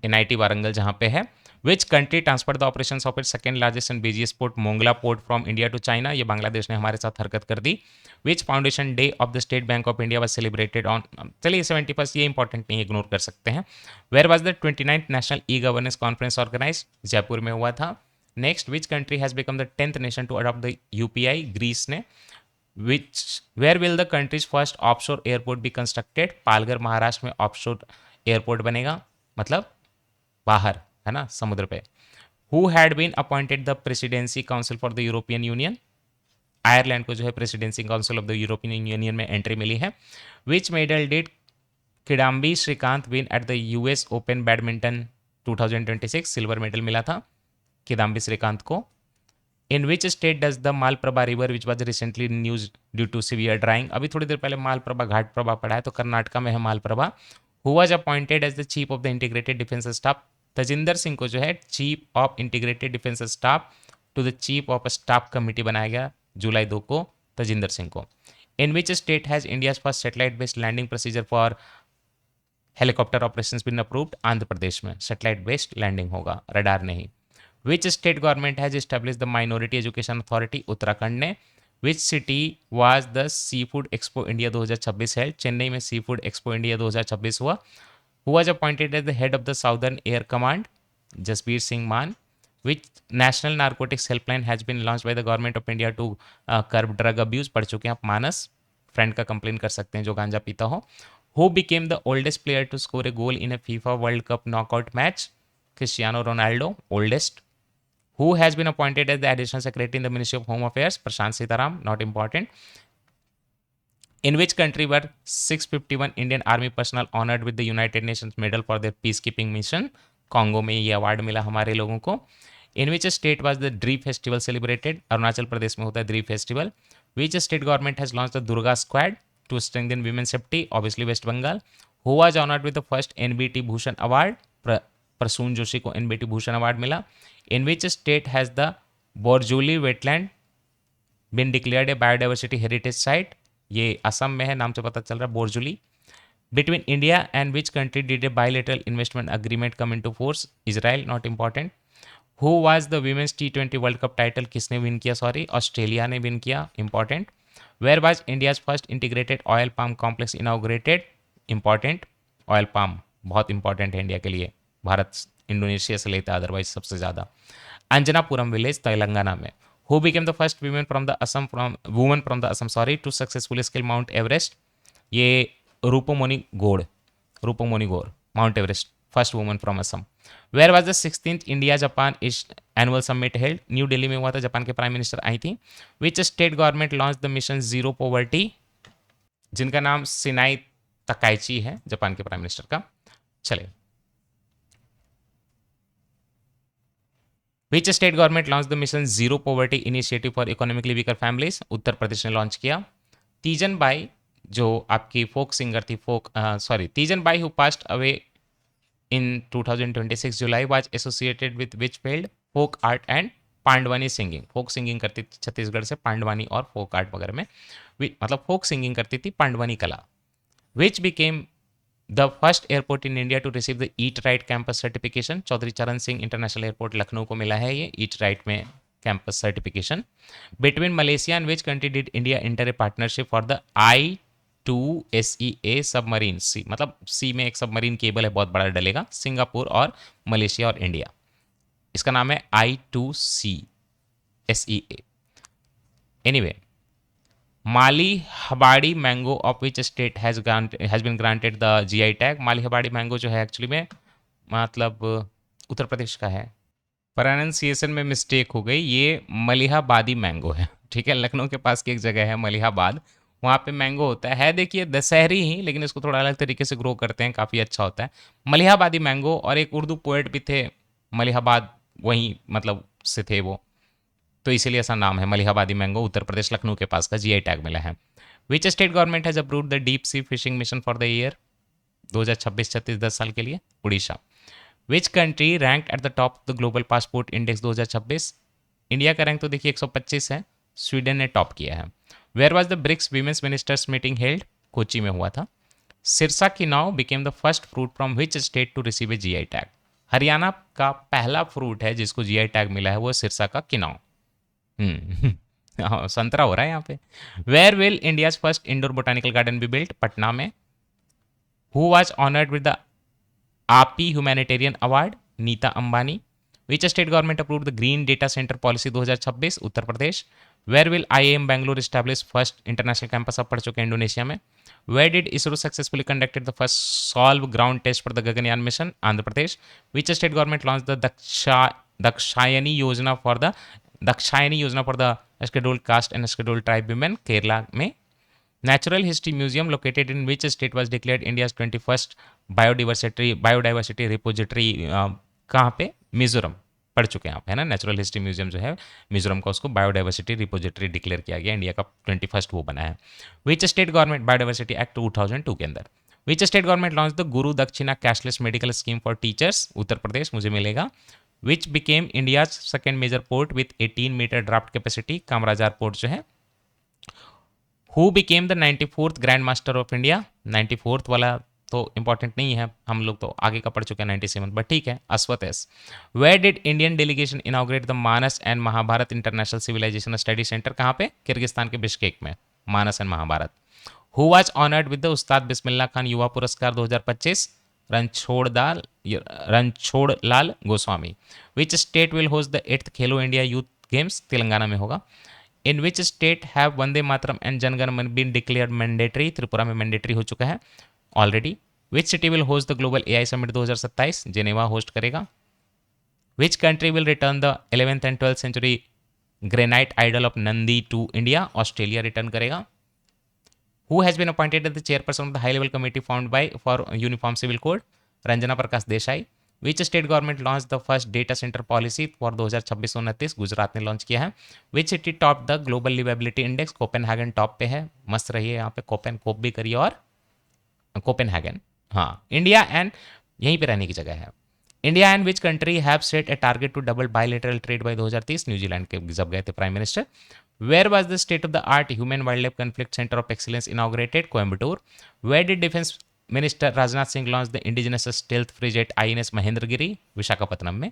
NIT वारंगल जहाँ पे है। Which country transfer the operation of it second largest and busiest port Mongla port from India to China? ये बांग्लादेश ने हमारे साथ हरकत कर दी। Which foundation day of the state bank of India was celebrated on? चलिए 71st, ये इंपॉर्टेंट नहीं, इग्नोर कर सकते हैं। Where was the 29th national e governance conference organise? Jaipur में हुआ था। Next, which country has become the 10th nation to adopt the UPI? Greece ने। Where will the country's first offshore airport be constructed? Palghar Maharashtra में ऑफशोर एयरपोर्ट बनेगा, मतलब बाहर है ना, समुद्र पे। Who had been appointed the presidency council for the European union? Ireland को जो है presidency council of the European union में एंट्री मिली है। Which medal did Kidambi Srikanth win at the US open badminton 2026? Silver medal मिला था किदाम्बी श्रीकांत को। In which state does the Malaprabha river which was recently news due to severe drying? अभी थोड़ी देर पहले मालप्रभा घाट प्रभा पड़ा है, तो कर्नाटका में है Malaprabha. Who was appointed as the chief of the integrated defence staff? Tajinder Singh को जो है chief of integrated defence staff to the chief of staff committee बनाया गया जुलाई 2 को तजिंदर सिंह को। In which state has India first satellite based landing procedure for helicopter operations been approved? Andhra Pradesh में सेटेलाइट बेस्ड लैंडिंग होगा, रडार नहीं। Which state government has establish the minority education authority? Uttarakhand ने। Which city was the seafood expo India 2026 held? Chennai में सी फूड एक्सपो इंडिया 2026 हुआ। Who was appointed as the head of the Southern Air Command? Jasbir Singh Maan. Which national narcotics helpline has been launched by the government of India to curb drug abuse? पढ़ चुके हैं आप, मानस। फ्रेंड का कंप्लेन कर सकते हैं जो गांजा पीता हो। Who became the oldest player to score a goal in a FIFA world Cup knockout match? Cristiano Ronaldo, oldest. Who has been appointed as the additional secretary in the Ministry of Home Affairs? Prashant Sitaram, not important. In which country were 651 Indian Army personnel honored with the United Nations Medal for their peacekeeping mission? Congo में ये अवार्ड मिला हमारे लोगों को. In which state was the Dream Festival celebrated? Arunachal Pradesh में होता है Dream Festival. Which state government has launched the Durga Squad to strengthen women's safety? Obviously West Bengal. Who was honored with the first NBT Bhushan Award? Prasoon Joshi को एनबीटी भूषण अवार्ड मिला. In which state has the Borjoli wetland been declared a biodiversity heritage site? ये असम में है, नाम से पता चल रहा है Borjoli. Between India and which country did a bilateral investment agreement come into force? Israel, not important. Who was the women's T20 world cup title? किसने विन किया? सॉरी, ऑस्ट्रेलिया ने विन किया. Important. Where was India's first integrated oil palm complex inaugurated? Important. Oil palm बहुत इंपॉर्टेंट है इंडिया के लिए. भारत इंडोनेशिया से लेता है अदरवाइज सबसे ज़्यादा. अंजनापुरम विलेज, तेलंगाना में. Who became the first women from the Assam to successfully scale Mount Everest? ये Rupmoni Gaur, Mount Everest, first woman from Assam. Where was the 16th India Japan annual summit held? New Delhi में हुआ था, जापान के प्राइम मिनिस्टर आई थी. Which state government launch the mission zero poverty? जिनका नाम सिनाई तकाइची है, जापान के प्राइम मिनिस्टर का. चले, which state government launch the mission zero poverty initiative for economically weaker families? Uttar Pradesh ने लॉन्च किया. तीजन बाई जो आपकी फोक सिंगर थी, Teejan Bai who passed away in 2026 July was associated with which field? Folk art and Pandavani singing. Folk singing करती थी छत्तीसगढ़ से, पांडवानी और फोक आर्ट वगैरह में, मतलब फोक सिंगिंग करती थी, पांडवानी कला. Which became the first airport in India to receive the eat right campus certification? Chaudhary Charan Singh international airport Lucknow को मिला है ये ईट राइट में campus certification. Between Malaysia and which country did India enter a partnership for the I2SEA submarine? Sea मतलब सी में एक सबमरीन केबल है, बहुत बड़ा डलेगा. सिंगापुर और मलेशिया और इंडिया. इसका नाम है I2SEA. Anyway, Mali Habadi mango of which state has been granted the GI tag? Mali Habadi mango जो है एक्चुअली में मतलब उत्तर प्रदेश का है. प्रोनाउंसिएशन में मिस्टेक हो गई, ये मलिहाबादी मैंगो है. ठीक है, लखनऊ के पास की एक जगह है मलिहाबाद, वहाँ पे मैंगो होता है देखिए दशहरी ही, लेकिन इसको थोड़ा अलग तरीके से ग्रो करते हैं, काफ़ी अच्छा होता है. मलिहाबादी मैंगो. और एक उर्दू पोएट भी थे मलिहाबाद, वहीं मतलब से थे वो, तो इसीलिए ऐसा नाम है मलिहाबादी मैंगो. उत्तर प्रदेश लखनऊ के पास का GI टैग मिला है. Which state government has approved the deep sea fishing mission for the year 2026-36, 10 साल के लिए? Orissa. Which country rank at the top of the global passport index 2026? India का रैंक तो देखिए 125 है, स्वीडन ने टॉप किया है. Where was the BRICS women's ministers meeting held? Kochi में हुआ था. Sirsa kinnow became the first fruit from which state to receive a GI tag? Haryana का पहला फ्रूट है जिसको GI टैग मिला है, वो सिरसा का किनाव. हाँ, संतरा हो रहा है यहाँ पे. Where will India's first indoor botanical garden be built? Patna में. Who was honoured with the AAPI humanitarian award? Nita Ambani. Which state government approved the green data centre policy 2026? Uttar Pradesh. Where will IIM Bangalore establish first international campus? अब पढ़ चुके हैं इंडोनेशिया में. Where did ISRO successfully conducted the first solve ground test for the Gaganyaan mission? Andhra Pradesh. Which state government launch the Dakshayani Yojana for the scheduled caste and scheduled tribe women? Kerala में. Natural history museum located in which state was declared India's 21st biodiversity repository? कहाँ पे? मिजोरम. पढ़ चुके हैं आप, है ना. नेचुरल हिस्ट्री म्यूजियम जो है मिजोरम का, उसको बायोडाइवर्सिटी रिपोजिटरी डिक्लेयर किया गया, इंडिया का 21st वो बना है. Which state government biodiversity act 2002 के अंदर. Which state government launch the Guru Dakshina cashless medical scheme for teachers? Uttar Pradesh, मुझे मिलेगा. Which became India's second major port with 18 metre draft capacity? Kamarajar port जो है. Who became the 94th grand master of India? 94th वाला तो इंपॉर्टेंट नहीं है, हम लोग तो आगे का पढ़ चुके हैं 97, बट ठीक है. Ashwath S. Where did Indian delegation inaugurate the Manas and Mahabharata international civilisation study centre? कहाँ पे? किर्गिस्तान के बिश्केक में, Manas and Mahabharata. Who was honoured with the Ustad Bismillah Khan Yuva Puraskar 2025? Ranchhodlal Goswami. Which state will host the 8th Khelo India youth games? Telangana में होगा. In which state have Vande Mataram and Janagana Mana been declared mandatory? Tripura में मैंडेटरी हो चुका है. Already. Which city will host the global AI summit 2027? Geneva host करेगा। Which country will return the 11th and 12th century granite idol of Nandi to India? Australia return करेगा। Who has been appointed as the chairperson of the high level committee formed by for uniform civil code? Ranjana Prakash Desai. Which state government launched the first data center policy for 2026-29? Gujarat ने लॉन्च किया है। Which city topped the global livability index? Copenhagen top पे है, मस्त रही है यहाँ पे, कोपेन कोप भी करिए और कोपेनहेगन। हाँ, इंडिया एंड यहीं पे रहने की जगह है। India and which country have set a target to double bilateral trade by 2030? New Zealand के जब गए थे prime minister. Where was the state of the art human wildlife conflict center of excellence inaugurated? Coimbatore. Where did defense minister Rajnath Singh launch the indigenous stealth frigate INS Mahendragiri? Visakhapatnam में।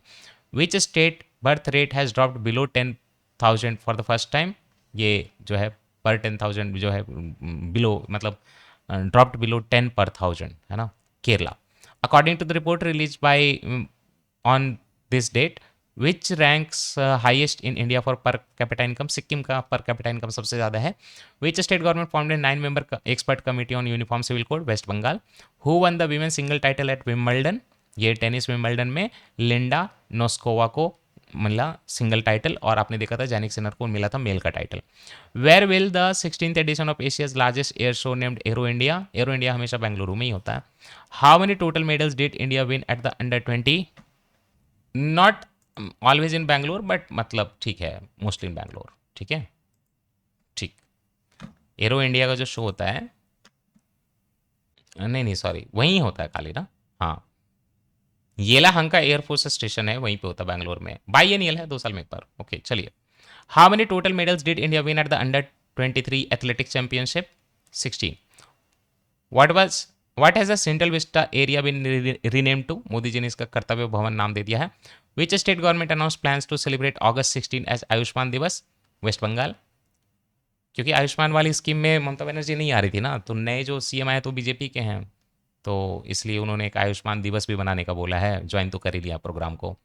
Which state birth rate has dropped below 10,000 for the first time? ये जो है per 10,000 जो है below मतलब dropped below 10 per 1000 है ना, Kerala. According to the report released by on this date, which ranks highest in India for per capita income? Sikkim का पर कैपिटा इनकम सबसे ज़्यादा है। Which state government formed a 9 member expert committee on uniform civil code? West Bengal. Who won the women single title at Wimbledon? ये टेनिस विम्बल्डन में लिंडा नोस्कोवा को मिला सिंगल टाइटल, और आपने देखा था जैनिक सिनर को मिला था मेल का title. Where will the 16th edition of Asia's largest air show named Aero India? Aero India हमेशा बेंगलुरु में ही होता है। How many total medals did India win at the under 20? Not always in Bangalore but मतलब ठीक है, मोस्टली इन बैंगलोर। ठीक है, ठीक। एरो इंडिया का जो शो होता है, नहीं सॉरी, वहीं होता है खाली ना। हाँ, येलाहंका एयरफोर्स स्टेशन है, वहीं पे होता है बैंगलोर में। बाइएनियल है, 2 साल में एक बार। ओके चलिए। How many total medals did India win at the under 23 athletics championship? 16। What has the Central Vista area been renamed to? Modi ji ने इसका कर्तव्य भवन नाम दे दिया है। Which state government announced plans to celebrate August 16 as Ayushman दिवस? वेस्ट बंगाल। क्योंकि आयुष्मान वाली स्कीम में ममता बनर्जी नहीं आ रही थी ना, तो नए जो सीएम आए तो बीजेपी के हैं, तो इसलिए उन्होंने एक आयुष्मान दिवस भी बनाने का बोला है। ज्वाइन तो कर ही लिया प्रोग्राम को।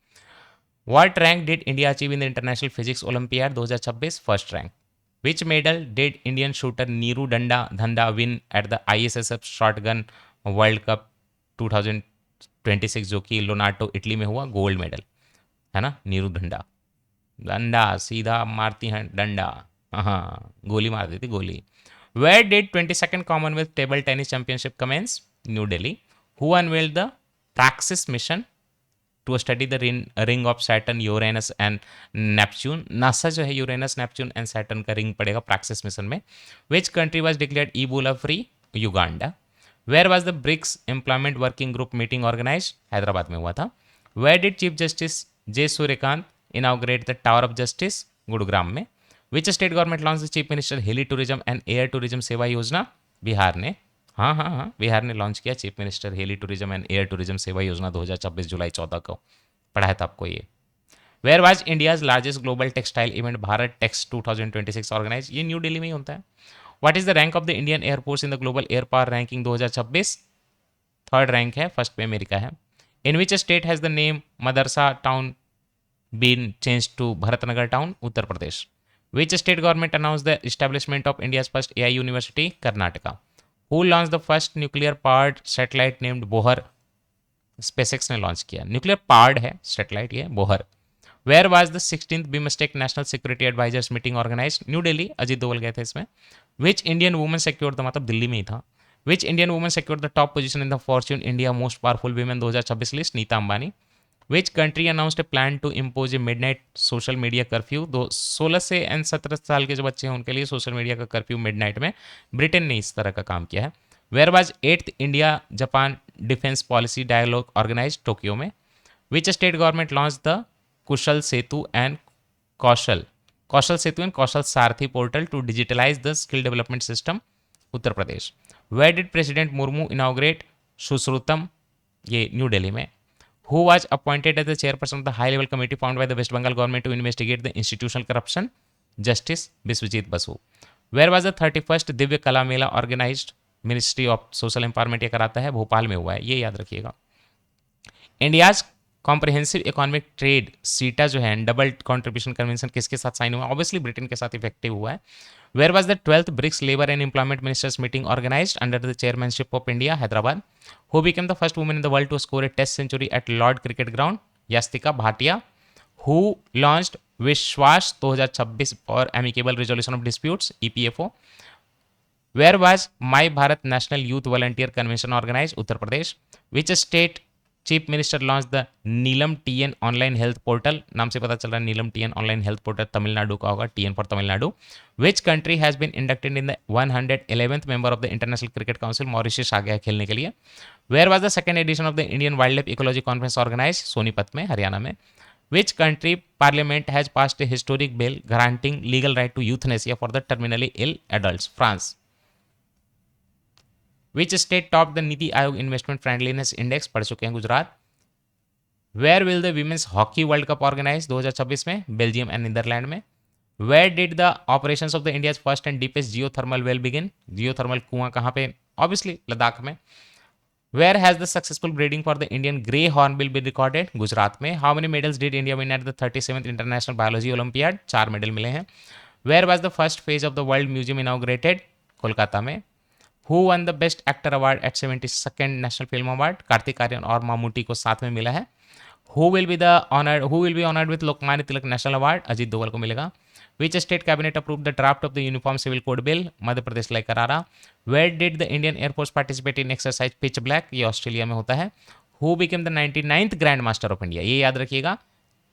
What rank did India achieve in the International Physics Olympiad 2026? First rank. Which medal did Indian shooter Neeru Dhanda win at the ISSF Shotgun World Cup 2026, जो कि लोनार्टो इटली में हुआ? गोल्ड मेडल है ना, नीरू डंडा। डंडा सीधा मारती हैं, डंडा, हाँ गोली मार देती गोली। Where did 22nd Commonwealth table tennis championship commence? New Delhi. Who unveiled the Praxis mission to study the ring of Saturn Uranus and Neptune? NASA जो है यूरेनस नेपच्यून एंड सैटर्न का रिंग पड़ेगा प्रैक्सिस मिशन में। Which country was declared Ebola free? Uganda. Where was the BRICS employment working group meeting organise? Hyderabad में हुआ था। Where did chief justice J Suryakant inaugurate the tower of justice? Gurugram में। Which state government launch the chief minister heli tourism and air tourism Seva Yojana? Bihar ने। हाँ, बिहार ने लॉन्च किया chief minister heli tourism and air tourism Seva Yojana 2026 जुलाई 14 को। पढ़ाया था आपको ये। Where was India's largest global textile event Bharat Tex 2026 organise? ये न्यू दिल्ली में ही होता है। What is the rank of the Indian air force in the global air power ranking 2026? Third rank है, फर्स्ट पे अमेरिका है। In which state has the name Madrasa town been change to Bharatnagar town? Uttar Pradesh. Which state government announce the establishment of India's first AI university? Karnataka. Who launch the first nuclear powered satellite named Bohr? SpaceX ने लॉन्च किया। न्यूक्लियर पावर्ड है सैटेलाइट ये, Bohr. Where was the 16th BIMSTEC national security advisers meeting organise? New Delhi, Ajit Doval गए थे इसमें। Which Indian woman secured the, मतलब दिल्ली में ही था। Which Indian woman secured the top position in the Fortune India most powerful women 2026 list? Nita Ambani. Which country announced a plan to impose a midnight social media curfew? 16 से एंड 17 साल के जो बच्चे हैं उनके लिए सोशल मीडिया का कर्फ्यू मिडनाइट में। ब्रिटेन ने इस तरह का काम किया है। Where was 8th India Japan defence policy dialogue organise? Tokyo में। Which state government launch the Kushal Setu and Kaushal Sarathi portal to digitalise the skill development system? Uttar Pradesh. Where did president Murmu inaugurate Sushrutam? ये न्यू दिल्ली में। Who was appointed as the chairperson of the high-level committee formed by the West Bengal government to investigate the institutional corruption? Justice Biswajit Basu. Where was the 31st Divya कला मेला organized? Ministry of social empowerment ये कराता है, भोपाल में हुआ है, ये याद रखिएगा। इंडियाज कॉम्प्रिहेंसिव इकोनॉमिक ट्रेड सीटा जो है डबल कॉन्ट्रीब्यूशन कन्वेंशन किसके साथ साइन हुआ? ऑब्वियसली ब्रिटेन के साथ इफेक्टिव हुआ है। Where was the 12th BRICS Labor and Employment Ministers meeting organized under the chairmanship of India, Hyderabad? Who became the first woman in the world to score a test century at Lord Cricket Ground? Yastika Bhatia. Who launched Vishwas 2026 for amicable resolution of disputes, EPFO? Where was My Bharat National Youth Volunteer Convention organized? Uttar Pradesh. Which state chief minister launch the Neelam TN online health portal? नाम से पता चल रहा है Neelam TN online health portal Tamil Nadu का होगा, TN for Tamil Nadu. Which country has been inducted in the 111th member of the international Cricket Council? Mauritius आ गया खेलने के लिए. Where was the second edition of the Indian wild life ecology conference organize? Sonipat में, हरियाणा में. Which country parliament has passed a historic bill granting legal right to euthanasia for the terminally ill adults? France. Which state topped the Niti Aayog Investment Friendliness Index? पढ़ चुके हैं, Gujarat. Where will the Women's Hockey World Cup organize 2026 में? बेल्जियम एंड नीदरलैंड में. Where did the operations of the India's first and deepest geothermal well begin? Geothermal कुआं कहाँ पे? Obviously लद्दाख में. Where has the successful breeding for the Indian grey hornbill been recorded? Gujarat में. How many medals did India win at the 37th International Biology Olympiad? 4 medal मिले हैं. Where was the first phase of the World Museum inaugurated? Kolkata में. Who won the Best Actor Award at 72nd National Film Award? Kartik Aaryan और मामूटी को साथ में मिला है. Who will be honored with Lokmanya Tilak national award? Ajit Doval को मिलेगा. Which state cabinet approved the draft of the Uniform Civil Code Bill? Madhya Pradesh लेकर आ रहा. Where did the Indian Air Force participate in exercise Pitch Black? ये ऑस्ट्रेलिया में होता है. Who became the 99th Grand Master of India? ये याद रखिएगा,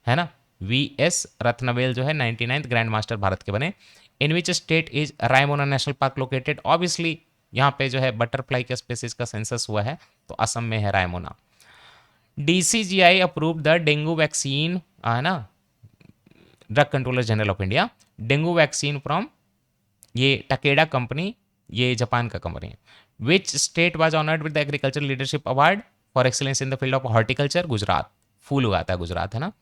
है ना. VS रत्नवेल जो है 99th ग्रैंड मास्टर भारत के बने. In which state is Raimona national park located? Obviously यहाँ पे जो है बटरफ्लाई के स्पेसिस का सेंसस हुआ है, तो असम में है Raimona. DCGI approve the dengue vaccine, है ना, drug controller general of India. Dengue vaccine from ये टकेडा कंपनी, ये जापान का कंपनी है. Which state was honoured with the agriculture leadership award for excellence in the field of horticulture? Gujarat. फूल उगाता है गुजरात, है ना.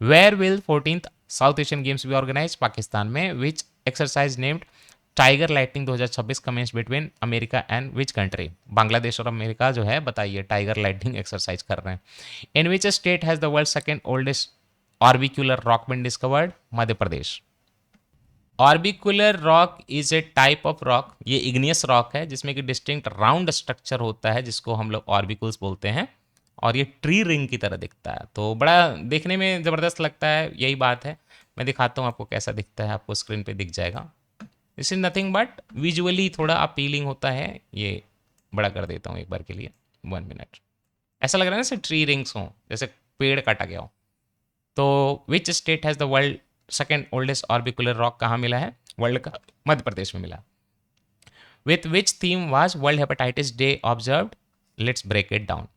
Where will 14th South Asian games be organise? Pakistan में. Which exercise named tiger lightning 2026 commence between America and which country? Bangladesh और अमेरिका जो है, बताइए, टाइगर लाइटनिंग एक्सरसाइज कर रहे हैं. In which state has the world second oldest orbicular rock been discovered? Madhya Pradesh. Orbicular rock is a type of rock, ये इग्नियस रॉक है जिसमें कि डिस्टिंक्ट राउंड स्ट्रक्चर होता है जिसको हम लोग ऑर्बिकल्स बोलते हैं, और ये ट्री रिंग की तरह दिखता है, तो बड़ा देखने में ज़बरदस्त लगता है. यही बात है, मैं दिखाता हूँ आपको कैसा दिखता है, आपको स्क्रीन पे दिख जाएगा. This is nothing but visually थोड़ा अपीलिंग होता है. ये बड़ा कर देता हूँ एक बार के लिए, 1 मिनट. ऐसा लग रहा है ना जैसे ट्री रिंग्स हों, जैसे पेड़ काटा गया हो. तो which state has the world second oldest orbicular rock? कहाँ मिला है वर्ल्ड का? मध्य प्रदेश में मिला. With which theme was world hepatitis day observed? Let's break it down.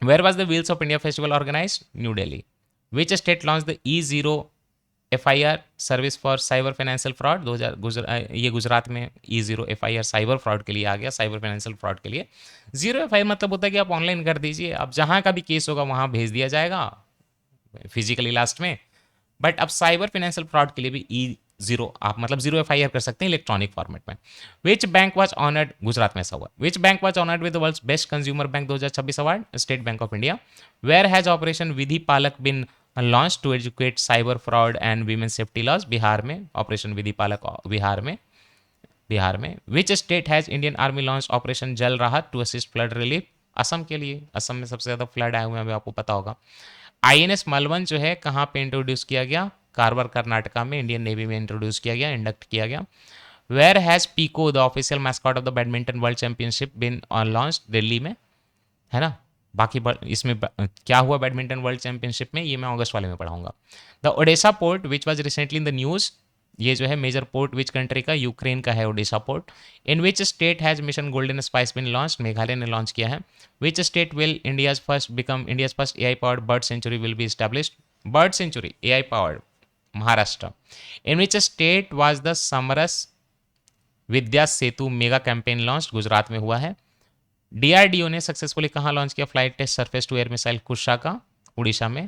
Where was the wheels of India festival organised? New Delhi. Which state launch the E0 FIR service for cyber financial fraud? ये गुजरात में E0 FIR साइबर फ्रॉड के लिए आ गया, साइबर फाइनेंशियल फ्रॉड के लिए. 0 FIR मतलब होता है कि आप ऑनलाइन कर दीजिए, अब जहाँ का भी केस होगा वहाँ भेज दिया जाएगा फिजिकली लास्ट में. बट अब साइबर फाइनेंशियल फ्रॉड के लिए भी E0 आप मतलब 0 FIR कर सकते हैं इलेक्ट्रॉनिक फॉर्मेट में. Which bank was honoured? Gujarat में ऐसा हुआ. Which bank was honoured with the world's best consumer bank 2026 award? State bank of India. Where has operation Vidhi Palak been launch to educate cyber fraud and women safety laws? Bihar में. ऑपरेशन विधि पालक बिहार में. Which state has Indian army launch operation Jal Rahat to assist flood relief? Assam के लिए. असम में सबसे ज़्यादा फ्लड आए हुए हैं, अभी आपको पता होगा. INS मलवन जो है कहाँ पे इंट्रोड्यूस किया गया? कारवार कर्नाटका में. इंडियन नेवी में इंट्रोड्यूस किया गया, इंडक्ट किया गया. Where has Piko the official mascot of the badminton world championship been launch? Delhi में, है ना. बाकी इसमें क्या हुआ बैडमिंटन वर्ल्ड चैंपियनशिप में, ये मैं अगस्त वाले में पढ़ाऊंगा. The Odessa port which was recently in the news, ये जो है मेजर पोर्ट विच कंट्री का? यूक्रेन का है Odessa port. In which state has mission golden spice been launch? Meghalaya ने लॉन्च किया है. Which state will India's first AI powered bird sanctuary will be established? Bird sanctuary AI powered, Maharashtra. In which state was the Samras Vidya Setu mega campaign launch? Gujarat में हुआ है. DRDO ने सक्सेसफुली कहाँ लॉन्च किया flight test surface to air missile? Kusha का, उड़ीसा में.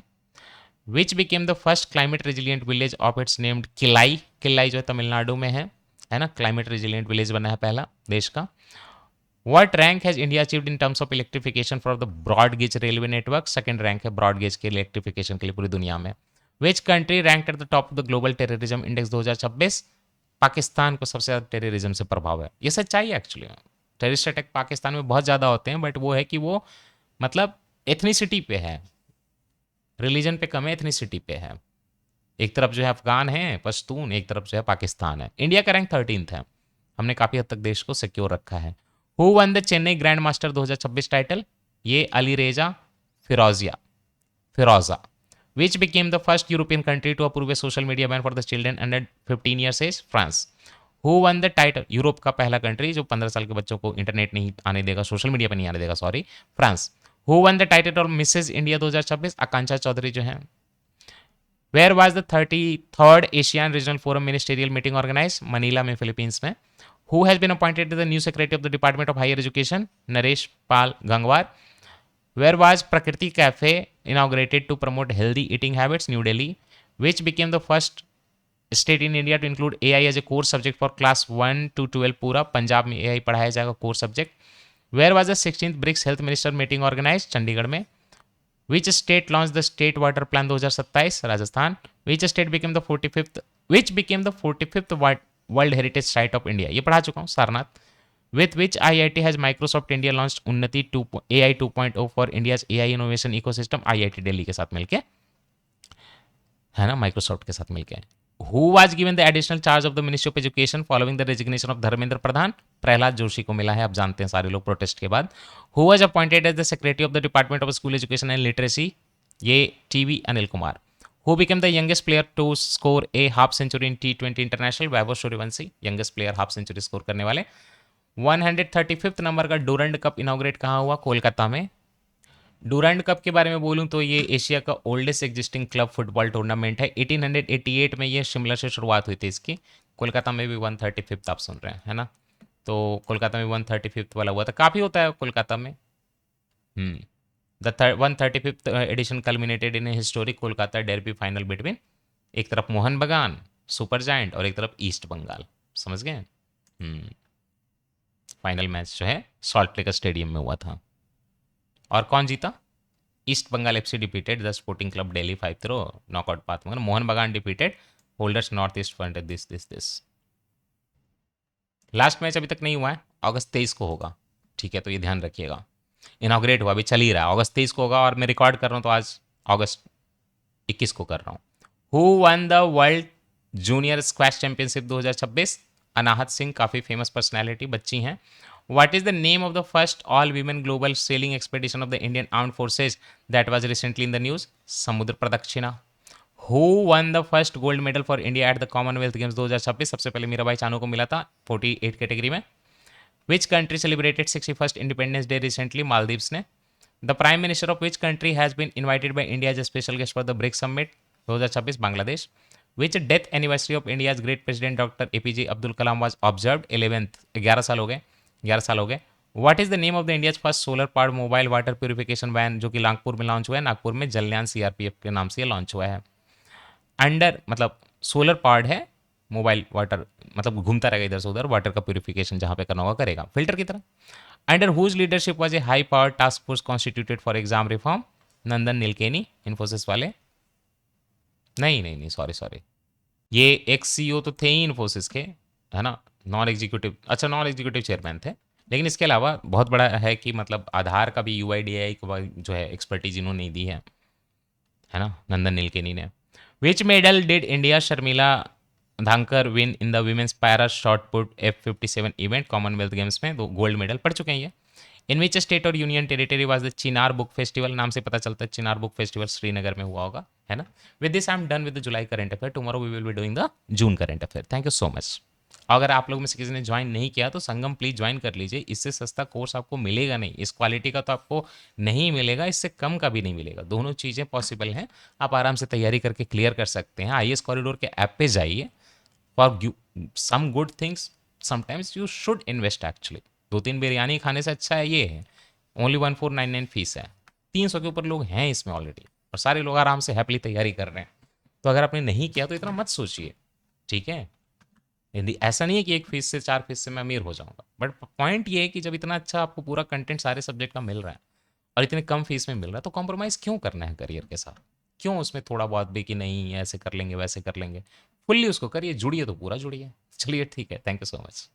Which became the first climate resilient village of its named? Kilai. Kilai जो है तमिलनाडु में है ना. क्लाइमेट रेजिलियंट विलेज बना है पहला देश का. What rank has India achieved in terms of electrification for the broad gauge railway network? Second rank है ब्रॉड गेज के इलेक्ट्रिफिकेशन के लिए पूरी दुनिया में. Which country rank at the top of the global terrorism index 2026? Pakistan को सबसे ज़्यादा टेररिज्म से प्रभाव है। ये सच्चाई है एक्चुअली। टेररिस्ट अटैक पाकिस्तान में बहुत ज़्यादा होते हैं, बट वो है कि वो मतलब एथनिसिटी पे है, रिलीजन पे कम है, एथनिसिटी पे है। एक तरफ जो है अफगान है, पश्तून, एक तरफ जो है पाकिस्तान है। इंडिया का रैंक 13th है। हमने काफ़ी हद तक देश को सिक्योर रखा है। Who won the Chennai grand master 2026 title? ये Ali Reza Firouzja which became the first European country to approve a social media ban for the children under 15 years age? France. Who won the title? Europe का पहला कंट्री जो 15 साल के बच्चों को इंटरनेट नहीं आने देगा, सोशल मीडिया पर नहीं आने देगा, sorry, France. Who won the title of Mrs India 2026? Akanksha Chaudhary जो है। Where was the 33rd Asian regional forum ministerial meeting organise? Manila में, फिलीपींस में। Who has been appointed the new secretary of the department of higher education? Naresh Pal Gangwar. Where was Prakriti Cafe inaugurated to promote healthy eating habits? New Delhi. Which became the first state in India to include AI as a core subject for class 1 to 12 पूरा? पंजाब में AI पढ़ाया जाएगा core subject. Where was the 16th BRICS Health Minister meeting organized? Chandigarh में. Which state launched the State Water Plan 2027? Rajasthan. Which state became the 45th? Which became the 45th World Heritage Site of India? ये पढ़ा चुका हूँ, Sarnath. With which IIT has Microsoft India launched उन्नति AI 2.0 for India's AI innovation ecosystem? IIT Delhi के साथ मिलके, है ना, माइक्रोसॉफ्ट के साथ मिलके। Who was given the additional charge of the Ministry of Education following the resignation of Dharmendra Pradhan? Prahlad Joshi को मिला है, आप जानते हैं सारे लोग प्रोटेस्ट के बाद। Who was appointed as the Secretary of the Department of School Education and Literacy? ये TV Anil Kumar. Who became the youngest player to score a half century in T20 International? Vaibhav Suryavanshi, youngest player half century score करने वाले। 135th नंबर का डूरंड कप इनॉग्रेट कहाँ हुआ? कोलकाता में। डूरंड कप के बारे में बोलूं तो ये एशिया का oldest existing club football tournament है। 1888 में ये शिमला से शुरुआत हुई थी इसकी। कोलकाता में भी 135th आप सुन रहे हैं, है ना। तो कोलकाता में 135th वाला हुआ था, काफ़ी होता है कोलकाता में। The 135th edition culminated in historic Kolkata derby final between, एक तरफ मोहन बगान सुपर जायंट और एक तरफ ईस्ट बंगाल, समझ गए। फाइनल मैच जो है सॉल्ट लेक स्टेडियम में हुआ था। और कौन जीता? East Bengal FC defeated the Sporting Club Delhi 5-0 knockout path में। Mohun Bagan defeated holders North East front this. Last match अभी तक नहीं हुआ है, अगस्त 23 को होगा, ठीक है, तो ये ध्यान रखिएगा। इनॉग्रेट हुआ, अभी चल ही रहा है, अगस्त 23 को होगा और मैं रिकॉर्ड कर रहा हूँ तो आज अगस्त 21 को कर रहा हूँ। Who won the world junior squash championship 2026? Anahat Singh, काफ़ी फेमस पर्सनैलिटी, बच्ची हैं। What is the name of the first all-women global sailing expedition of the Indian Armed Forces that was recently in the news? समुद्र प्रदक्षिणा। Who won the first gold medal for India at the Commonwealth Games 2026? सबसे पहले मीराबाई चानू को मिला था 48 कैटेगरी में। Which country celebrated 61st Independence Day recently? Maldives ने। The Prime Minister of which country has been invited by India as a special guest for the BRICS Summit 2026? Bangladesh. Which death anniversary of India's great president Dr. APJ Abdul Kalam was observed? 11th, 11 साल हो गए। What is the name of the India's first solar powered mobile water purification van, जो कि नागपुर में लॉन्च हुआ है? नागपुर में जलयान सीआरपीएफ के नाम से ये लॉन्च हुआ है। अंडर मतलब सोलर पावर्ड है, मोबाइल वाटर मतलब घूमता रहेगा इधर से उधर, वाटर का प्यूरिफिकेशन जहाँ पे करना होगा करेगा, फिल्टर की तरह। Under whose leadership was a high power task force constituted for exam reform? Nandan Nilekani, Infosys वाले। नहीं, सॉरी, ये एक्स सीईओ तो थे ही इन्फोसिस के, है ना, नॉन एग्जीक्यूटिव, अच्छा नॉन एग्जीक्यूटिव चेयरमैन थे। लेकिन इसके अलावा बहुत बड़ा है कि मतलब आधार का भी UIDAI को जो है एक्सपर्टीज इन्होंने दी है ना, नंदन नीलकेनी ने। विच medal did India Sharmila Dhankar win in the women's para shot put F57 event Commonwealth games में? 2 गोल्ड मेडल पढ़ चुके हैं ये। इन विच स्टेट और union territory was the Chinar book festival? नाम से पता चलता है चिनार बुक फेस्टिवल श्रीनगर में हुआ होगा, है ना। With this I am done with the July current affair. Tomorrow we will be doing the June current affair. Thank you so much. अगर आप लोग में से किसी ने ज्वाइन नहीं किया तो संगम प्लीज ज्वाइन कर लीजिए, इससे सस्ता कोर्स आपको मिलेगा नहीं, इस क्वालिटी का तो आपको नहीं मिलेगा, इससे कम का भी नहीं मिलेगा। दोनों चीज़ें पॉसिबल हैं, आप आराम से तैयारी करके क्लियर कर सकते हैं। IAS कॉरिडोर के ऐप पे जाइए, for some good things sometimes you should invest actually. 2-3 biryani खाने से अच्छा है ये है, ओनली 1499 फीस है, 300 के ऊपर लोग हैं इसमें ऑलरेडी और सारे लोग आराम से हैप्पीली तैयारी कर रहे हैं। तो अगर आपने नहीं किया तो इतना मत सोचिए, ठीक है। यदि ऐसा नहीं है कि 1 फीस से 4 फीस से मैं अमीर हो जाऊंगा, बट पॉइंट ये है कि जब इतना अच्छा आपको पूरा कंटेंट सारे सब्जेक्ट का मिल रहा है और इतने कम फीस में मिल रहा है तो कॉम्प्रोमाइज़ क्यों करना है करियर के साथ? क्यों उसमें थोड़ा बहुत भी कि नहीं ऐसे कर लेंगे वैसे कर लेंगे? फुल्ली उसको करिए, जुड़िए तो पूरा जुड़िए। चलिए ठीक है, थैंक यू सो मच।